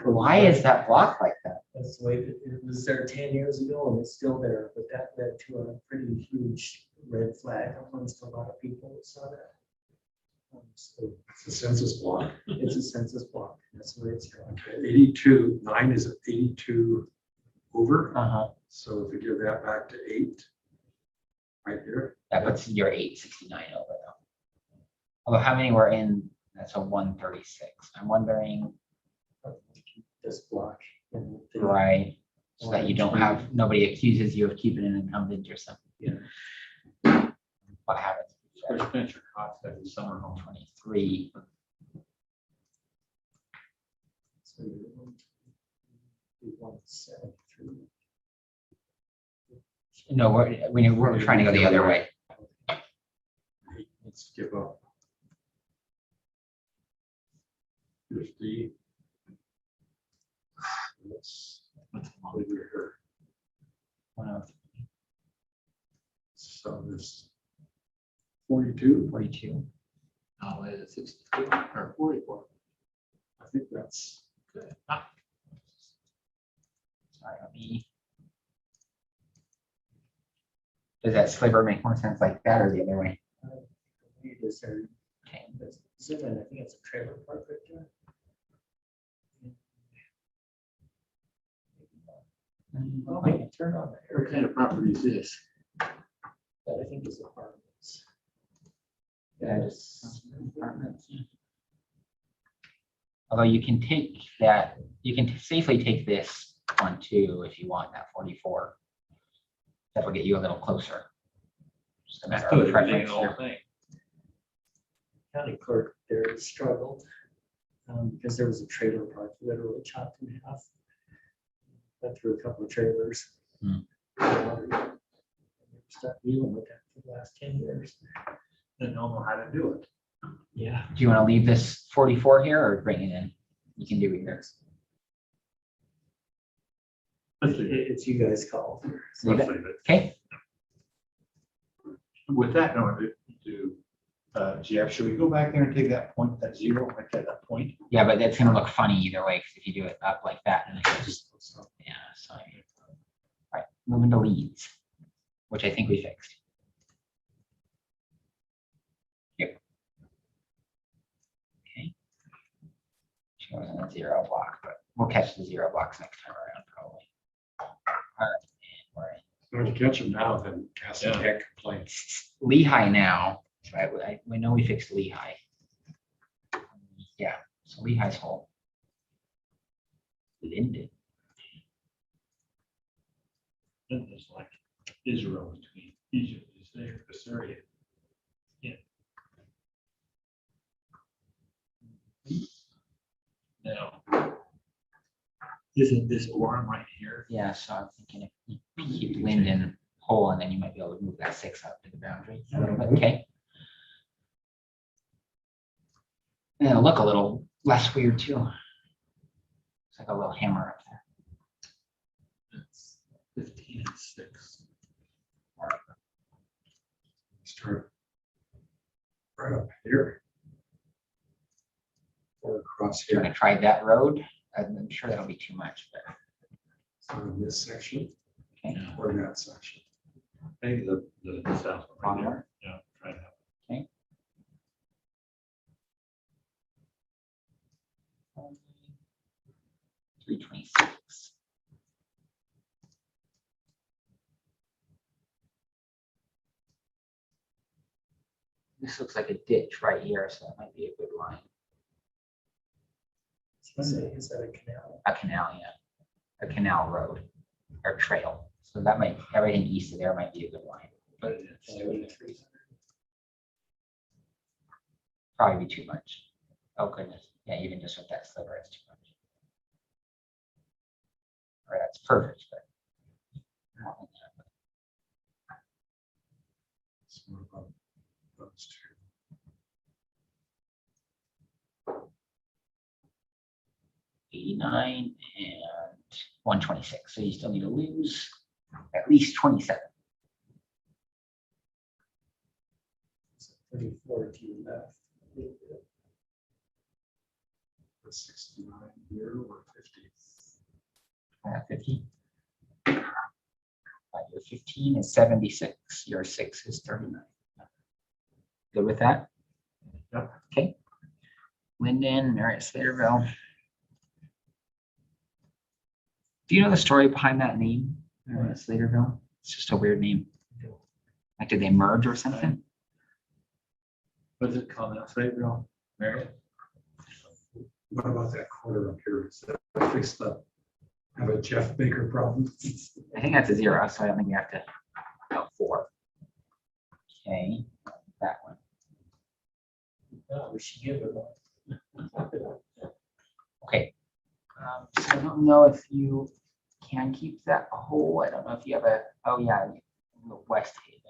why is that block like that? That's the way it was there 10 years ago and it's still there, but that led to a pretty huge red flag amongst a lot of people that saw that. So It's a census block. it's a census block. That's the way it's drawn. 82, 9 is 82 over. Uh-huh. So if we give that back to 8, right here. That puts your 869 over though. Although how many were in, that's a 136. I'm wondering, This block. And the- right, so that you don't have, nobody accuses you of keeping an incumbent or something. Yeah. What happens? First venture cost every summer home. 23. So you're going to be 173. No, we're trying to go the other way. Let's give up. Here's D. Let's over here. 103, So there's 42. 42. No, it's 62 or 44. I think that's Good. Sorry, let me. Does that sliver make more sense like that or the other way? It is there. Okay. Zoom in, I think it's a trailer park right there. Oh, I can turn on there. What kind of property is this? That I think is apartments. Yeah, just apartments, yeah. Although you can take that, you can safely take this one too if you want, that 44. That will get you a little closer. Just a matter of Good, preference everything, the whole here. thing. County clerk there struggled because there was a trailer park literally chopped in half. Went through a couple of trailers. Hmm. Stuck dealing with that for the last 10 years. They don't know how to do it. Yeah. Do you want to leave this 44 here or bring it in? You can do either. Let's leave it. It's you guys call. Leave Let's it. leave it. Okay, With that, in order to, Jeff, should we go back there and take that point, that 0, right at that point? yeah, but that's gonna look funny either way, because if you do it up like that, and it goes, yeah, so. All right, moving to leads, which I think we fixed. Yep. Okay. Showing a 0 block, but we'll catch the 0 blocks next time around, probably. All right, and we're in. If you catch them now, then Cassie Yeah. can't complain. Lehigh now, right? We know we fixed Lehigh. Yeah, so Lehigh's whole. Linden. Then there's like Israel between Egypt is there, this area. Yeah. Now, isn't this Orem right here? Yeah, so I'm thinking if you keep Linden whole, and then you might be able to move that 6 up to the boundary a little bit, okay? And it'll look a little less weird too. It's like a little hammer up there. It's 15 and 6. Start right up here. Or across If you here, want to try that road, I'm sure that'll be too much, but so in this section okay. Yeah. or that section. Maybe the south one right there. Yeah, try that. 326. This looks like a ditch right here, so that might be a good line. Is that a canal? A canal, yeah. A canal road or trail. So that might, everything east of there might be a good line. But it's Probably be too much. Oh goodness. Yeah, even just with that sliver, it's too much. All right, that's perfect, but I don't think that- So what about those two? 89 and 126. So you still need to lose at least 27. 34 to the left. The 69 here or 50? 50. Your 15 is 76. Your 6 is 39. Good with that? Yep. Okay. Linden, Marriott, Slaterville. Do you know the story behind that name? Marriott, Slaterville? It's just a weird name. Like, did they merge or something? What's it called now? Slaterville, Marriott? What about that corner up here? Is that fixed up? Have a Jeff Baker problem? I think that's a 0, so I don't think we have to. Oh, 4. Okay, that one. No, we should give it one. Okay. So I don't know if you can keep that whole. I don't know if you have a, oh yeah, the West Haven.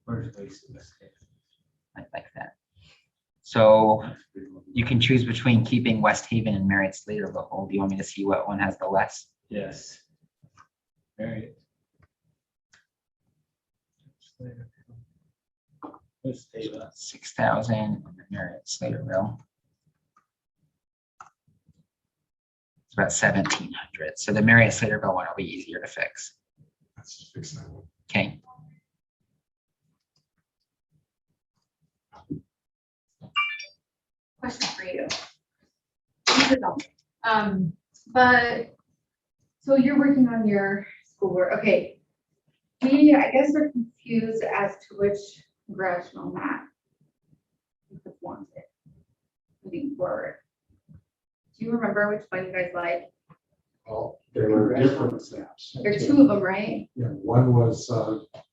Where's West Haven? I like that. So you can choose between keeping West Haven and Marriott Slaterville whole. Do you want me to see what one has the less? Yes. Marriott. West Haven. 6,000 and the Marriott Slaterville. It's about 1,700. So the Marriott Slaterville one will be easier to fix. Let's just fix that one. Okay. Question for you. But, so you're working on your schoolwork, okay. I guess we're confused as to which congressional map you wanted moving forward. Do you remember which one you guys liked? Well, they were different maps. There are 2 of them, right? Yeah, one was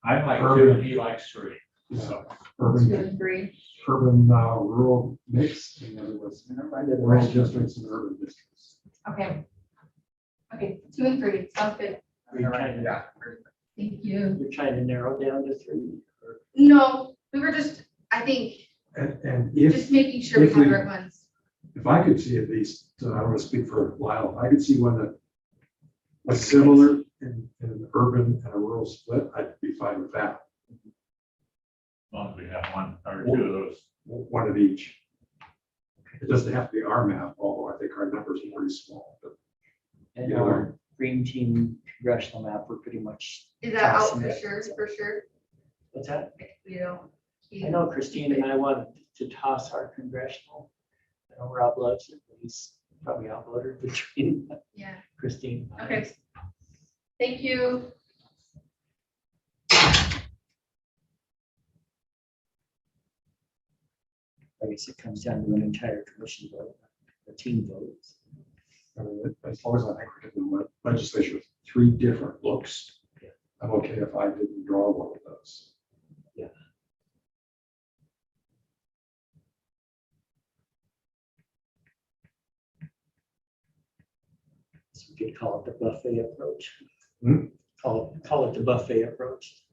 I like Urban. 2 and he likes 3. So urban, 2 and 3. urban rural mix, and the other was rural districts and urban districts. Okay. Okay, 2 and 3, sounds good. You're trying to, Thank you. you're trying to narrow down to 3. or- No, we were just, I think, And just making sure we if have the we- right ones. if I could see at least, I don't want to speak for a while, if I could see one that was similar in an urban and a rural split, I'd be fine with that. as long as we have 1 or 2 of those. One of each. It doesn't have to be our map, although I think our numbers are pretty small, but And Yeah. our green team congressional map, we're pretty much, Is that out Awesome. for sure? what's that? You know. I know Christine and I wanted to toss our congressional. I know Rob loves it, but he's probably outvoted between Yeah, Christine. and I. okay. Thank you. I guess it comes down to an entire commission vote, a team vote. as long as I think we're getting the legislature with 3 different looks, I'm okay if I didn't draw one of those. You could call it the buffet approach. Hmm? Call it the buffet approach.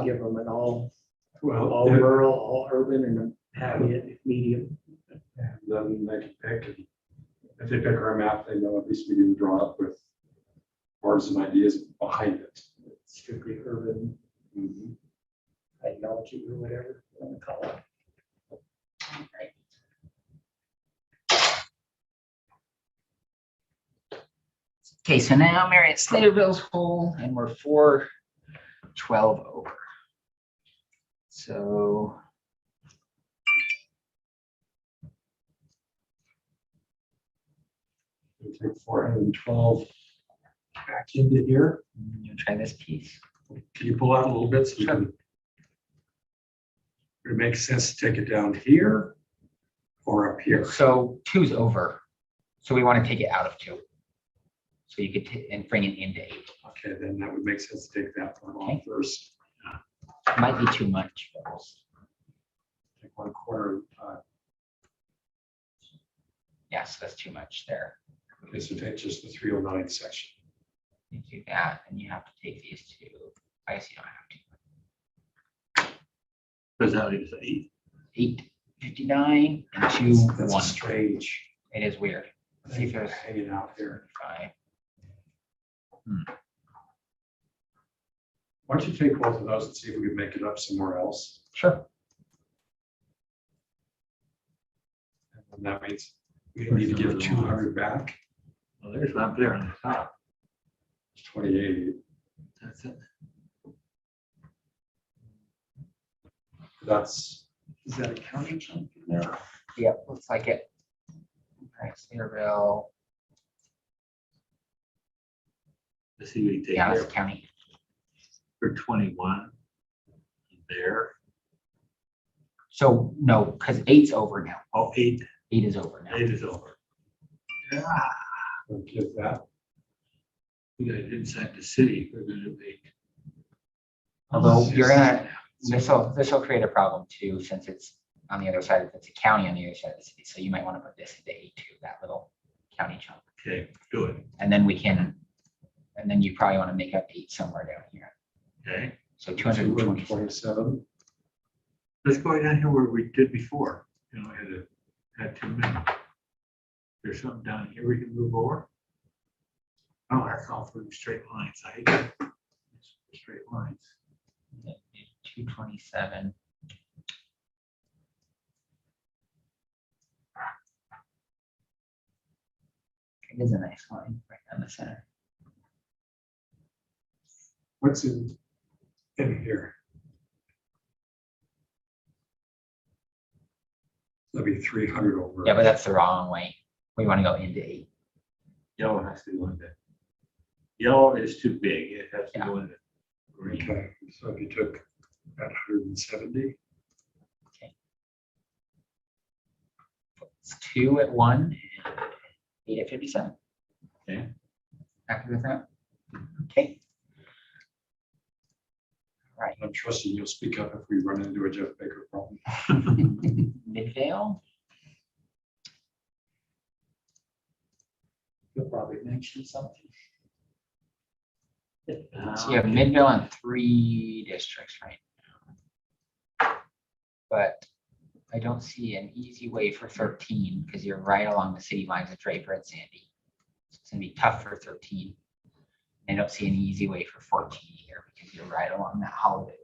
Give them an all Well, rural, all urban, and a happy medium. then they can pick. And if they pick our map, they know at least we didn't draw up with partisan ideas behind it. Strictly urban Mhm. ideology or whatever you want to call it. Okay, so now Marriott Sladeville's whole, and we're 412 over. So We'll take 412 back into here. you try this piece. Can you pull out a little bit so we can? Would it make sense to take it down here or up here? So 2's over. So we want to take it out of 2. So you could and bring it into 8. Okay, then that would make sense to take that one off Okay. first. Might be too much, but we'll see. Take 1/4 at a time. Yes, that's too much there. Okay, so take just the 309 section. You do that, and you have to take these 2. I guess you don't have to. Does that leave us at 8? 859 and That's 2-1. strange. It is weird. Let's see if there's Hanging out here. 5. Why don't you take both of those and see if we can make it up somewhere else? Sure. And that means we need to give 200 back. Well, there's one up there on the top. It's 28. That's it. That's, is that a county chunk in there? Yep, looks like it. All right, Cedarville. Let's see what you take Yeah, there that's county. for 21. There. So no, because 8's over now. Oh, 8. 8 is over now. 8 is over. We'll give that. We got inside the city. We're gonna do 8. Although you're gonna, this will create a problem too, since it's on the other side, it's a county on the other side of the city. So you might want to put this into 8 too, that little county chunk. Okay, do it. And then we can, and then you probably want to make up 8 somewhere down here. Okay. So 220. 227. Let's go down here where we did before. You know, had 2 minutes. There's something down here we can move over. Oh, that's all for straight lines. I hate that. Straight lines. 227. It is a nice line right down the center. What's in here? That'd be 300 over. Yeah, but that's the wrong way. We want to go into 8. Yellow has to go in there. Yellow is too big. It has to go in the green. Okay, so if you took that 170, It's 2 at 1 and 8 at 57. Okay. Happy with that? Okay. Right. I'm trusting you'll speak up if we run into a Jeff Baker problem. Midvale. You'll probably mention something. So you have Midvale and 3 districts right now. But I don't see an easy way for 13 because you're right along the city lines of Draper and Sandy. So it's gonna be tough for 13. I don't see an easy way for 14 here because you're right along that holiday.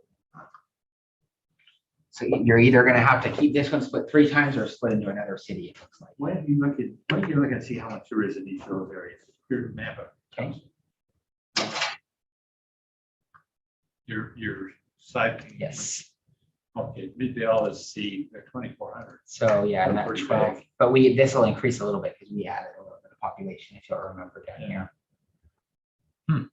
So you're either gonna have to keep this one split 3 times or split into another city, it looks like. Why don't you look and see how much there is in each of those areas? Here's a map of Okay, your side. yes. Okay, Midvale is C, they're 2,400. So yeah, and that Pretty 12, big. but this will increase a little bit because we added a little bit of population, if you'll remember down Yeah. here.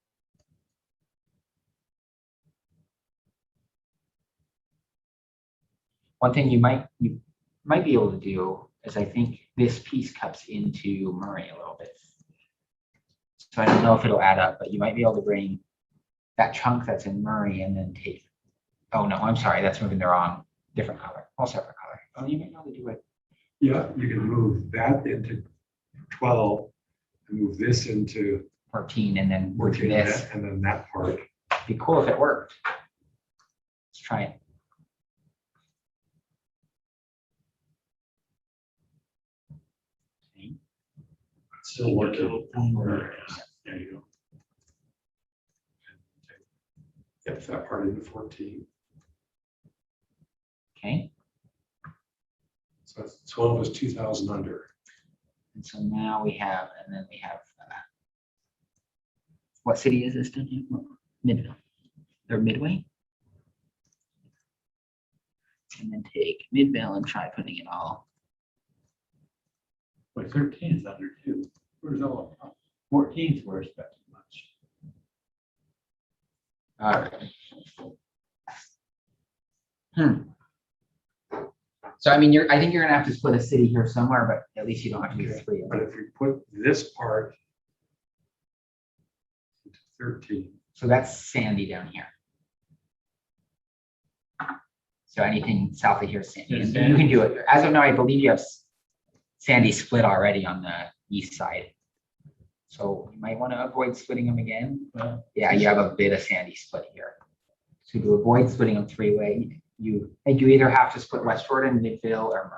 One thing you might be able to do is I think this piece cuts into Murray a little bit. So I don't know if it'll add up, but you might be able to bring that chunk that's in Murray and then take, oh no, I'm sorry, that's moving the wrong, different color, all separate color. Oh, you might be able to do it. Yeah, you can move that into 12 and move this into 14 and then work through 14, this. and then that part. Be cool if it worked. Let's try it. Okay. Still working. There you go. Yep, that part into 14. Okay. So that's 12 is 2,000 under. And so now we have, and then we have, what city is this? Midville or Midway? And then take Midville and try putting it all. But 13 is under two. Where's all, 14's worse, but too much. All right. So I mean, I think you're gonna have to split a city here somewhere, but at least you don't have to do three. But if we put this part into 13, So that's Sandy down here. So anything south of here is Sandy. And you can do it. As of now, I believe you have Sandy split already on the east side. So you might want to avoid splitting them again. Well, Yeah, you have a bit of Sandy split here. So to avoid splitting them three-way, you either have to split West Jordan, Midville, or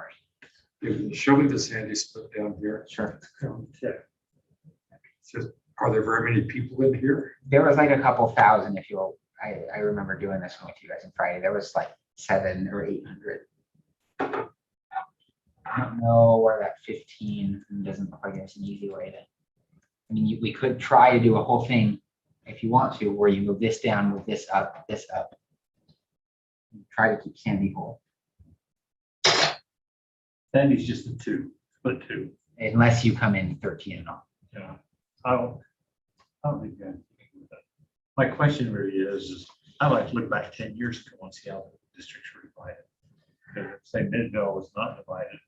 Murray. show me the Sandy split down here. Sure. It says, are there very many people in here? There was like a couple thousand if you, I remember doing this one with you guys on Friday. There was like 700 or 800. I don't know where that 15 doesn't look like there's an easy way to, I mean, we could try to do a whole thing if you want to, where you move this down, move this up, this up. Try to keep Sandy whole, Sandy's just a two, split two. unless you come in 13 and all. Yeah. I don't think that. My question really is I like to look back 10 years ago and see how the districts were divided. Because if, say Midville was not divided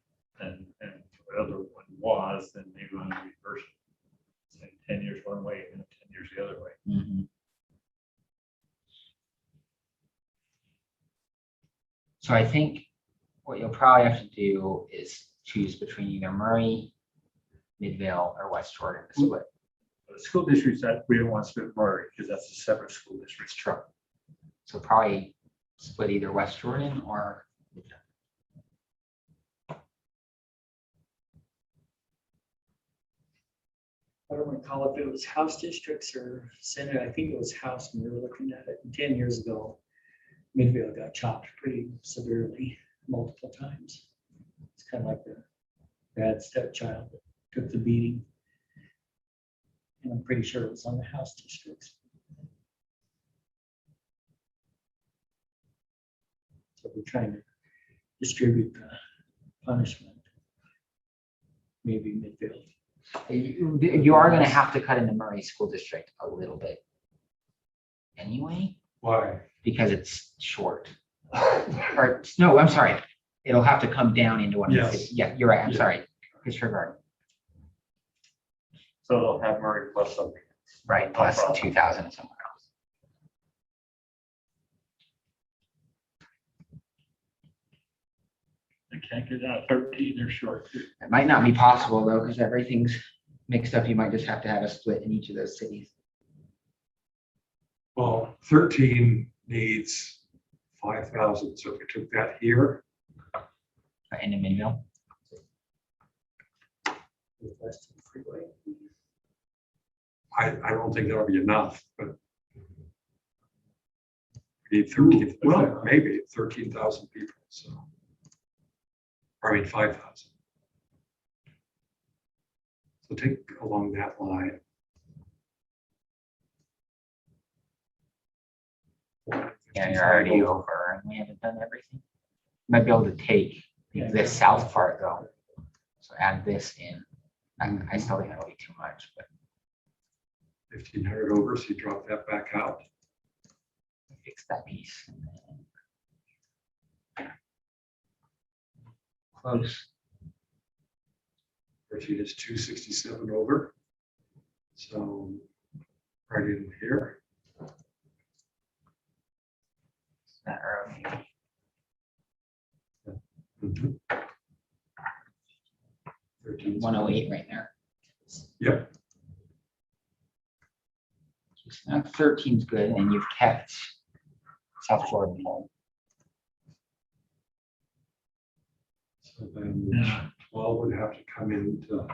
and the other one was, then maybe we would reverse it. Say 10 years one way and 10 years the other way. Mhm. So I think what you'll probably have to do is choose between either Murray, Midville, or West Jordan to split. The school districts that we don't want to split Murray because that's a separate school district. Sure. So probably split either West Jordan or Midville. I don't recall if it was House districts or Senate. I think it was House when we were looking at it. And 10 years ago, Midville got chopped pretty severely multiple times. It's kind of like the bad stepchild that took the beating. And I'm pretty sure it was on the House districts. So we're trying to distribute the punishment. Maybe Midville. You are going to have to cut into Murray School District a little bit anyway, Why? because it's short. Or, no, I'm sorry. It'll have to come down into one of the Yes. cities. Yeah, you're right. I'm Yeah. sorry. Disregard. So they'll have Murray plus something. Right, No plus problem. 2,000 somewhere else. They can't get out 13, they're short too. It might not be possible though, because everything's mixed up. You might just have to have a split in each of those cities. Well, 13 needs 5,000. So if we took that here, In the Midville. Western Freeway. I don't think that'll be enough, but we need 13, well, maybe 13,000 people, so. Or I mean, 5,000. So take along that line. Yeah, you're already over and we haven't done everything. Might be able to take this south part though. So add this in. I still think that'll be too much, but 1,500 over, so you drop that back out. fix that piece. Close. 13 is 267 over. So right in here. That road. Mhm. 13 's 108 right there. Yep. So 13 is good, and you've kept South Florida whole. So then 12 would have to come into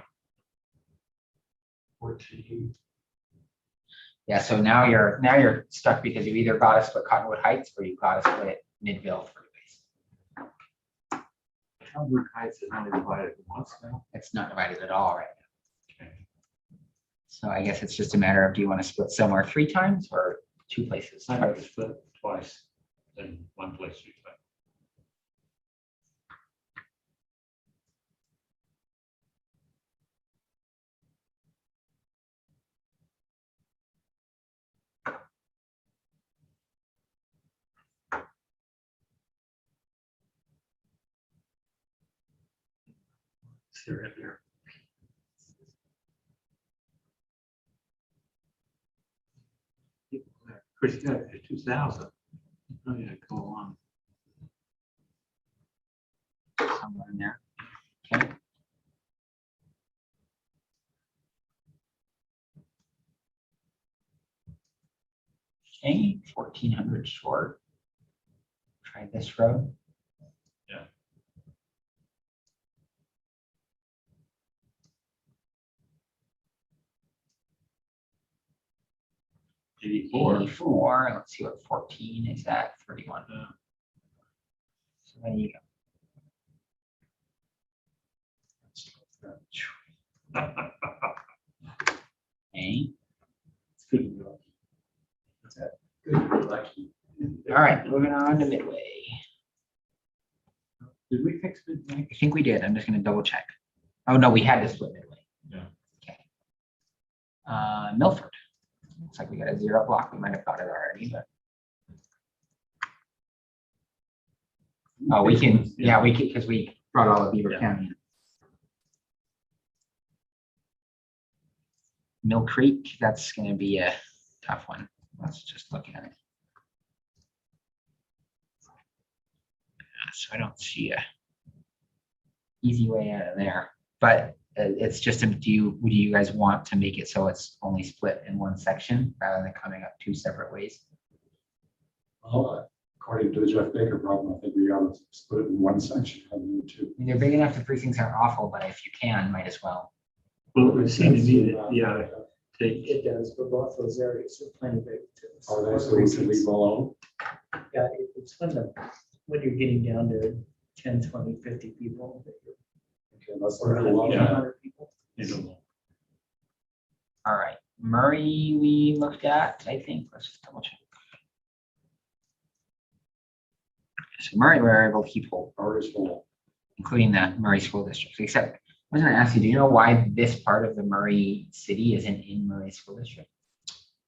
14. Yeah, so now you're stuck because you either got to split Cottonwood Heights or you got to split Midvale freeways. Cottonwood Heights is only divided once now. It's not divided at all right now. So I guess it's just a matter of, do you want to split somewhere 3 times or 2 places? I have to split twice in one place. 3 times. They're in there. Of course, you got 2,000. Oh, yeah, go on. Somewhere in there. Okay. Okay, 1,400 short. Try this road. Yeah. $84. 84. Let's see what 14 is at. 31. Yeah. So there you go. Okay. It's good to know. Good, you're lucky. All right, moving on to Midway. Did we fix Midway? I think we did. I'm just going to double check. Oh, no, we had to split Midway. Yeah. Okay. Milford. Looks like we got a 0 block. We might have got it already, but. Oh, we can, yeah, we can, because we brought all of Beaver Yeah. County in. Mill Creek, that's going to be a tough one. Let's just look at it. So I don't see a easy way out of there, but it's just, would you guys want to make it so it's only split in one section rather than coming up 2 separate ways? Well, according to the Jeff Baker problem, I think we ought to split it in one section rather than 2. I mean, they're big enough, the precincts aren't awful, but if you can, might as well. Well, it would seem to me that, yeah, take, It does, but both those areas are plenty big. to Are they, so we can leave them alone? Yeah, it's when you're getting down to 10, 20, 50 people. that you're- Okay, let's Or leave it alone. 100 people. you know, All right, Murray, we looked at, I think, let's just double check. So Murray, we're able to keep whole, Ours will. including the Murray School District, except I was going to ask you, do you know why this part of the Murray city isn't in Murray School District?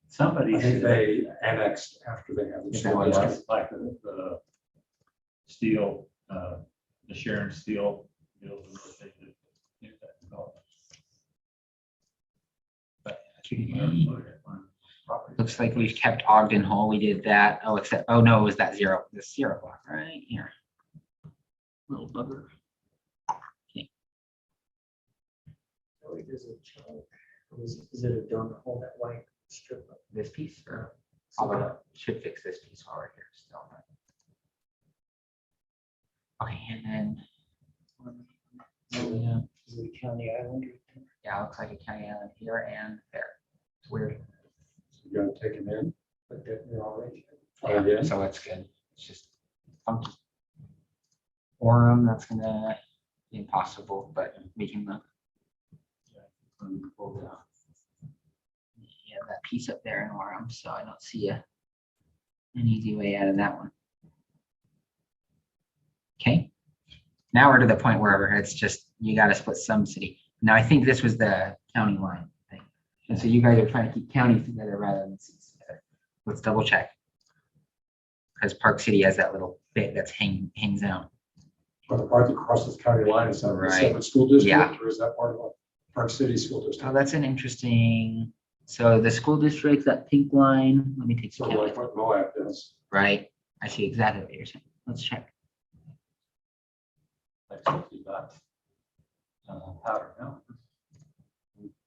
somebody I think said, they annexed after they had the Is that school what it district. was? like the steel, the Sharon Steel. You know, they did that development. But Looks like we've kept Ogden whole. We did that. Oh, except, oh no, it was that 0, the 0 block right here. Little bugger. Oh, it is a chunk. Is it a donut hole, that white strip? of- This piece, or although should fix this piece while we're here still. Okay, and then. Yeah, Is it a county island? yeah, looks like a county island here and there. It's weird. So you gotta take them in. But they're already. Oh, yeah. So it's good. It's just funky. Orem, that's gonna be impossible, but we can look. Yeah, that piece up there in Orem, so I don't see an easy way out of that one. Okay. Now we're to the point where it's just, you gotta split some city. Now, I think this was the county line thing. And so you guys are trying to keep counties together rather than cities together. Let's double check. Because Park City has that little bit that's hangs out. But the part that crosses county line is that a Right. separate school district, Yeah. or is that part of a Park City School Oh, District? that's an interesting, so the school district, that pink line, let me take some Sort of like county, what Moab does. right? I see exactly what you're saying. Let's check. like $60. Powder Mountain.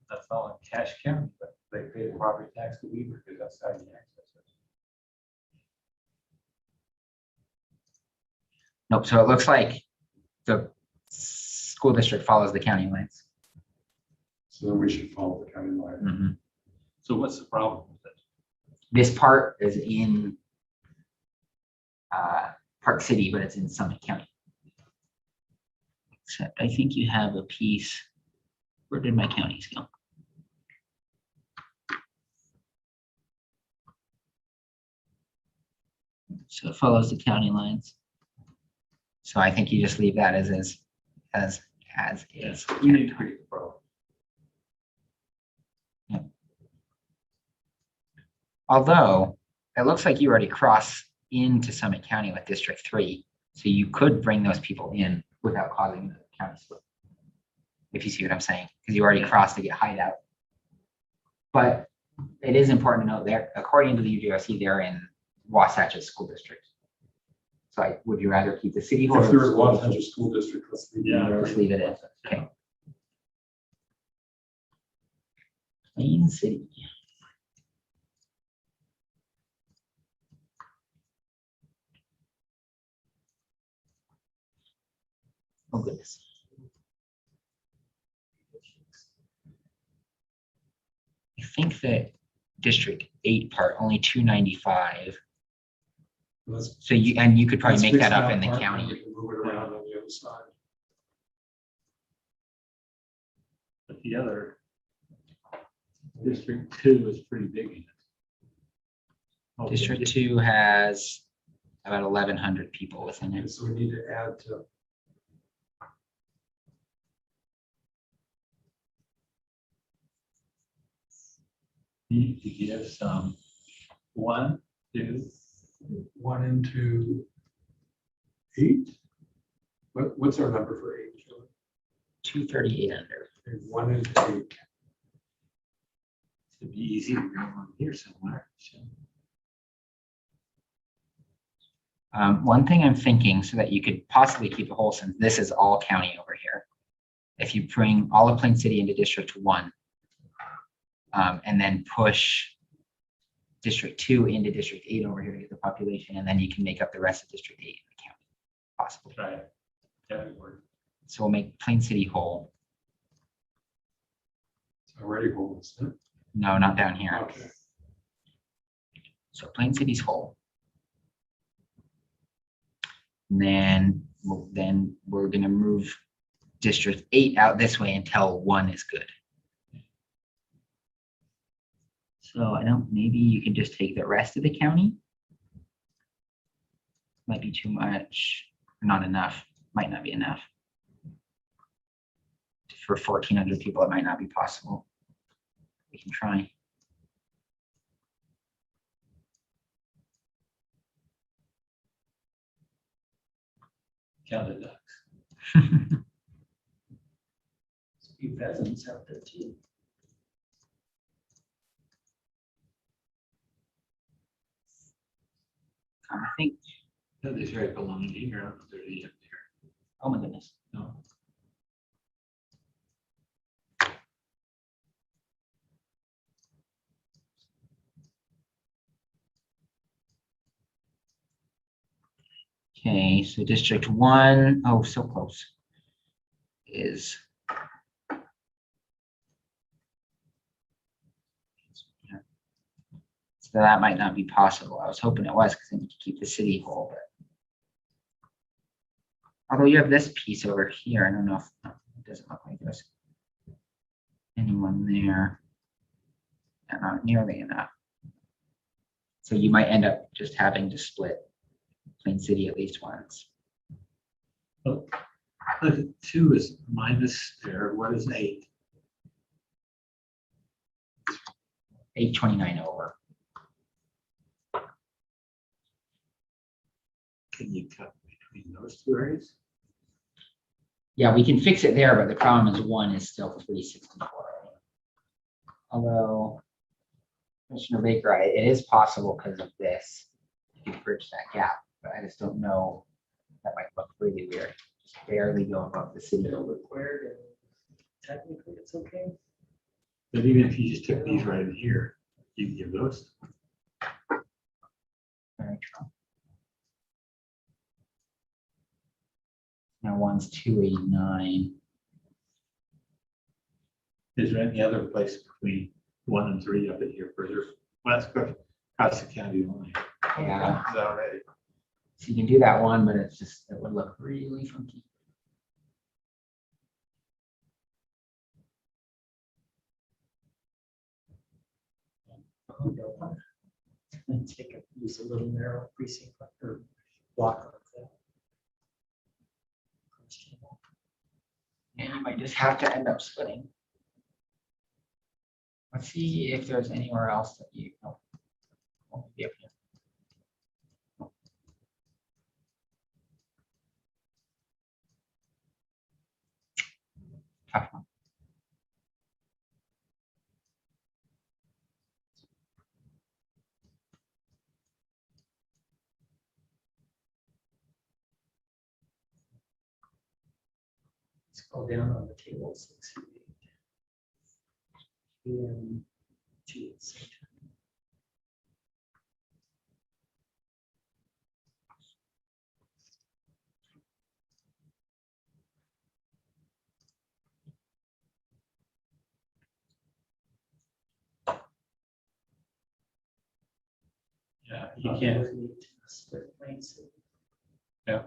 That's all in Cache County, but they pay property tax to Weaver, because that's how you access it. Nope, so it looks like the school district follows the county lines. So then we should follow the county line. Mhm. So what's the problem with it? This part is in Park City, but it's in Summit County. Except I think you have a piece, where did my counties go? So it follows the county lines. So I think you just leave that as is, as is. We need to create the problem. Although, it looks like you already cross into Summit County with District 3, so you could bring those people in without causing the county split. If you see what I'm saying, because you already crossed to get hideout. But it is important to note there, according to the UIRC, they're in Wasatch's school district. So would you rather keep the city hall? If there was a lot of school district, let's leave it Yeah. there. Just leave it in, okay. Plain City. Oh goodness. I think that District 8 part, only 295. Let's- So you could probably let's make fix that up in the part, and county. we can move it around on the other side. But the other, District 2 is pretty big in it. Oh, District 2 has about 1,100 people within And it. so we need to add to. Need to give some 1, 2, 1 into 8. What's our number for 8? 238 under. 1 into 8. it'd be easy to bring one here somewhere. So, One thing I'm thinking, so that you could possibly keep a whole, since this is all county over here. If you bring all of Plain City into District 1, and then push District 2 into District 8 over here to get the population, and then you can make up the rest of District 8 in the county, possibly. try it. That would work. So we'll make Plain City whole. It's already whole, isn't it? No, not down here. Okay. So Plain City's whole. And then we're gonna move District 8 out this way until 1 is good. So I don't, maybe you can just take the rest of the county. Might be too much, not enough, might not be enough. For 1,400 people, it might not be possible. We can try. Count the ducks. There's a few pheasants out there too. I think, No, these right below me here. I don't know if they're up there. oh my goodness. No. Okay, so District 1, oh, so close, is. So that might not be possible. I was hoping it was, because then you could keep the city whole, but. Although you have this piece over here, I don't know if, no, it doesn't look like there's anyone there. Not nearly enough. So you might end up just having to split Plain City at least once. Look, 2 is minus there. What is 8? 829 over. Can you cut between those two areas? Yeah, we can fix it there, but the problem is 1 is still 364. Although, Commissioner Baker, it is possible because of this, you can bridge that gap, but I just don't know. That might look really weird. Just barely go above the city. They're required and technically it's okay. But even if you just took these right in here You can give those. Very true. Now one's 289. Is there any other place between 1 and 3 up in here further? Well, that's good. Across the county line. Yeah. Is that already? So you can do that one, but it's just, it would look really funky. And use a little narrow precinct or block like that. Questionable. And you might just have to end up splitting. Let's see if there's anywhere else that you. Oh, well, maybe up here. Tough one. Scroll down on the tables. and see. And gee, it's so tiny. Yeah, you can't. Would need to split lanes. Yeah.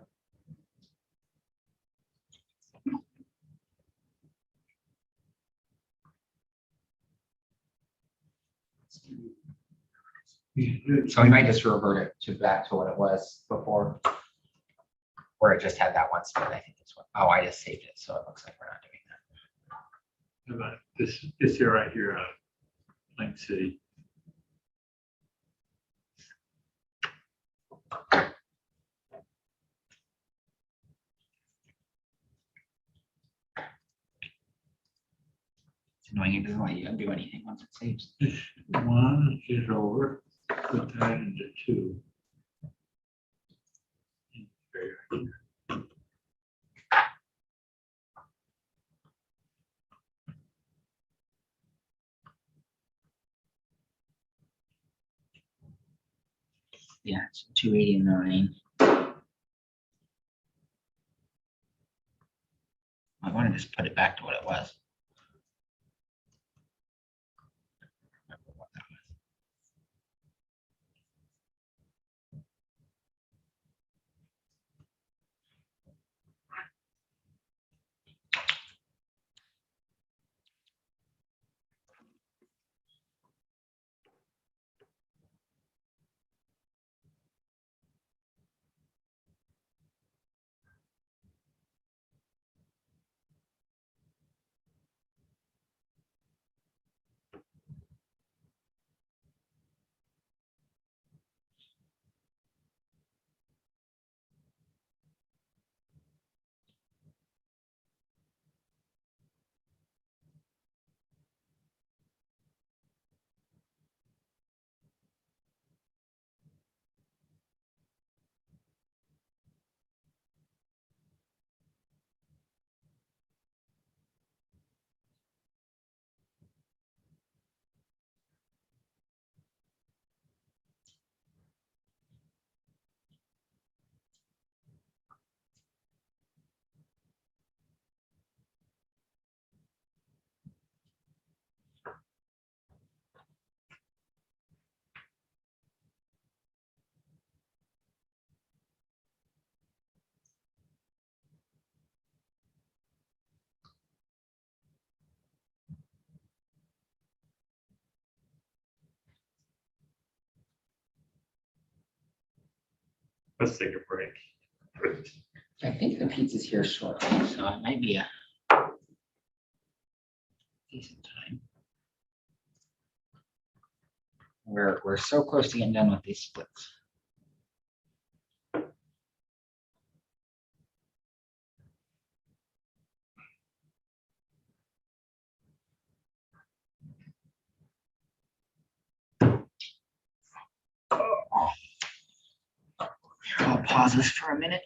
So we might just revert it to back to what it was before. Where it just had that one split, I think it's what, oh, I just saved it, so it looks like we're not doing that. How about this here, right here, Link City. It's annoying, it doesn't let you undo anything once it saves. This one is over, put that into 2. Yeah, it's 289. I want to just put it back to what it was. Remember what that was. Let's take a break. I think the pizza's here shortly, so it might be a decent time. We're so close to getting done with these splits. I'll pause this for a minute.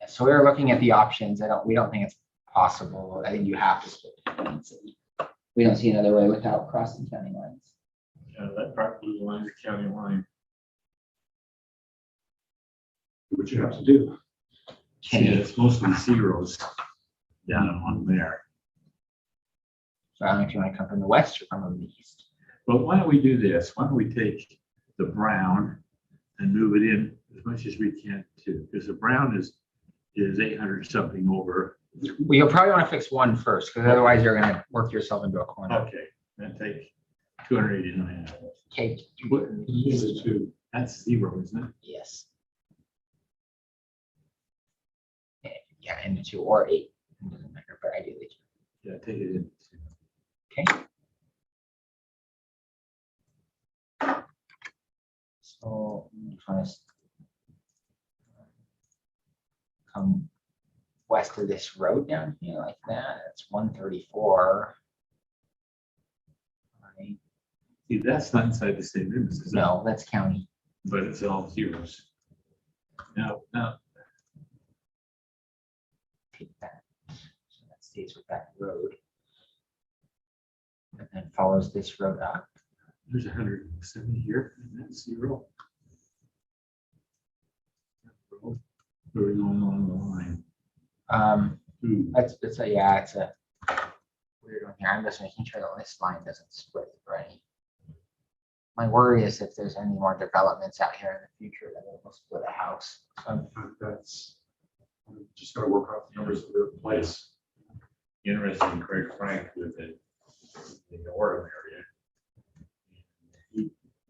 So we were looking at the options. We don't think it's possible. I think you have to split it between city. We don't see another way without crossing county lines. That dark blue line, the county line. What you have to do. Yeah, it's mostly zeros down along there. So I don't know if you want to come from the west or from the east. But why don't we do this? Why don't we take the brown and move it in as much as we can too? Because the brown is 800 something over. Well, you'll probably want to fix one first, because otherwise you're gonna work yourself into a corner. Okay, then take 289. Okay. What- These are two. That's zero, isn't it? Yes. Yeah, into 2 or 8. It doesn't matter, but ideally 2. Yeah, take it in. Okay. So I'm trying to come west of this road down here like that. It's 134. Right. See, that's not inside the state limits, is it? No, that's county. But it's all zeros. Now, Take that. So that stays with that road. And then follows this road up. there's 170 here, and that's zero. We're going along the line. Ooh, It's a, yeah, it's a weird one here. I'm just making sure that this line doesn't split, right? My worry is if there's any more developments out here in the future, that it will split a house. So That's, just gotta work out the numbers of their place. Interesting, Craig Frank with the Orem area.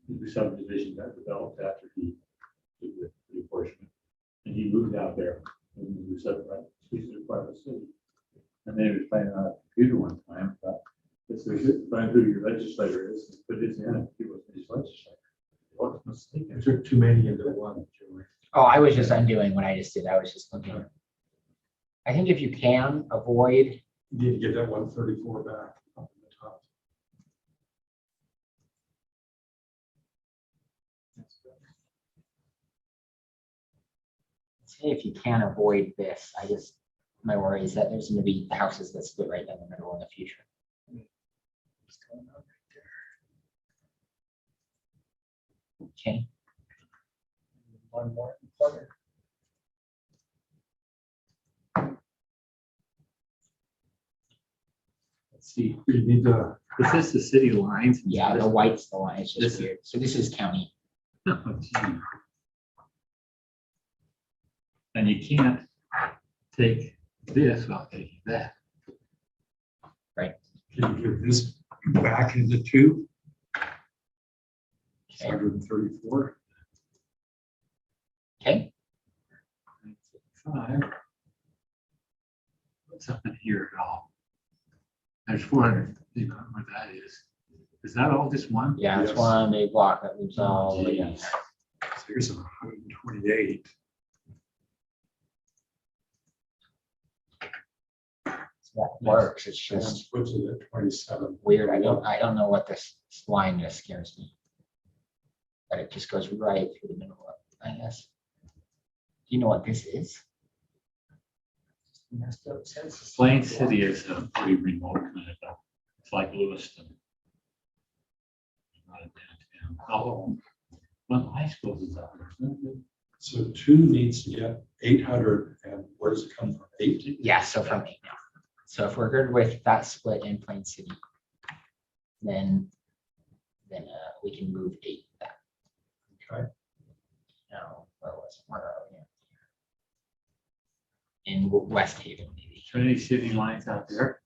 the subdivision that developed after he did the reapportionment. And he moved out there and he said, right, he's a part of the city. And then he was playing on a computer one time, but it's find who your legislator is and put his in it. He was his legislator. What a mistake. I took too many into one, Joey. oh, I was just undoing what I just did. I was just looking. I think if you can avoid, You need to get that 134 back up in the top. say if you can avoid this, my worry is that there's gonna be houses that split right down the middle in the future. Okay, One more corner. Let's see, You need to, is this the city lines? yeah, the white's the line, it's This just is- weird. So this is county. Oh, gee. And you can't take this without taking that. can you give this back into 2? Okay. 134. Okay, 5. What's up in here at all? There's 400. You know what that is? Is that all just one? yeah, it's Yes. one big block that moves all the way Geez. down. So here's 128. So that works, it's And just puts it at 27. weird. I don't know what this line just scares me. But it just goes right through the middle of it, I guess. Do you know what this is? Messed up, it says- Plain City is a pretty remote kind of, it's like Lewiston. Not a downtown. Oh, well, I suppose it's out there. Isn't it? So 2 needs to get 800, and where does it come from? 8? Yeah, so from 8 now. So if we're good with that split in Plain City, then we can move 8 back. Okay. Now, where are we? In West Haven, maybe. Trinity City lines out there.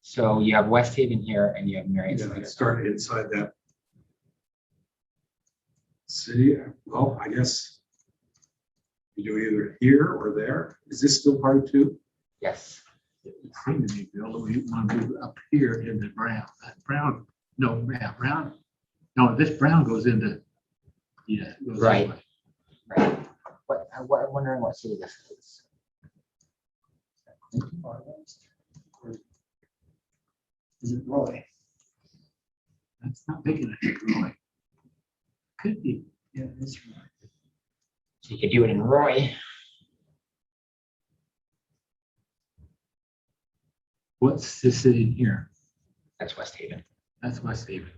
So you have West Haven here and you have Marion. Yeah, City. it started inside that city. Well, I guess you do either here or there. Is this still part of 2? Yes, It would seem to me, Bill, we want to move up here in the brown. That brown, no, yeah, brown. No, this brown goes into, yeah. it goes that Right. way. right. But I'm wondering what city this is. Is it Roy? That's not big enough, Roy. Could be. Yeah, that's right. So you could do it in Roy. What's this sitting here? That's West Haven. That's West Haven.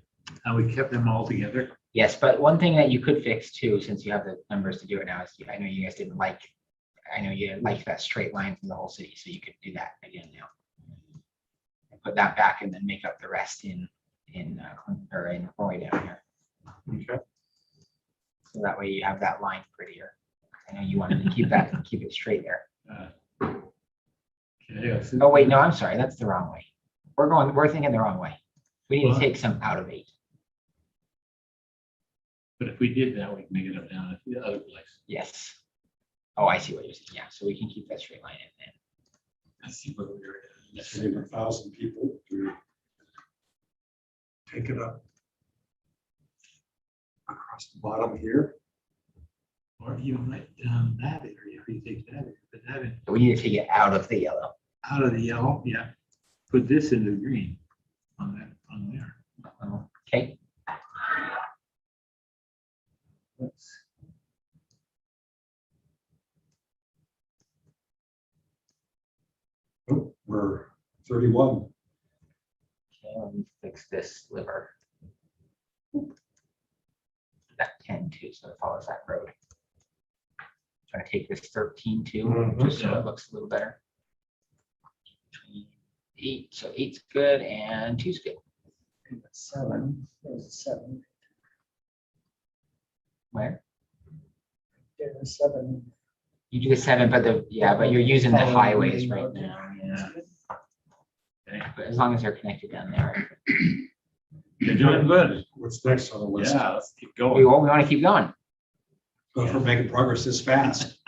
And we kept them all together. Yes, but one thing that you could fix too, since you have the numbers to do it now, is I know you guys didn't like, I know you liked that straight line from the whole city, so you could do that again now. And put that back and then make up the rest in Roy down here. Okay. So that way you have that line prettier. I know you wanted to keep that, keep it straight there. Okay, so- Oh, wait, no, I'm sorry, that's the wrong way. We're thinking the wrong way. We need to What? take some out of 8. But if we did that, we can make it up down at the other place. Yes. Oh, I see what you're saying. Yeah, so we can keep that straight line in then. Let's see what we're. Save 1,000 people to take it up across the bottom here. Or even right down that area, if you take that, put that in, We need to take it out of the yellow. out of the yellow, yeah. Put this in the green on that, on there. Okay, Let's. Oh, we're 31. okay, let me fix this sliver. That 10 too, so it follows that road. Trying to take this 13 too, Mhm. just so Yeah. it looks a little better. 8, so 8's good and 2's good. 7, there's a 7, Where? there's a 7. You do the 7, but but you're using the highways right now, yeah. But as long as they're connected down there. You're doing good. What's next on the list? Yeah, let's keep We going. want to keep going. So if we're making progress this fast.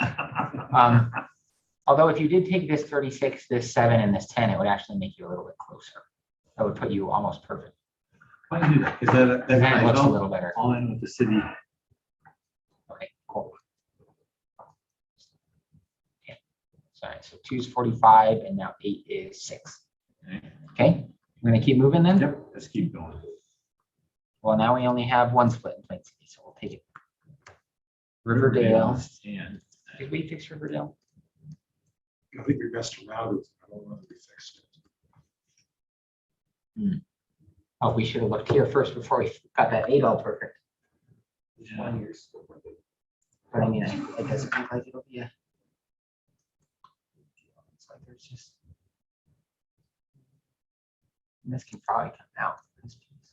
Although if you did take this 36, this 7, and this 10, it would actually make you a little bit closer. That would put you almost perfect. Why do that? Because that And then it looks a ties little better. all in with the city. Okay, cool. Okay. Sorry, so 2 is 45 and now 8 is 6. Okay, we're gonna keep moving then? Yep, let's keep going. Well, now we only have one split in Plain City, so we'll take it. Riverdale. And Did we fix Riverdale? I think we messed around with it. I don't know if we fixed it. Oh, we should have looked here first before we got that 8 all perfect. Yeah. But I mean, it doesn't look like it'll be a. It's like there's just. And this can probably come out. This piece.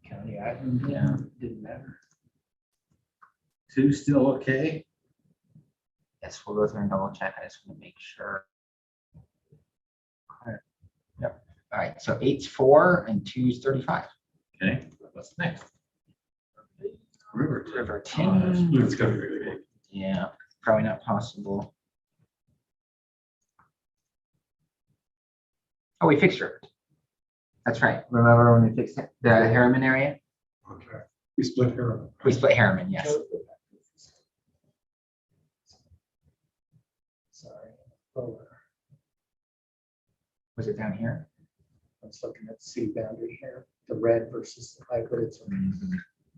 County admin, Yeah. didn't matter. 2 still okay? Yes, we'll go through and double check. I just want to make sure. Alright. Yep. All right, so 8's 4 and 2's 35. Okay, what's next? River. Riverton. It's gonna be really big. Yeah, probably not possible. Oh, we fixed Riverton. That's right. Remember when we fixed it? The Harriman area? Okay. We split here. We split Harriman, yes. Sorry. Lower. Was it down here? I was looking at the city boundary here, the red versus the hybrids.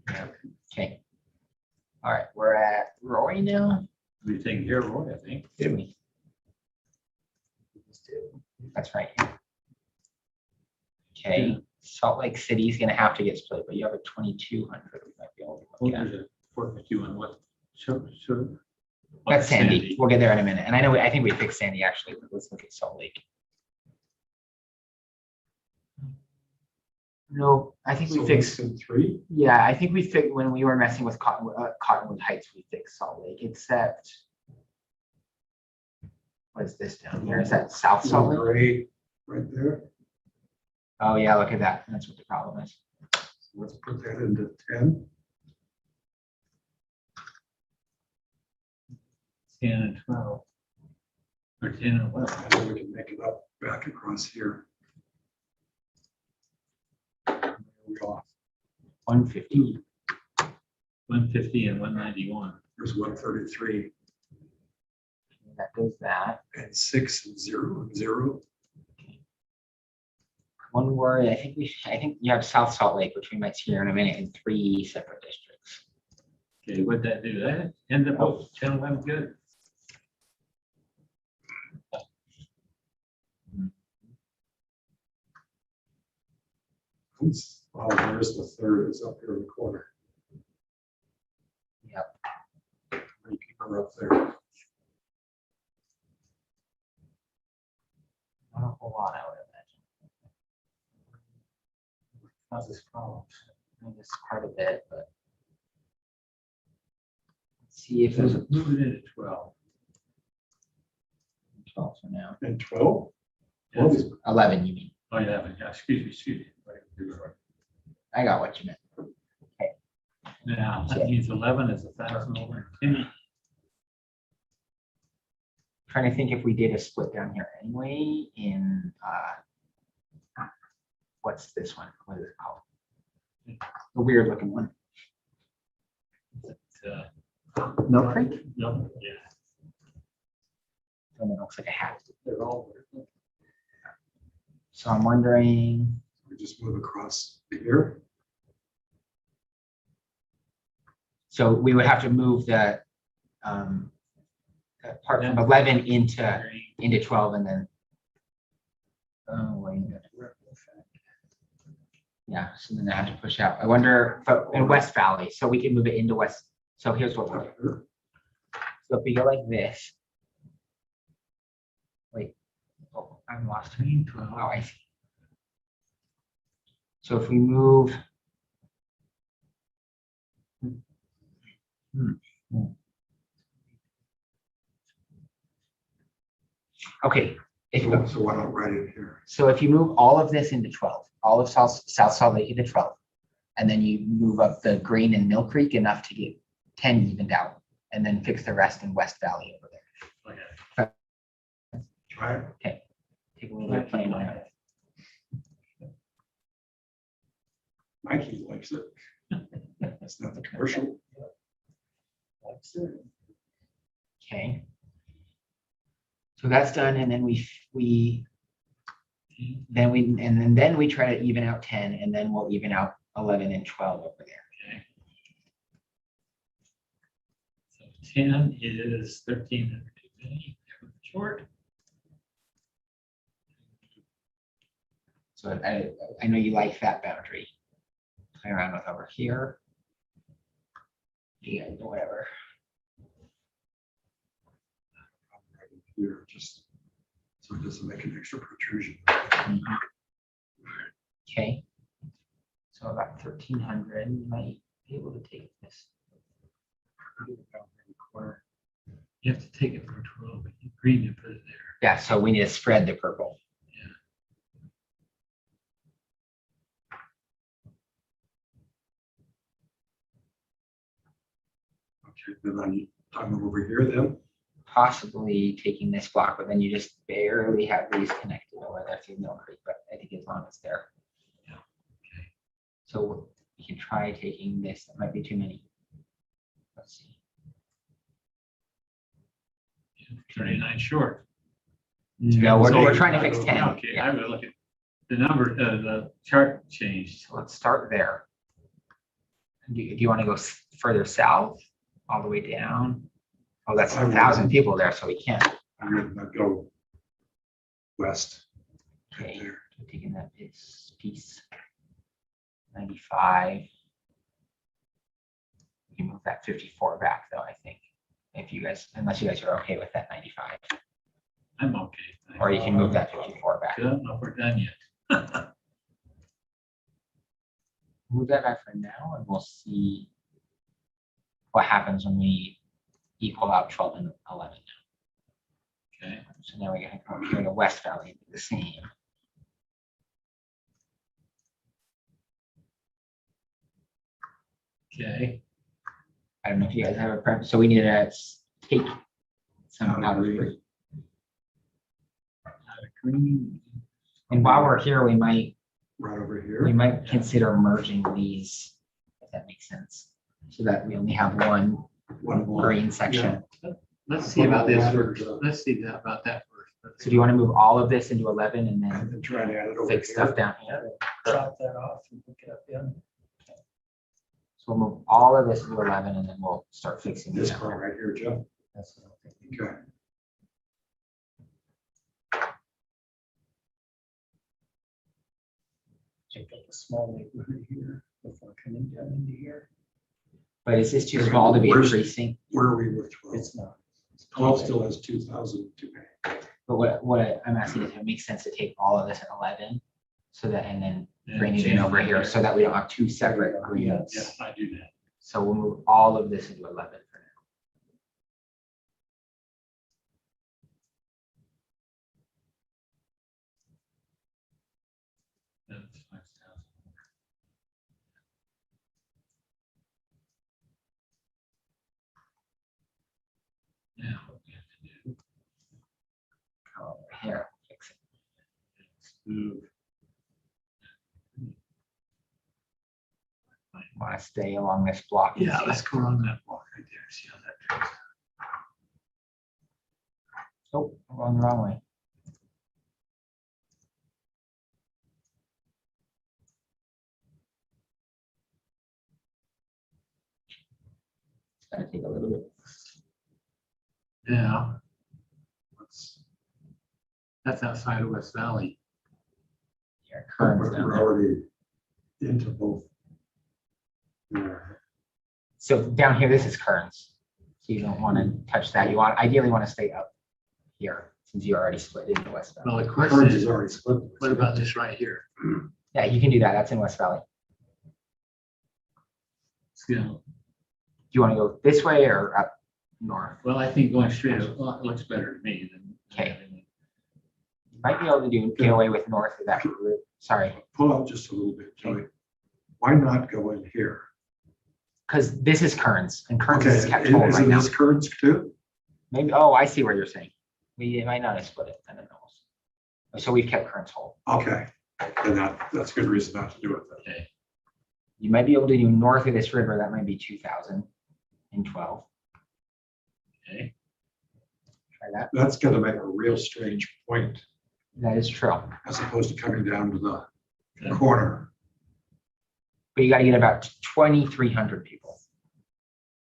Yeah. Okay. All right, we're at Roy now. We take care of Roy, I think. Did we? That's right. Okay, Salt Lake City is gonna have to get split, but you have a 2,200. We might be able to look at. There's a 451, what? Show. That's Sandy. We'll get there in a minute. And I know, I think we fixed Sandy actually, but let's look at Salt Lake. No, I think we So fixed, less than 3. yeah, I think we fixed, when we were messing with Cottonwood Heights, we fixed Salt Lake, except. What is this down here? Is that South Salt Lake? Gray right there. Oh, yeah, look at that. That's what the problem is. Let's put that into 10. 10 and 12. Or 10 and 11. And then we can make it up back across here. There we go. 150. 150 and 191. There's 133 That goes that. and 6 and 0 and 0. One worry, I think you have South Salt Lake, which we might see here in a minute, in 3 separate districts. Okay, what'd that do? That ended up 10, 11, good. Oh, there's the third, is up here in the corner. Yep. You keep her up there. Not a whole lot, I would imagine. Causes problems. I mean, it's quite a bit, but. Let's see if there's a Move it into 12. 12 for now. And 12? Yes. 11, you mean? Oh, yeah, excuse me. I got what you meant. Now, that means 11 is 1,000 over 10. Trying to think if we did a split down here anyway in, what's this one? What is it called? The weird looking one. Mill Creek? No, yeah. And it looks like a hat. They're all. So I'm wondering, We just move across here. so we would have to move that part from 11 into 12 and then. Oh, wait a minute. Yeah, so then I have to push out. I wonder, but in West Valley, so we can move it into West. So here's what we'll do. So if we go like this. Wait, oh, I'm lost. Oh, I see. So if we move. Okay, if, So why not write it here? so if you move all of this into 12, all of South Salt Lake into 12, and then you move up the Green and Mill Creek enough to get 10 evened out, and then fix the rest in West Valley over there. Okay. Try it. Take a little bit of playing around. Nike likes it. That's not the commercial. Okay. So that's done, and then then we try to even out 10, and then we'll even out 11 and 12 over there. Okay. So 10 is 1,300 too many, short. So I know you like that boundary. Play around with over here. Yeah, whatever. Here, just so it doesn't make an extra protrusion. Okay. So about 1,300, you might be able to take this. Corner. You have to take it from 12, but you green and put it there. Yeah, so we need to spread the purple. Okay, then I'm over here then. Possibly taking this block, but then you just barely have these connected over there through Mill Creek, but I think as long as they're. Yeah, okay. So you can try taking this, that might be too many. Let's see. 39 short. No, we're So- trying to fix 10. Okay, Yeah. I'm gonna look at the number, the chart changed. So let's start there. Do you want to go further south, all the way down? Oh, that's 1,000 people there, so we can't. I'm gonna go west. Okay, There. so taking that piece. 95. You move that 54 back though, I think. If you guys, unless you guys are okay with that 95, I'm okay. or you can move that 54 back. I don't know if we're done yet. Move that back for now and we'll see what happens when we equal out 12 and 11 now. Okay, So now we're gonna come up here to West Valley, and do the same. okay. I don't know if you guys have a preference, so we need to take some out of green. Green. And while we're here, we might Right over here. consider merging these, if that makes sense. So that we only have one One more. green section. Let's see about this first. Let's see about that first. So do you want to move all of this into 11 and And then then try to add it over fix stuff here. down here? Chop that off and pick it up in. So we'll move all of this into 11 and then we'll start fixing This this. part right here, Jeff. That's what I'm thinking. Okay. take up a small neighborhood here before coming down into here. But is this too small to be a Where's- precinct? Where are we with 12? It's not. 12 still has 2,000 to pay. But I'm asking is if it makes sense to take all of this at 11, so that, and then Yeah, bring it in change over it here, here. so that we don't have two separate Yeah, agreements. I do that. So we'll move all of this into 11 for now. That's 5,000. Now, what we have to do Come over here, fix it. is move. Want to stay along this block? and Yeah, see let's it? go on that block right there, see how that turns out. Oh, I'm going the wrong way. It's gonna take a little bit. Now, that's outside of West Valley. Here, Kern's But down we're there. already into both. Yeah. So down here, this is Kern's. So you don't want to touch that. You ideally want to stay up here, since you already split into West Valley. Well, the question Kearns is, is already split. what about this right here? Yeah, you can do that. That's in West Valley. Still, Do you want to go this way or up north? well, I think going straight, it looks better to me than. Okay. You might be able to get away with north of that route. Sorry, Pull out just a little bit, Joey. Why not go in here? because this is Kern's, and Kern's Okay, is kept whole right isn't now. this Kearns too? Maybe, oh, I see what you're saying. We might not have split it, I don't know. So we've kept Kern's whole. Okay, then that's a good reason not to do it then. Okay, You might be able to do north of this river, that might be 2012. okay. Try that. That's gonna make a real strange point That is true. as opposed to coming down to the Okay. corner. But you gotta get about 2,300 people.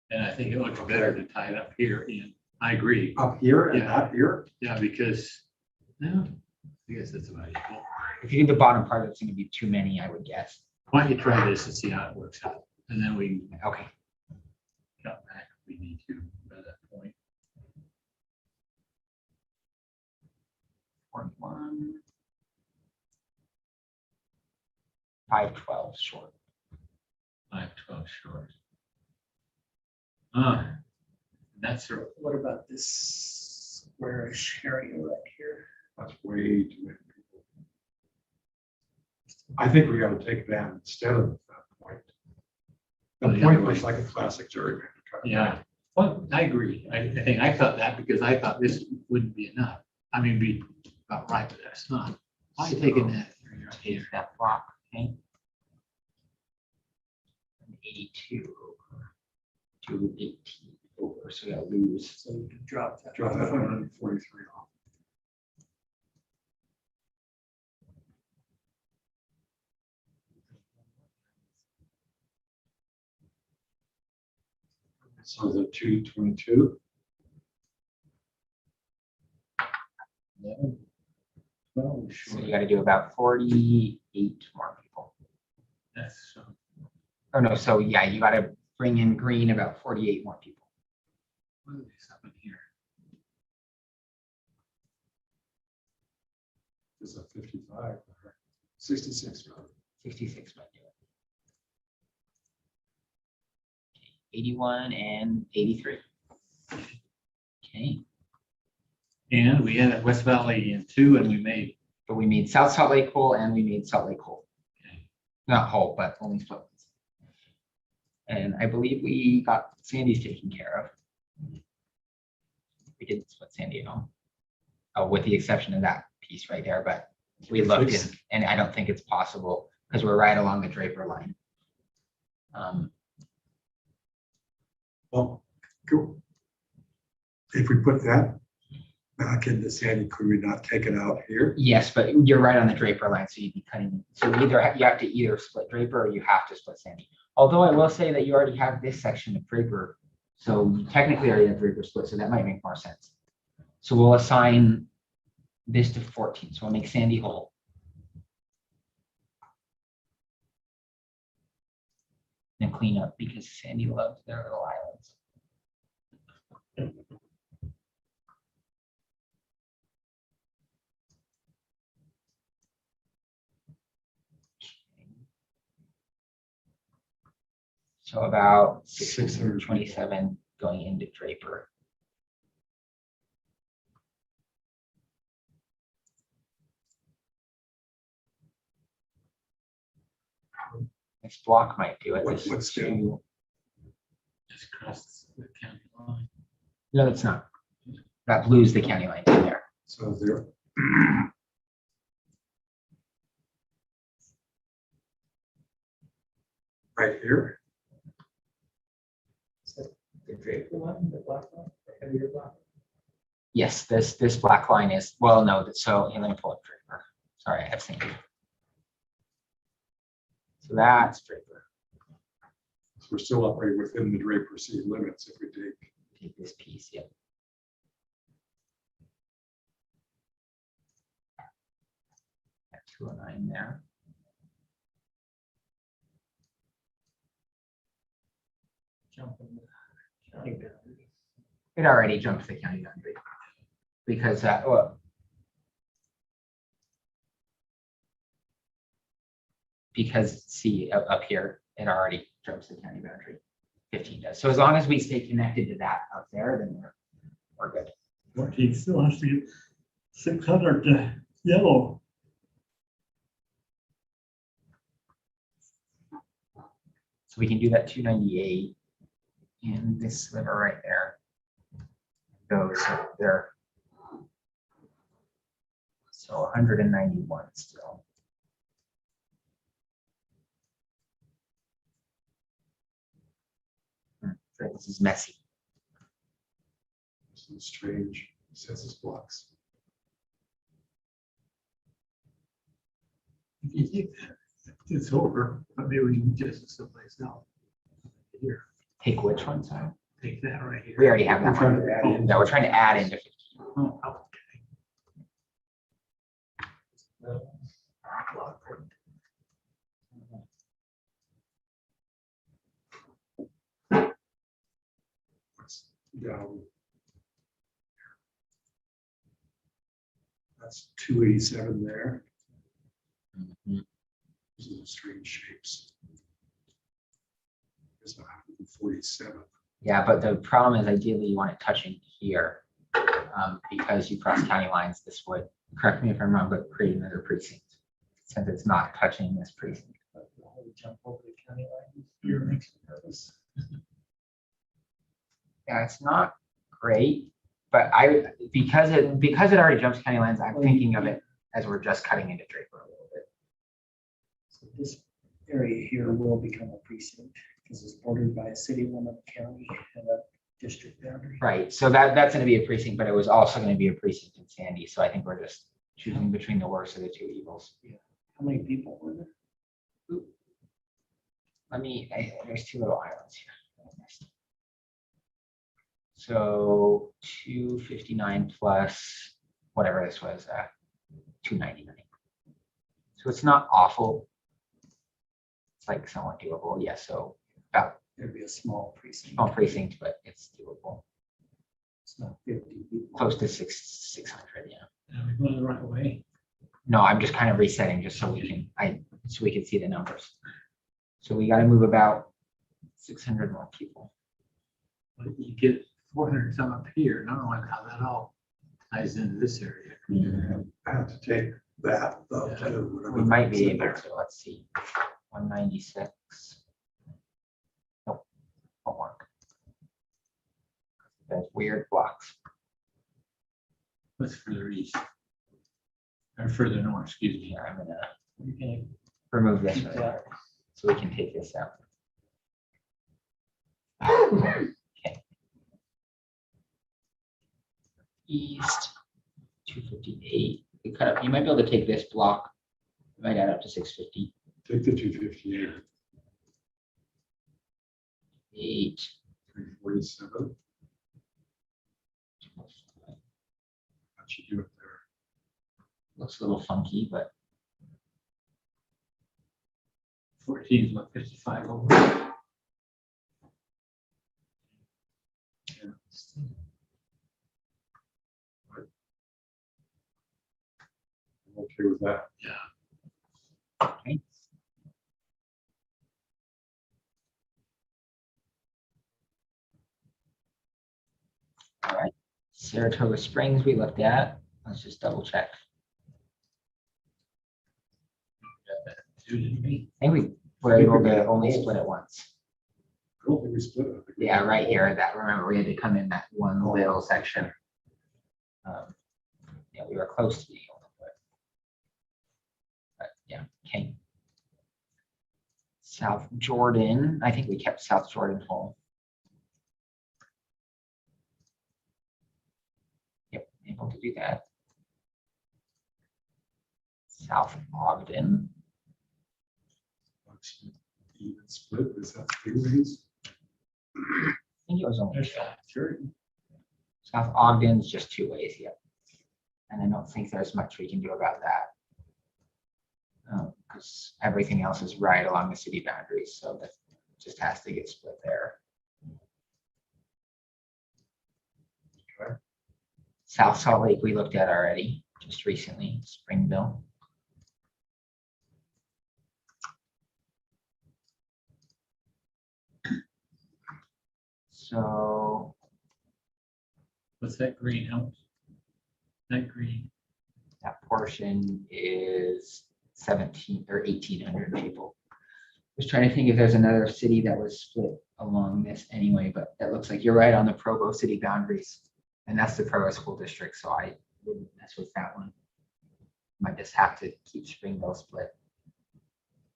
And I think it looks better to tie it up here in, I agree. Up here and Yeah. not here? Yeah, because, no, I guess that's about equal. If you do the bottom part, it's gonna be too many, I would guess. Why don't you try this and see how it works out? And then we can Okay, cut back if we need to by that point. 41. 512 short. 512 short. That's a, What about this squarish area right here? That's way too many people. I think we gotta take that instead of that point. The Oh, the point other looks way. like a classic gerrymander. yeah, well, I agree. I think I thought that because I thought this wouldn't be enough. I mean, be about right, but that's not. Why are you taking that area right here? That block, okay? 82 to 18 over, so we gotta lose. So you can drop that. Drop that 143 off. So the 222, Well, So you gotta do about 48 more people. That's, Oh, no, so yeah, you gotta bring in green about 48 more people. what is up in here? is a 55, 66. rather. 66 might do it. Okay, 81 and 83. Okay, And we had West Valley in 2 and we made, but we made South Salt Lake whole and we made Salt Lake whole. Okay. Not whole, but only split ones. And I believe we got Sandy's taken care of. We didn't split Sandy at all. Oh, with the exception of that piece right there, but we looked in, and I don't think it's possible because we're right along the Draper line. Well, cool. If we put that back into Sandy, could we not take it out here? Yes, but you're right on the Draper line, so you'd be cutting. So you have to either split Draper or you have to split Sandy. Although I will say that you already have this section of Draper, so you technically already have Draper split, so that might make more sense. So we'll assign this to 14, so we'll make Sandy whole. clean up because Sandy loved their little islands. So about 627 going into Draper. This block might do it. This What's the- two- Just across the county line. No, that's not. That blue's the county line in there. So there. Right here. The Draper line, the black line, the heavier black. Yes, this black line is, well, no, so here, let me pull up Draper. Sorry, I have seen it. So that's Draper. So we're still operating within the Draper city limits if we Take this piece, yep. At 209 there. Jump in the county boundary. It already jumps the county boundary. Because well, because see up here, it already jumps the county boundary. 15 does. So as long as we stay connected to that up there, then we're good. 14 still has to get 600 to yellow. So we can do that 298 in this sliver right there. Goes up there. So 191 still. This is messy. Some strange census blocks. If you think it's over, but maybe we can just someplace else. Here, Take which one, sorry? take that right here. We already have that We're trying one. to add in. Yeah, we're trying to add into 15. Oh, okay. What's down? That's 287 there. Mhm. These are strange shapes. There's 147. Yeah, but the problem is ideally you want it touching here. Because you cross county lines, this would, correct me if I'm wrong, but create another precinct. Since it's not touching this precinct. But the whole jump over the county line, your next purpose. Yeah, it's not great, but because it already jumps county lines, I'm thinking of it as we're just cutting into Draper a little bit. So this area here will become a precinct because it's bordered by a city limit, county, and a district boundary. Right, so that's gonna be a precinct, but it was also gonna be a precinct in Sandy, so I think we're just choosing between the worst of the two evils. How many people were there? There's two little islands here. So 259 plus whatever this was, 299. So it's not awful. It's like somewhat doable, yeah, so about There'd be a small precinct. small precinct, but it's doable. It's not 50 people. Close to 600, yeah. We're going the right way. No, I'm just kind of resetting just so we can see the numbers. So we got to move about 600 more people. But you get 400 some up here, and I don't know how that all ties into this area. I have to take that though, Yeah. too. whatever We might be that's in able there. to, let's see, 196. Nope, won't work. That's weird blocks. What's further east? Or further north, excuse me. Here, I'm gonna You can remove this keep right that. here, so we can take this out. Okay. East, 258. You cut up, you might be able to take this block, might add up to 650. Take the 258, 8. 347. How'd you do it there? Looks a little funky, but 14 is what, 55 over? okay with that. Okay. All right, Saratoga Springs we looked at. Let's just double check. Didn't we? I think we were able to only split it once. I don't think we split it. I think we Yeah, did right both. here, that, remember, we had to come in that one little section. Yeah, we were close to being able to put. But yeah, okay. South Jordan, I think we kept South Jordan whole. Yep, able to do that. South Ogden, Even split, is that three ways? I think it was only There's two. sure. South Ogden's just 2 ways, yep. And I don't think there's much we can do about that. Because everything else is right along the city boundaries, so that just has to get split there. Okay. South Salt Lake, we looked at already, just recently, Springville. So What's that green house? That green, that portion is 17 or 1,800 people. Was trying to think if there's another city that was split along this anyway, but it looks like you're right on the Provo city boundaries. And that's the Provo school district, so I wouldn't mess with that one. Might just have to keep Springville split.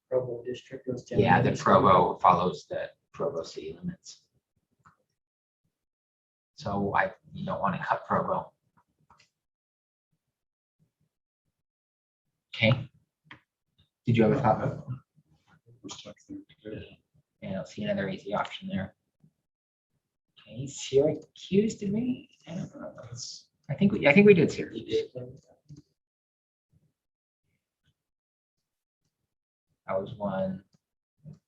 Provo district goes down. Yeah, the Provo follows the Provo city limits. So you don't want to cut Provo. Okay. Did you have a thought? We're stuck there. Yeah, I don't see another easy option there. Okay, Syracuse, did we? I don't know. That's- I think we did Syracuse. That was one.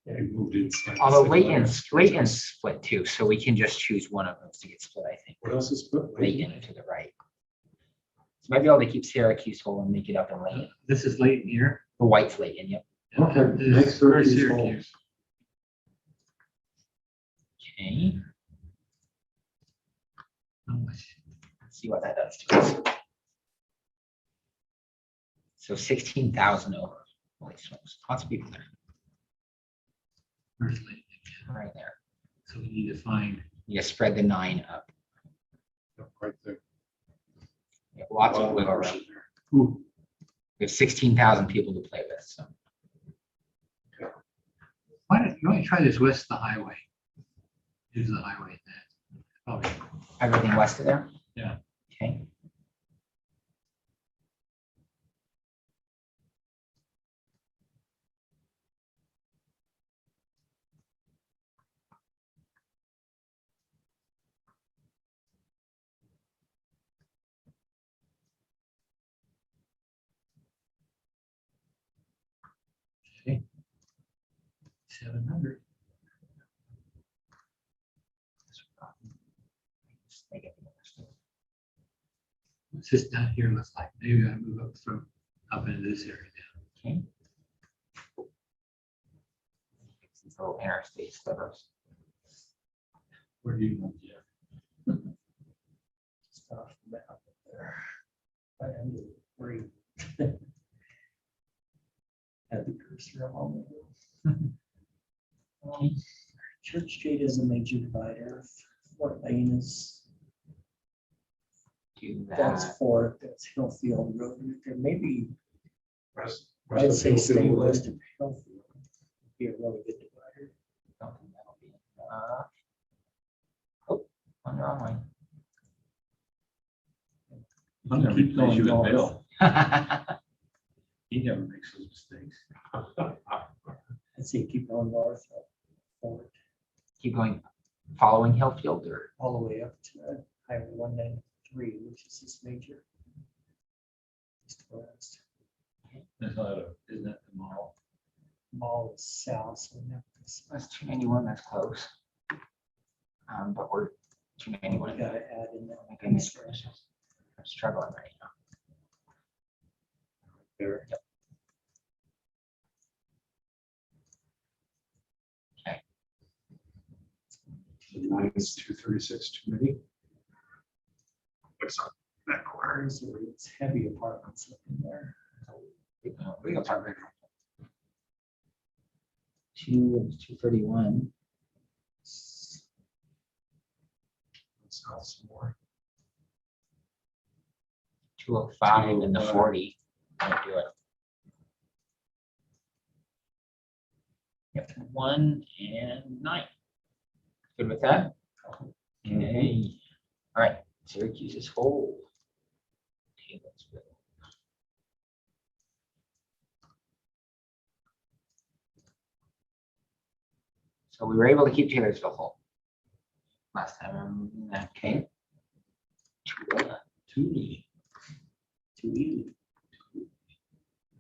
We moved inside. the Although city limits. Layton's split too, so we can just choose one of those to get split, I think. What else is split? Layton to the right. So maybe I'll keep Syracuse whole and make it up in Layton. this is Layton here. The white's Layton, yep. Okay, This next is where's Syracuse Syracuse. Okay, How much? let's see what that does to us. So 16,000 over. Holy smokes, lots of people there, Where's Layton? right there. So we need to find, You spread the 9 up. Right there. You have lots of Bottom wiggle portion room. there. who, We have 16,000 people to play with, so. why don't you try this west of the highway? Use the highway then. Probably. Everything west of there? Yeah. Okay. Okay. 700. What's this down here looks like? Maybe I move up from up into this area now. Okay. These little interstate slivers. Where do you want, Jeff? Stuff map up there. Right under the three. Had the cursor on there. Church Street is a major divider. Fort Lane is, Do that's that. Fort, that's Hillfield Road. There may be, West I'd of say stay Hillfield. west of Hillfield. Be a really good divider. Don't think that'll be enough. Oh, on the wrong I'm gonna Keep replace going you with north. Bill. way. He never makes those mistakes. I'd say keep going north of Fort, Keep going, following Hillfield or, all the way up to Highway 193, which is this major. East to west. That's not a, isn't that the mall? Mall is south, so we have this. that's 291, that's close. But we're We 291. gotta add in that. My goodness gracious. I'm struggling right now. there. Minus 236 too many. What's on that corner? It's heavy apartments up in there. Big apartment. 231. Let's have some more. 205 and the 40. Might do it. Yep, 1 and 9. Good with that? Okay. All right, Syracuse is whole. Taylorsville. So we were able to keep Taylorsville whole. Last time, I remember that. Okay. Too easy.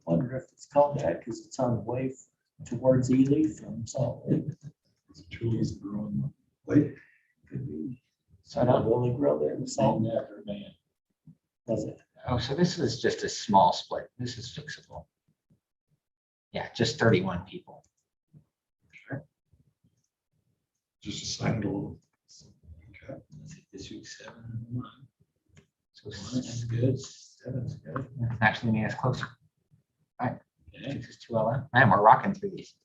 Wonder if it's called that because it's on the way towards Ely from Salt Lake. It's too easy growing late. Could be. So I don't. Will they grow there in Salt Named Lake? after a man. Does it? Oh, so this is just a small split. This is fixable. Yeah, just 31 people. Just assign it a little. Okay. District 7. So That's good. 7's good. actually made us closer. Okay. This is 2LM. Man, we're rocking through these.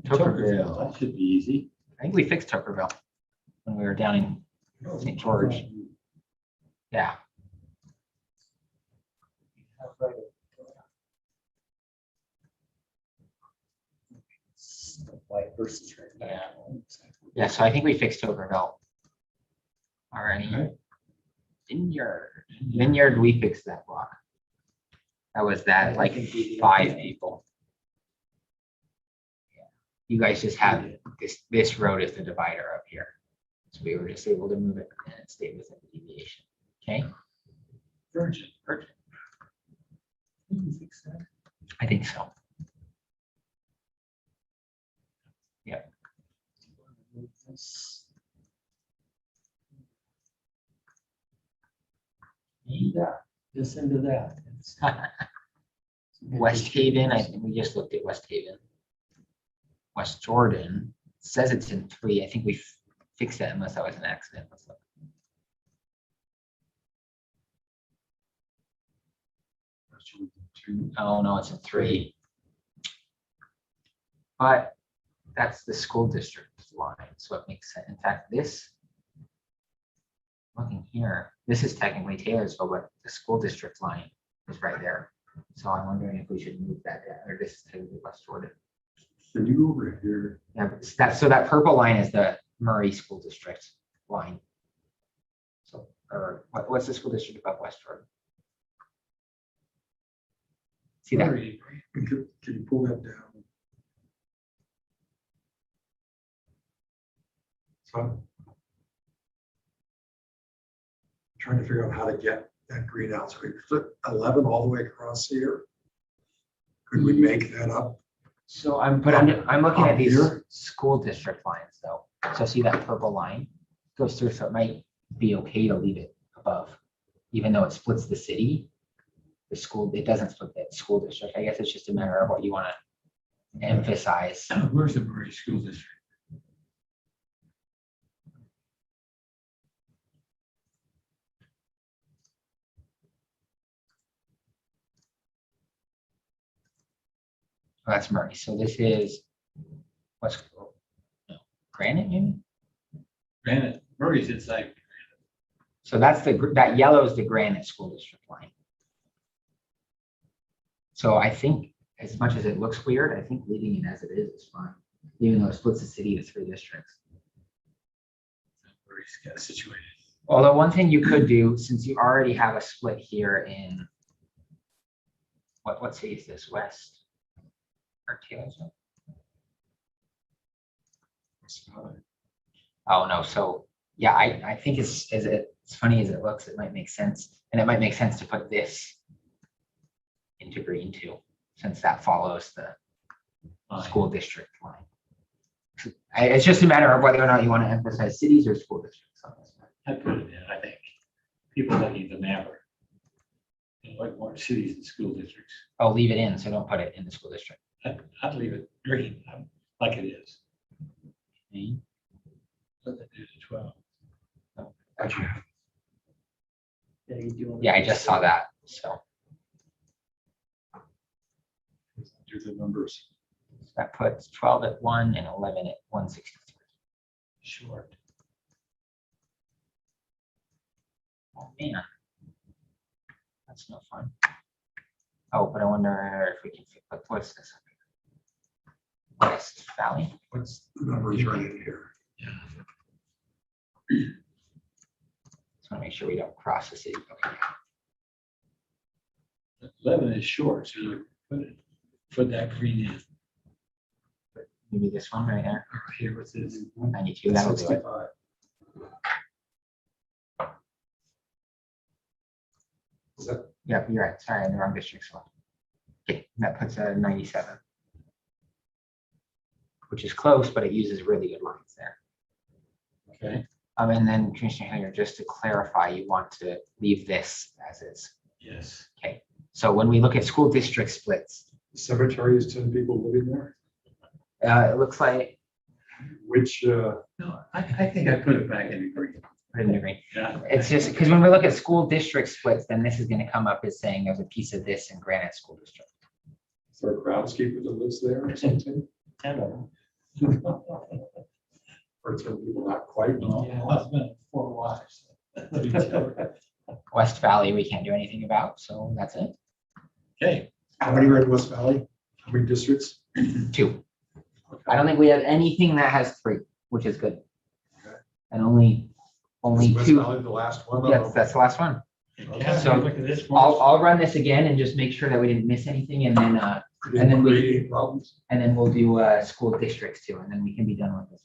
Tokerville. That should be easy. I think we fixed Tokerville when we were down in St. George. Yeah. White versus red. Yeah. Yeah, so I think we fixed Tokerville already. Okay. Vineyard, we fixed that block. That was that, like 5 people. Yeah. You guys just have this road is the divider up here. So we were just able to move it and it stayed within the deviation. Okay, Virgin. I think so. Yeah, just into that. It's- West Haven, I think we just looked at West Haven. West Jordan says it's in 3. I think we fixed that unless that was an accident. Let's look. Oh, no, it's in 3. But that's the school district line, so it makes sense. In fact, this, looking here, this is technically Taylorsville, but the school district line is right there. So I'm wondering if we should move that down, or this is technically West Jordan. So you go over here. Yeah, so that purple line is the Murray School District line. So, or what's the school district above West Jordan? See that? Can you pull that down? So I'm trying to figure out how to get that green out. So we flip 11 all the way across here. Could we make that up? So I'm looking at Up these here? school district lines though. So see that purple line goes through, so it might be okay to leave it above. Even though it splits the city, the school, it doesn't split that school district. I guess it's just a matter of what you want to emphasize. Where's the Murray School District? Oh, that's Murray. So this is what's Granite maybe? Granite, Murray's inside. So that's that yellow is the Granite School District line. So I think as much as it looks weird, I think leaving it as it is fine, even though it splits the city to 3 districts. Murray's got situated. Although one thing you could do, since you already have a split here in what city is this? West or Taylorsville? Oh no, so yeah, I think it's funny as it looks, it might make sense. And it might make sense to put this into green too, since that follows the school district line. It's just a matter of whether or not you want to emphasize cities or school districts on this. I put it in, I think. People that need the mapper. like more cities and school districts. Oh, leave it in, so don't put it in the school district. I'd leave it green, like it is. Okay. Let it do the 12. Yeah, you do. Yeah, I just saw that, so Do the numbers. that puts 12 at 1 and 11 at 163. Short. Oh, man. That's no fun. Oh, but I wonder if we can, what's this? West Valley? What's the numbers right in here? Just want to make sure we don't cross the city. Okay. 11 is short, so you put that green in. Maybe this one right there, Or here with this. 92, that'll do it. 65. Is that, Yep, you're right. Sorry, in the wrong district. So, okay, that puts a 97, which is close, but it uses really good lines there. Okay, And then Commissioner Hillier, just to clarify, you want to leave this as is. yes. Okay, so when we look at school district splits, the cemetery is 10 people living there, it looks like, which, No, I think I put it back in the green. I didn't agree. Yeah. It's just because when we look at school district splits, then this is going to come up as saying there's a piece of this in Granite School District. is there a groundskeeper that lives there or something? 10 of them. Or 10 people, not quite. Husband, 4 wives. West Valley, we can't do anything about, so that's it. Okay, How many are in West Valley? How many districts? 2. I don't think we have anything that has 3, which is good. Okay. And only Is West 2. Valley the last one? Yes, that's the last one. Kathy, So, look at this. I'll run this again and just make sure that we didn't miss anything, and then and then we- Create any problems? we'll do school districts too, and then we can be done with this.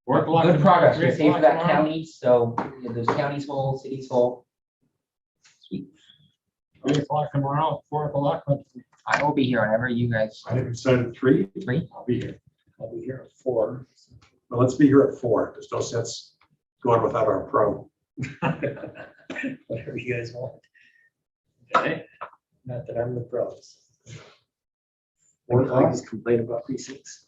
4 o'clock. Good progress. We 3 saved o'clock that tomorrow? county, so there's counties whole, cities whole. Sweet. 3 o'clock tomorrow, 4 o'clock. I will be here whenever you guys. I haven't decided 3. 3. I'll be here. I'll be here at 4. Well, let's be here at 4. There's no sense going without our pro. Whatever you guys want. Okay, Not that I'm the pros. 4 o'clock? Just complain about precincts.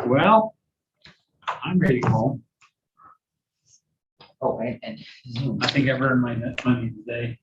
well, I'm ready to go home. Oh, and Zoom. I think I've earned my money today.